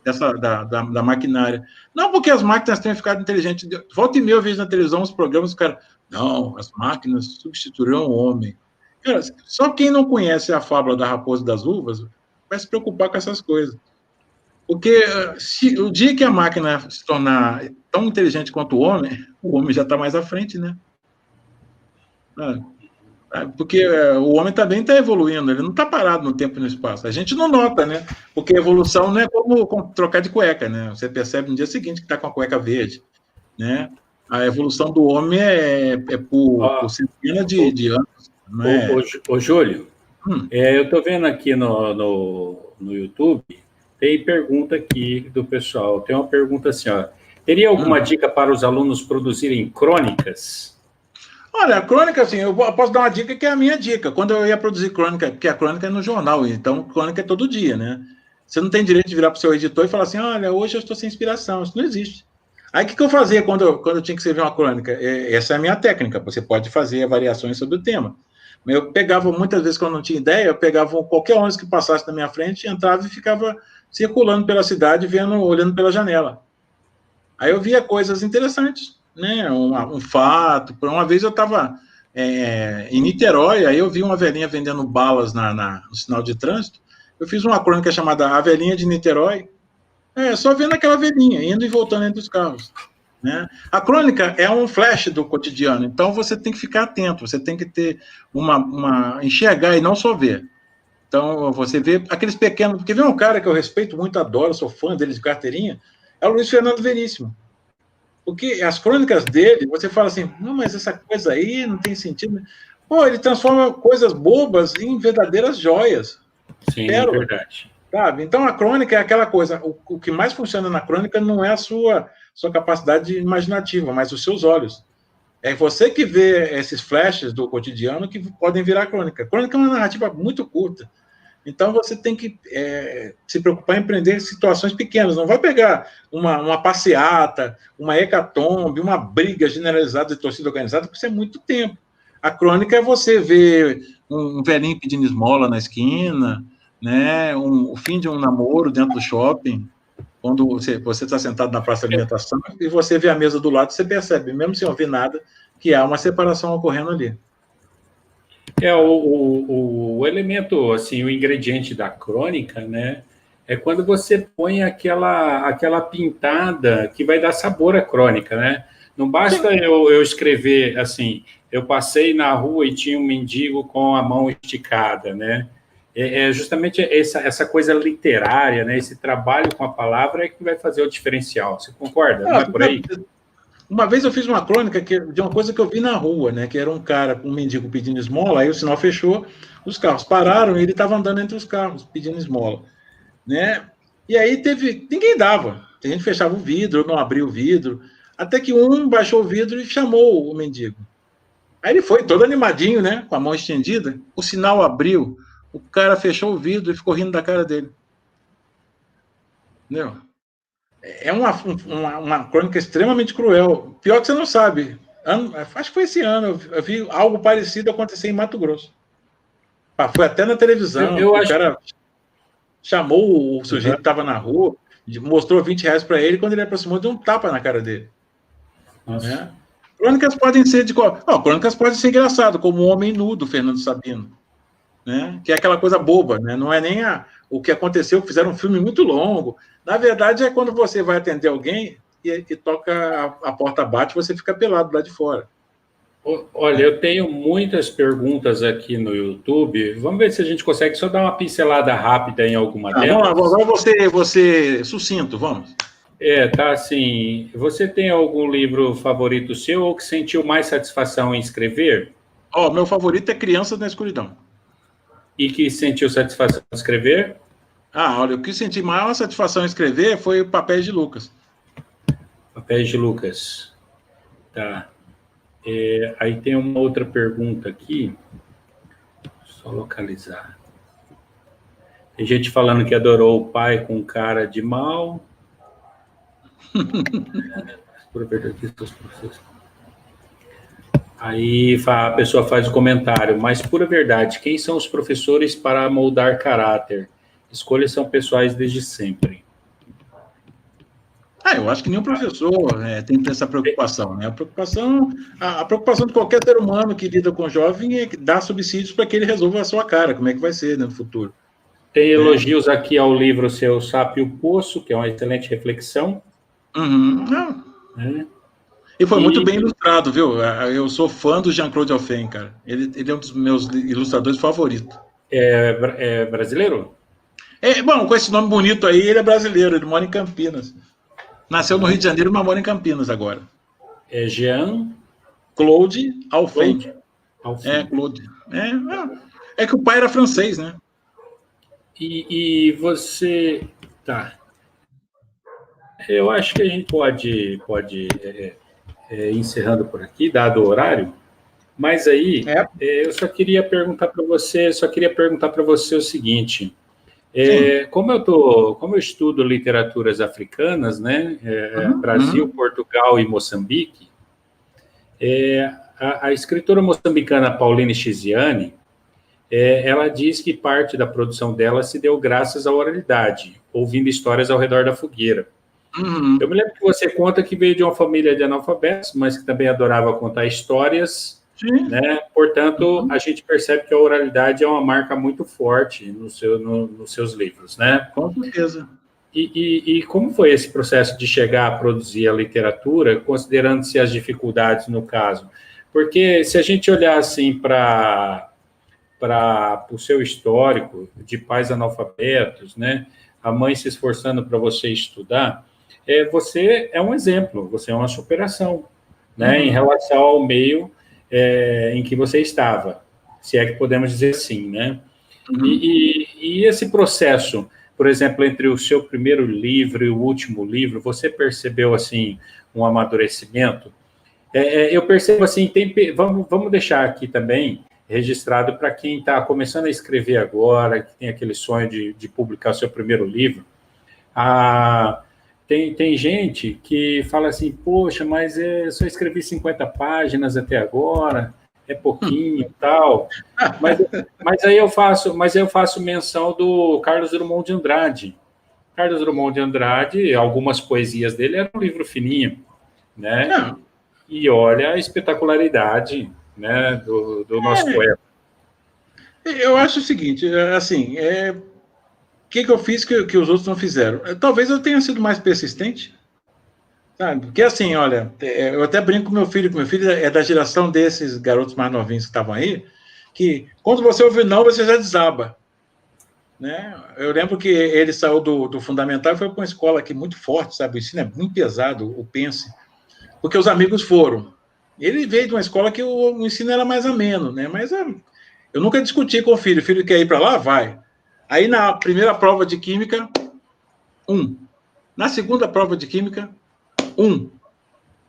Da maquinária. Não porque as máquinas tenham ficado inteligentes. Volta e meia eu vejo na televisão os programas, cara, não, as máquinas substituirão o homem. Cara, só quem não conhece a fábula da raposa e das uvas vai se preocupar com essas coisas. Porque o dia que a máquina se tornar tão inteligente quanto o homem já está mais à frente, né? Porque o homem também está evoluindo, ele não está parado no tempo e no espaço. A gente não nota, né? Porque a evolução não é como trocar de cueca, né? Você percebe no dia seguinte que está com a cueca verde, né? A evolução do homem é por centenas de anos. Não é? Ô, Júlio, eu estou vendo aqui no YouTube, tem pergunta aqui do pessoal. Tem uma pergunta assim, ó. Teria alguma dica para os alunos produzirem crônicas? Olha, a crônica, assim, eu posso dar uma dica que é a minha dica. Quando eu ia produzir crônica, porque a crônica é no jornal, então crônica é todo dia, né? Você não tem direito de virar para o seu editor e falar assim, olha, hoje eu estou sem inspiração. Isso não existe. Aí, o que eu fazia quando eu tinha que escrever uma crônica? Essa é a minha técnica. Você pode fazer variações sobre o tema. Eu pegava, muitas vezes, quando não tinha ideia, eu pegava qualquer ônibus que passasse na minha frente, entrava e ficava circulando pela cidade, olhando pela janela. Aí eu via coisas interessantes, né? Um fato. Por uma vez eu estava em Niterói, aí eu vi uma velhinha vendendo balas no sinal de trânsito. Eu fiz uma crônica chamada A Velhinha de Niterói, só vendo aquela velhinha, indo e voltando entre os carros. Né? A crônica é um flash do cotidiano, então você tem que ficar atento, você tem que ter enxergar e não só ver. Então, você vê aqueles pequenos... Porque vem um cara que eu respeito muito, adoro, sou fã dele de carteirinha, é o Luiz Fernando Veríssimo. Porque as crônicas dele, você fala assim, não, mas essa coisa aí não tem sentido. Pô, ele transforma coisas bobas em verdadeiras joias. Sim, é verdade. Sabe? Então, a crônica é aquela coisa, o que mais funciona na crônica não é a sua capacidade imaginativa, mas os seus olhos. É você que vê esses flashes do cotidiano que podem virar crônica. Crônica é uma narrativa muito curta. Então, você tem que se preocupar em empreender situações pequenas. Não vai pegar uma passeata, uma hecatombe, uma briga generalizada de torcida organizada, porque isso é muito tempo. A crônica é você ver um velhinho pedindo esmola na esquina, né? O fim de um namoro dentro do shopping, quando você está sentado na praça de alimentação e você vê a mesa do lado, você percebe, mesmo sem ouvir nada, que há uma separação ocorrendo ali. O elemento, assim, o ingrediente da crônica, né, é quando você põe aquela pintada que vai dar sabor à crônica, né? Não basta eu escrever, assim, eu passei na rua e tinha um mendigo com a mão esticada, né? É justamente essa coisa literária, né? Esse trabalho com a palavra é que vai fazer o diferencial. Você concorda? Não é por aí? Uma vez eu fiz uma crônica de uma coisa que eu vi na rua, né? Que era um cara com um mendigo pedindo esmola, aí o sinal fechou, os carros pararam e ele estava andando entre os carros pedindo esmola, né? E aí ninguém dava. A gente fechava o vidro, não abria o vidro, até que um baixou o vidro e chamou o mendigo. Aí ele foi todo animadinho, né? Com a mão estendida, o sinal abriu, o cara fechou o vidro e ficou rindo da cara dele. Entendeu? É uma crônica extremamente cruel. Pior que você não sabe. Acho que foi esse ano. Eu vi algo parecido acontecer em Mato Grosso. Foi até na televisão. O cara chamou o sujeito que estava na rua, mostrou R$20 para ele, quando ele aproximou, deu um tapa na cara dele. Né? Crônicas podem ser crônicas podem ser engraçado, como O Homem Nu, do Fernando Sabino. Né? Que é aquela coisa boba, né? Não é nem o que aconteceu, fizeram um filme muito longo. Na verdade, é quando você vai atender alguém e toca, a porta bate, você fica pelado lá de fora. Olha, eu tenho muitas perguntas aqui no YouTube. Vamos ver se a gente consegue só dar uma pincelada rápida em alguma delas. Vamos lá, você sucinto, vamos. Tá assim. Você tem algum livro favorito seu ou que sentiu mais satisfação em escrever? Meu favorito é Crianças na Escuridão. E que sentiu satisfação em escrever? Olha, o que senti maior satisfação em escrever foi o Papéis de Lucas. Papéis de Lucas. Tá. Aí tem uma outra pergunta aqui. Só localizar. Tem gente falando que adorou o pai com cara de mal. Aí a pessoa faz o comentário, mas pura verdade, quem são os professores para moldar caráter? Escolhas são pessoais desde sempre. Eu acho que nenhum professor tem que ter essa preocupação, né? A preocupação de qualquer ser humano que lida com jovem é dar subsídios para que ele resolva a sua cara, como é que vai ser no futuro. Tem elogios aqui ao livro Seu Sapo e o Poço, que é uma excelente reflexão. E foi muito bem ilustrado, viu? Eu sou fã do Jean-Claude Alphen, cara. Ele é um dos meus ilustradores favoritos. É brasileiro? Bom, com esse nome bonito aí, ele é brasileiro, ele mora em Campinas. Nasceu no Rio de Janeiro, mas mora em Campinas agora. É Jean-Claude Alphen. Claude. É que o pai era francês, né? E você... Tá. Eu acho que a gente pode encerrando por aqui, dado o horário, mas aí eu só queria perguntar para você o seguinte, como eu estudo literaturas africanas, né, Brasil, Portugal e Moçambique, a escritora moçambicana Pauline Chiziane, ela diz que parte da produção dela se deu graças à oralidade, ouvindo histórias ao redor da fogueira. Eu me lembro que você conta que veio de uma família de analfabetos, mas que também adorava contar histórias né? Portanto, a gente percebe que a oralidade é uma marca muito forte nos seus livros, né? Com certeza. E como foi esse processo de chegar a produzir a literatura, considerando-se as dificuldades no caso? Porque se a gente olhar assim para o seu histórico de pais analfabetos, né? A mãe se esforçando para você estudar, você é um exemplo, você é uma superação, né? Em relação ao meio em que você estava, se é que podemos dizer assim, né? E esse processo, por exemplo, entre o seu primeiro livro e o último livro, você percebeu, assim, um amadurecimento? Eu percebo, assim, vamos deixar aqui também registrado para quem está começando a escrever agora, que tem aquele sonho de publicar o seu primeiro livro. Tem gente que fala assim, poxa, mas eu só escrevi 50 páginas até agora, é pouquinho e tal. Mas aí eu faço menção do Carlos Drummond de Andrade. Carlos Drummond de Andrade, algumas poesias dele eram um livro fininho, né? Não. E olha a espetacularidade, né, do nosso poeta. Eu acho o seguinte, assim, o que eu fiz que os outros não fizeram? Talvez eu tenha sido mais persistente, sabe? Porque assim, olha, eu até brinco com meu filho é da geração desses garotos mais novinhos que estavam aí, que quando você ouve não, você já desaba, né? Eu lembro que ele saiu do fundamental e foi para uma escola aqui muito forte, sabe? O ensino é muito pesado, o Pense, porque os amigos foram. Ele veio de uma escola que o ensino era mais ameno, né? Mas eu nunca discuti com o filho quer ir para lá? Vai. Aí na primeira prova de química, 1. Na segunda prova de química, 1.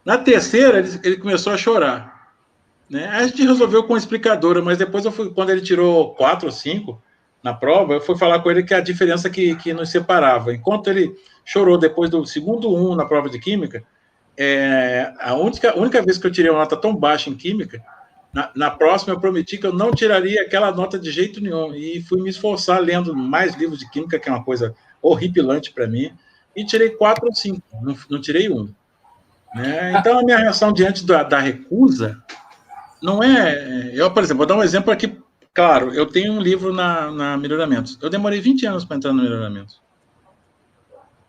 Na terceira, ele começou a chorar, né? A gente resolveu com a explicadora, mas depois quando ele tirou 4 ou 5 na prova, eu fui falar com ele que a diferença que nos separava. Enquanto ele chorou depois do segundo 1 na prova de química, a única vez que eu tirei uma nota tão baixa em química, na próxima eu prometi que eu não tiraria aquela nota de jeito nenhum, e fui me esforçar lendo mais livros de química, que é uma coisa horripilante para mim, e tirei 4 ou 5, não tirei 1. Né? Então, a minha reação diante da recusa não é... por exemplo, vou dar um exemplo aqui, claro, eu tenho um livro na Melhoramentos, eu demorei 20 anos para entrar no Melhoramentos.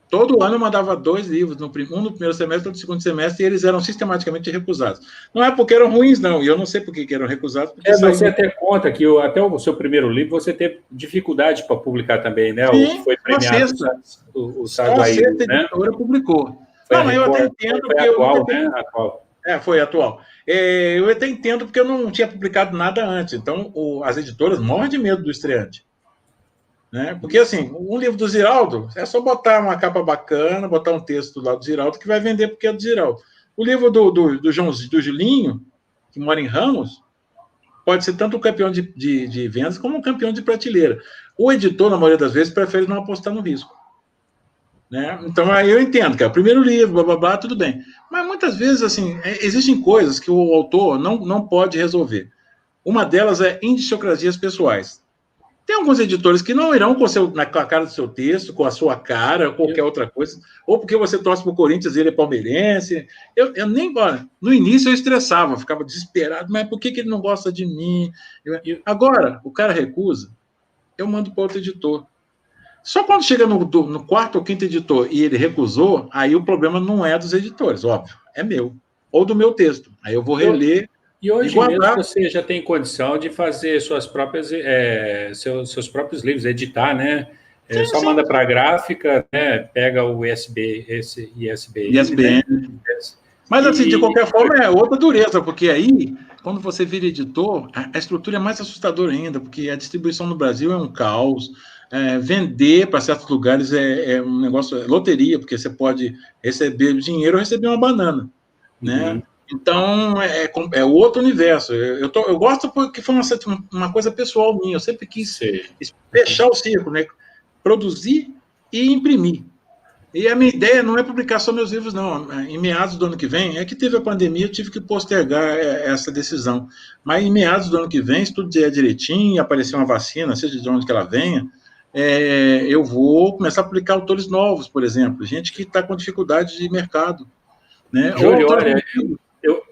Todo ano eu mandava 2 livros, um no primeiro semestre, outro no segundo semestre, e eles eram sistematicamente recusados. Não é porque eram ruins, não, e eu não sei por que eram recusados. Você até conta que até o seu primeiro livro você teve dificuldade para publicar também, né? Sim, o foi premiado, o Saguaí, né? A editora publicou. Não, mas eu até entendo porque atual, né? Atual. Foi atual. Eu até entendo porque eu não tinha publicado nada antes, então as editoras morrem de medo do estreante. Né? Porque, assim, um livro do Ziraldo é só botar uma capa bacana, botar um texto lá do Ziraldo que vai vender porque é do Ziraldo. O livro do Julinho, que mora em Ramos, pode ser tanto um campeão de vendas como um campeão de prateleira. O editor, na maioria das vezes, prefere não apostar no risco. Né? Então, aí eu entendo que é o primeiro livro, blá, blá, blá, tudo bem. Mas, muitas vezes, assim, existem coisas que o autor não pode resolver. Uma delas é indiciocrasias pessoais. Tem alguns editores que não irão com a cara do seu texto, com a sua cara, ou qualquer outra coisa, ou porque você torce para o Corinthians e ele é palmeirense. Eu nem... No início eu estressava, ficava desesperado, mas por que ele não gosta de mim? Agora, o cara recusa, eu mando para outro editor. Só quando chega no 4º ou 5º editor e ele recusou, aí o problema não é dos editores, óbvio, é meu. Ou do meu texto. Aí eu vou reler. E hoje mesmo você já tem condição de fazer seus próprios livros, editar, né? Só manda para a gráfica, né? Pega o ISBN. Né? Mas, assim, de qualquer forma, é outra dureza, porque aí, quando você vira editor, a estrutura é mais assustadora ainda, porque a distribuição no Brasil é um caos. Vender para certos lugares é um negócio, loteria, porque você pode receber dinheiro ou receber uma banana, né? Então, é outro universo. Eu gosto porque foi uma coisa pessoal minha. Eu sempre quis fechar o círculo, né? Produzir e imprimir. E a minha ideia não é publicar só meus livros, não. Em meados do ano que vem, é que teve a pandemia, eu tive que postergar essa decisão. Mas em meados do ano que vem, se tudo der direitinho, aparecer uma vacina, seja de onde que ela venha, eu vou começar a publicar autores novos, por exemplo. Gente que está com dificuldade de mercado. Né? Júlio, olha,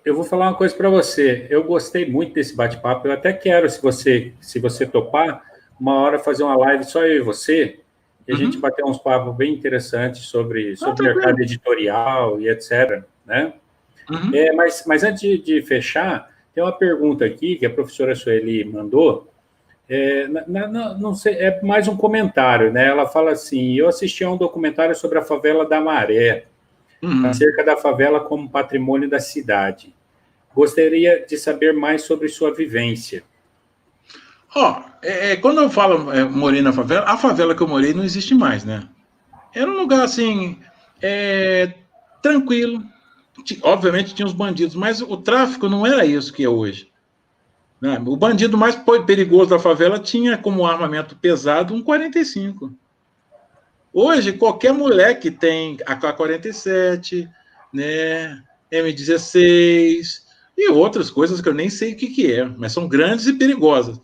eu vou falar uma coisa para você. Eu gostei muito desse bate-papo. Eu até quero, se você topar, uma hora fazer uma live só eu e você, e a gente bater uns papos bem interessantes sobre mercado editorial e etc., né? Mas antes de fechar, tem uma pergunta aqui que a professora Sueli mandou. Não sei, é mais um comentário, né? Ela fala assim: eu assisti a um documentário sobre a favela da Maré, acerca da favela como patrimônio da cidade. Gostaria de saber mais sobre sua vivência. Quando eu falo morei na favela, a favela que eu morei não existe mais, né? Era um lugar assim, tranquilo. Obviamente tinha os bandidos, mas o tráfico não era isso que é hoje. Né? O bandido mais perigoso da favela tinha como armamento pesado um 45. Hoje, qualquer moleque tem AK-47, né, M16 e outras coisas que eu nem sei o que é, mas são grandes e perigosas.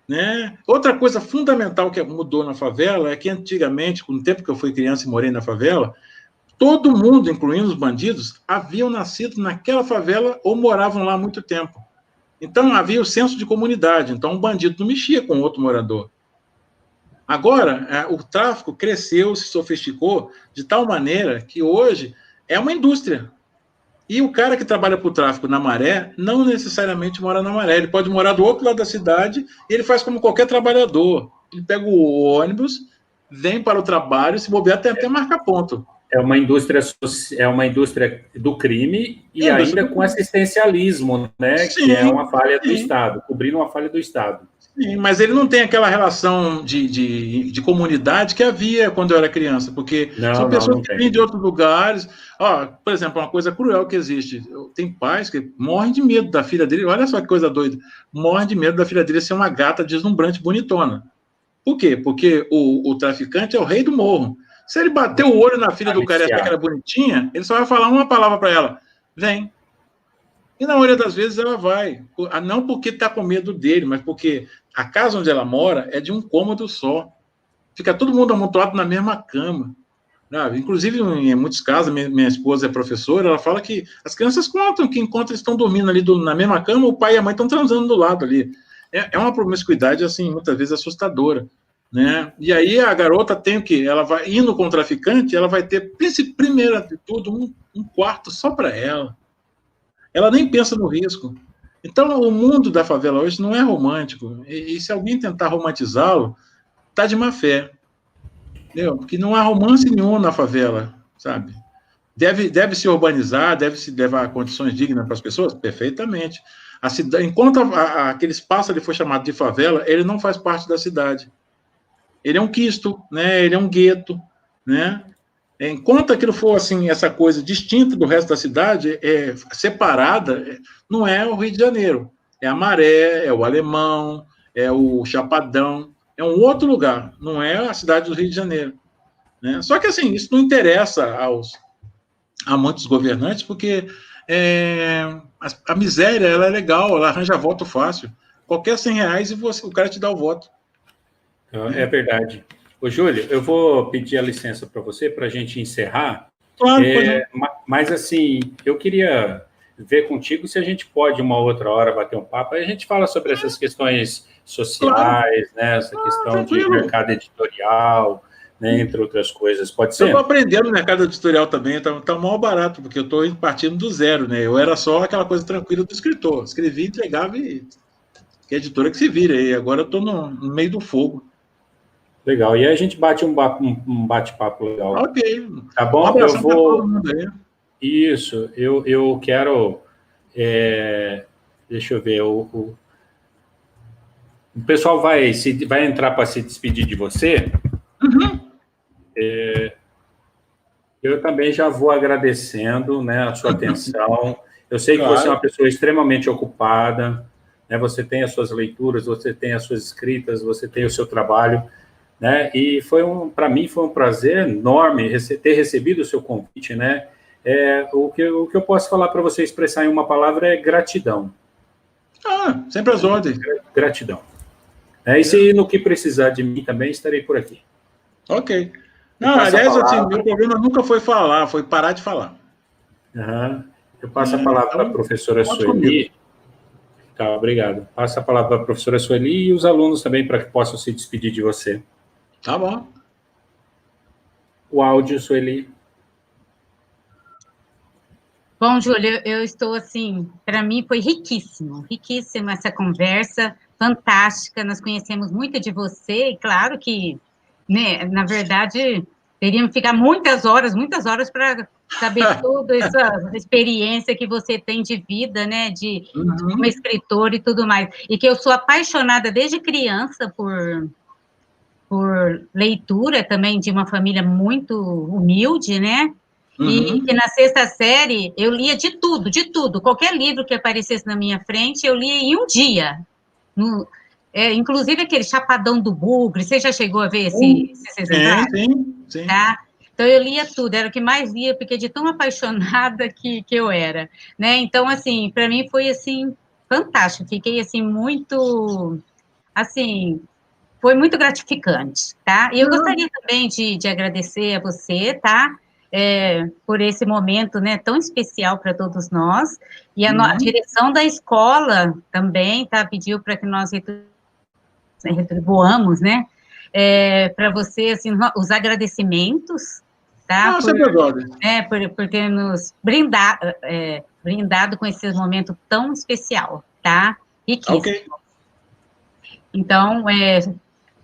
Né? Outra coisa fundamental que mudou na favela é que antigamente, no tempo que eu fui criança e morei na favela, todo mundo, incluindo os bandidos, haviam nascido naquela favela ou moravam lá há muito tempo. Então, havia o senso de comunidade. Então, um bandido não mexia com outro morador. Agora, o tráfico cresceu, se sofisticou de tal maneira que hoje é uma indústria. E o cara que trabalha para o tráfico na Maré não necessariamente mora na Maré. Ele pode morar do outro lado da cidade e ele faz como qualquer trabalhador. Ele pega o ônibus, vem para o trabalho, se bobear, até marca ponto. É uma indústria do crime e ainda com assistencialismo, né? Sim, que é uma falha do Estado, cobrindo uma falha do Estado. Sim, mas ele não tem aquela relação de comunidade que havia quando eu era criança, porque são pessoas que vêm de outros lugares. Por exemplo, uma coisa cruel que existe, tem pais que morrem de medo da filha dele, olha só que coisa doida, morrem de medo da filha dele ser uma gata deslumbrante, bonitona. Por quê? Porque o traficante é o rei do morro. Se ele bater o olho na filha do cara e achar que era bonitinha, ele só vai falar uma palavra para ela: vem. E na maioria das vezes ela vai. Não porque está com medo dele, mas porque a casa onde ela mora é de um cômodo só. Fica todo mundo amontoado na mesma cama. Inclusive, em muitos casos, minha esposa é professora, ela fala que as crianças contam que enquanto eles estão dormindo ali na mesma cama, o pai e a mãe estão transando do lado ali. É uma promiscuidade, assim, muitas vezes assustadora. Né? E aí a garota tem o quê? Ela vai indo com o traficante, ela vai ter, primeiro de tudo, um quarto só para ela. Ela nem pensa no risco. Então, o mundo da favela hoje não é romântico. E se alguém tentar romantizá-lo, tá de má fé. Entendeu? Porque não há romance nenhum na favela, sabe? Deve se urbanizar, deve se levar condições dignas para as pessoas? Perfeitamente. Enquanto aquele espaço ali foi chamado de favela, ele não faz parte da cidade. Ele é um quisto, né? Ele é um gueto, né? Enquanto aquilo for assim, essa coisa distinta do resto da cidade, separada, não é o Rio de Janeiro. É a Maré, é o Alemão, é o Chapadão, é um outro lugar, não é a cidade do Rio de Janeiro. Né? Só que assim, isso não interessa a muitos governantes, porque a miséria ela é legal, ela arranja voto fácil. Qualquer R$100 e o cara te dá o voto. É verdade. Ô, Júlio, eu vou pedir a licença para você para a gente encerrar. Claro, mas, assim, eu queria ver contigo se a gente pode, uma outra hora, bater um papo. Aí a gente fala sobre essas questões sociais, né? Essa questão de mercado editorial, né? Entre outras coisas. Pode ser? Eu estou aprendendo no mercado editorial também, está mal barato, porque eu estou partindo do zero, né? Eu era só aquela coisa tranquila do escritor. Escrevi, entregava e que a editora que se vira. E agora eu estou no meio do fogo. Legal. E aí a gente bate um bate-papo legal. Ok. Tá bom? Eu vou... Isso. Eu quero... Deixa eu ver. O pessoal vai entrar para se despedir de você. Uhum. Eu também já vou agradecendo, né, a sua atenção. Eu sei que você é uma pessoa extremamente ocupada, né? Você tem as suas leituras, você tem as suas escritas, você tem o seu trabalho, né? E para mim foi um prazer enorme ter recebido o seu convite, né? O que eu posso falar para você expressar em uma palavra é gratidão. Sempre às ordens. Gratidão. E se no que precisar de mim também, estarei por aqui. Ok. Não, aliás, assim, meu problema nunca foi falar, foi parar de falar. Uhum. Eu passo a palavra para a professora Sueli. Tá, obrigado. Passo a palavra para a professora Sueli e os alunos também, para que possam se despedir de você. Tá bom. O áudio, Sueli. Bom, Júlio, eu estou assim, para mim foi riquíssima essa conversa, fantástica, nós conhecemos muito de você, e claro que, né, na verdade, teríamos que ficar muitas horas para saber toda essa experiência que você tem de vida, né, de uma escritora e tudo mais, e que eu sou apaixonada desde criança por leitura também, de uma família muito humilde, né, e que na 6ª série eu lia de tudo, qualquer livro que aparecesse na minha frente, eu lia em um dia, inclusive aquele Chapadão do Bugre, você já chegou a ver esse exemplar? Sim. Tá? Então eu lia tudo, era o que mais lia, porque de tão apaixonada que eu era, né, então assim, para mim foi assim, fantástico, fiquei assim, muito, assim, foi muito gratificante, tá? E eu gostaria também de agradecer a você, tá? Por esse momento, né, tão especial para todos nós, e a direção da escola também, tá, pediu para que nós retribuamos, né, para você, assim, os agradecimentos, tá, por ter nos brindado com esse momento tão especial, tá, riquíssimo. Ok. Então,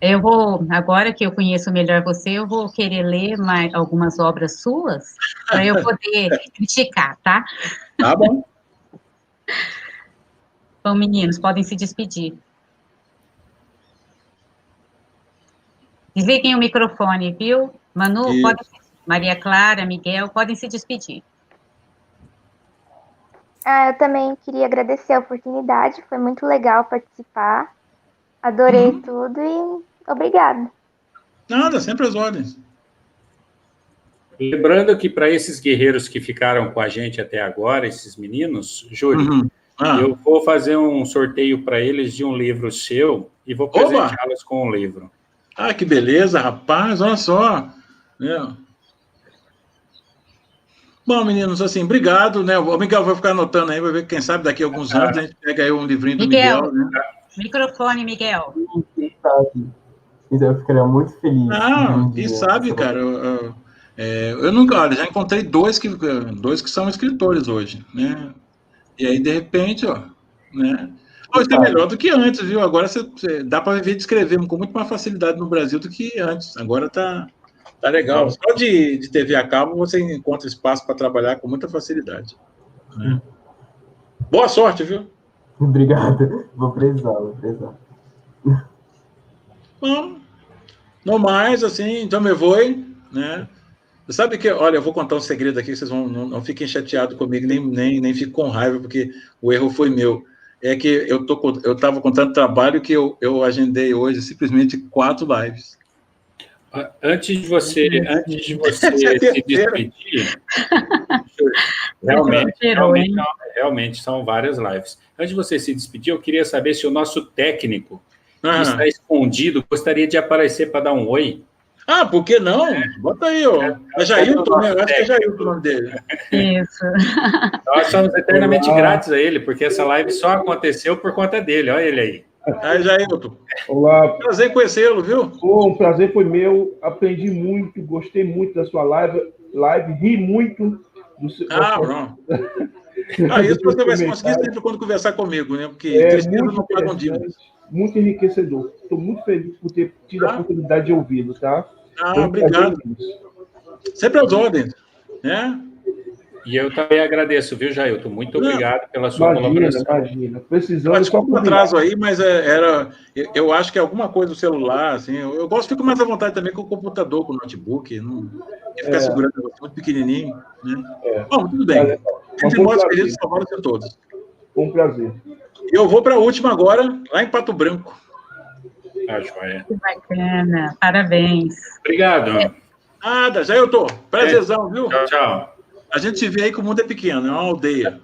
eu vou, agora que eu conheço melhor você, eu vou querer ler algumas obras suas, para eu poder criticar, tá? Tá bom. Bom, meninos, podem se despedir. Desliguem o microfone, viu? Manu, Maria Clara, Miguel, podem se despedir. Eu também queria agradecer a oportunidade, foi muito legal participar, adorei tudo e obrigada. Nada, sempre as ordens. Lembrando que para esses guerreiros que ficaram com a gente até agora, esses meninos, Júlio, eu vou fazer um sorteio para eles de um livro seu e vou presenteá-los com um livro. Ah, que beleza, rapaz, olha só. Bom, meninos, assim, obrigado, né? O Miguel vai ficar anotando aí, vai ver que quem sabe daqui a alguns anos a gente pega aí um livrinho do Miguel, né? Microfone, Miguel. Eu ficaria muito feliz. Quem sabe, cara, eu nunca, olha, já encontrei dois que são escritores hoje, né? E aí, de repente, né? Hoje é melhor do que antes, viu? Agora dá para viver de escrever com muito mais facilidade no Brasil do que antes. Agora tá legal. Só de TV a cabo você encontra espaço para trabalhar com muita facilidade. Né? Boa sorte, viu? Obrigado. Vou precisar. Bom, no mais, assim, então me vou, né? Você sabe que, olha, eu vou contar um segredo aqui, vocês não fiquem chateados comigo, nem fiquem com raiva, porque o erro foi meu. É que eu estava contando trabalho que eu agendei hoje simplesmente 4 lives. Antes de você se despedir, realmente são várias lives. Antes de você se despedir, eu queria saber se o nosso técnico, que está escondido, gostaria de aparecer para dar um oi. Por que não? Bota aí, ó. É Jailton, né? Eu acho que é Jailton o nome dele. Isso. Nós somos eternamente gratos a ele, porque essa live só aconteceu por conta dele. Olha ele aí. Jailton. Olá. Prazer em conhecê-lo, viu? Um prazer foi meu. Aprendi muito, gostei muito da sua live, ri muito do seu. Pronto. Isso você vai conseguir sempre quando conversar comigo, né? Porque tristeza não paga um dia. Muito enriquecedor. Estou muito feliz por ter tido a oportunidade de ouvi-lo, tá? Obrigado. Sempre às ordens, né? E eu também agradeço, viu, Jailton? Muito obrigado pela sua colaboração. Imagina. Precisando só um atraso aí, mas eu acho que é alguma coisa do celular, assim. Eu fico mais à vontade também com o computador, com o notebook. Não ficar segurando muito pequenininho, né? Bom, tudo bem. De modo feliz, salvaram a todos. Um prazer. Eu vou para a última agora, lá em Pato Branco. Joia. Que bacana, parabéns. Obrigado. Nada, Jailton, prazerzão, viu? Tchau. A gente se vê aí que o mundo é pequeno, é uma aldeia.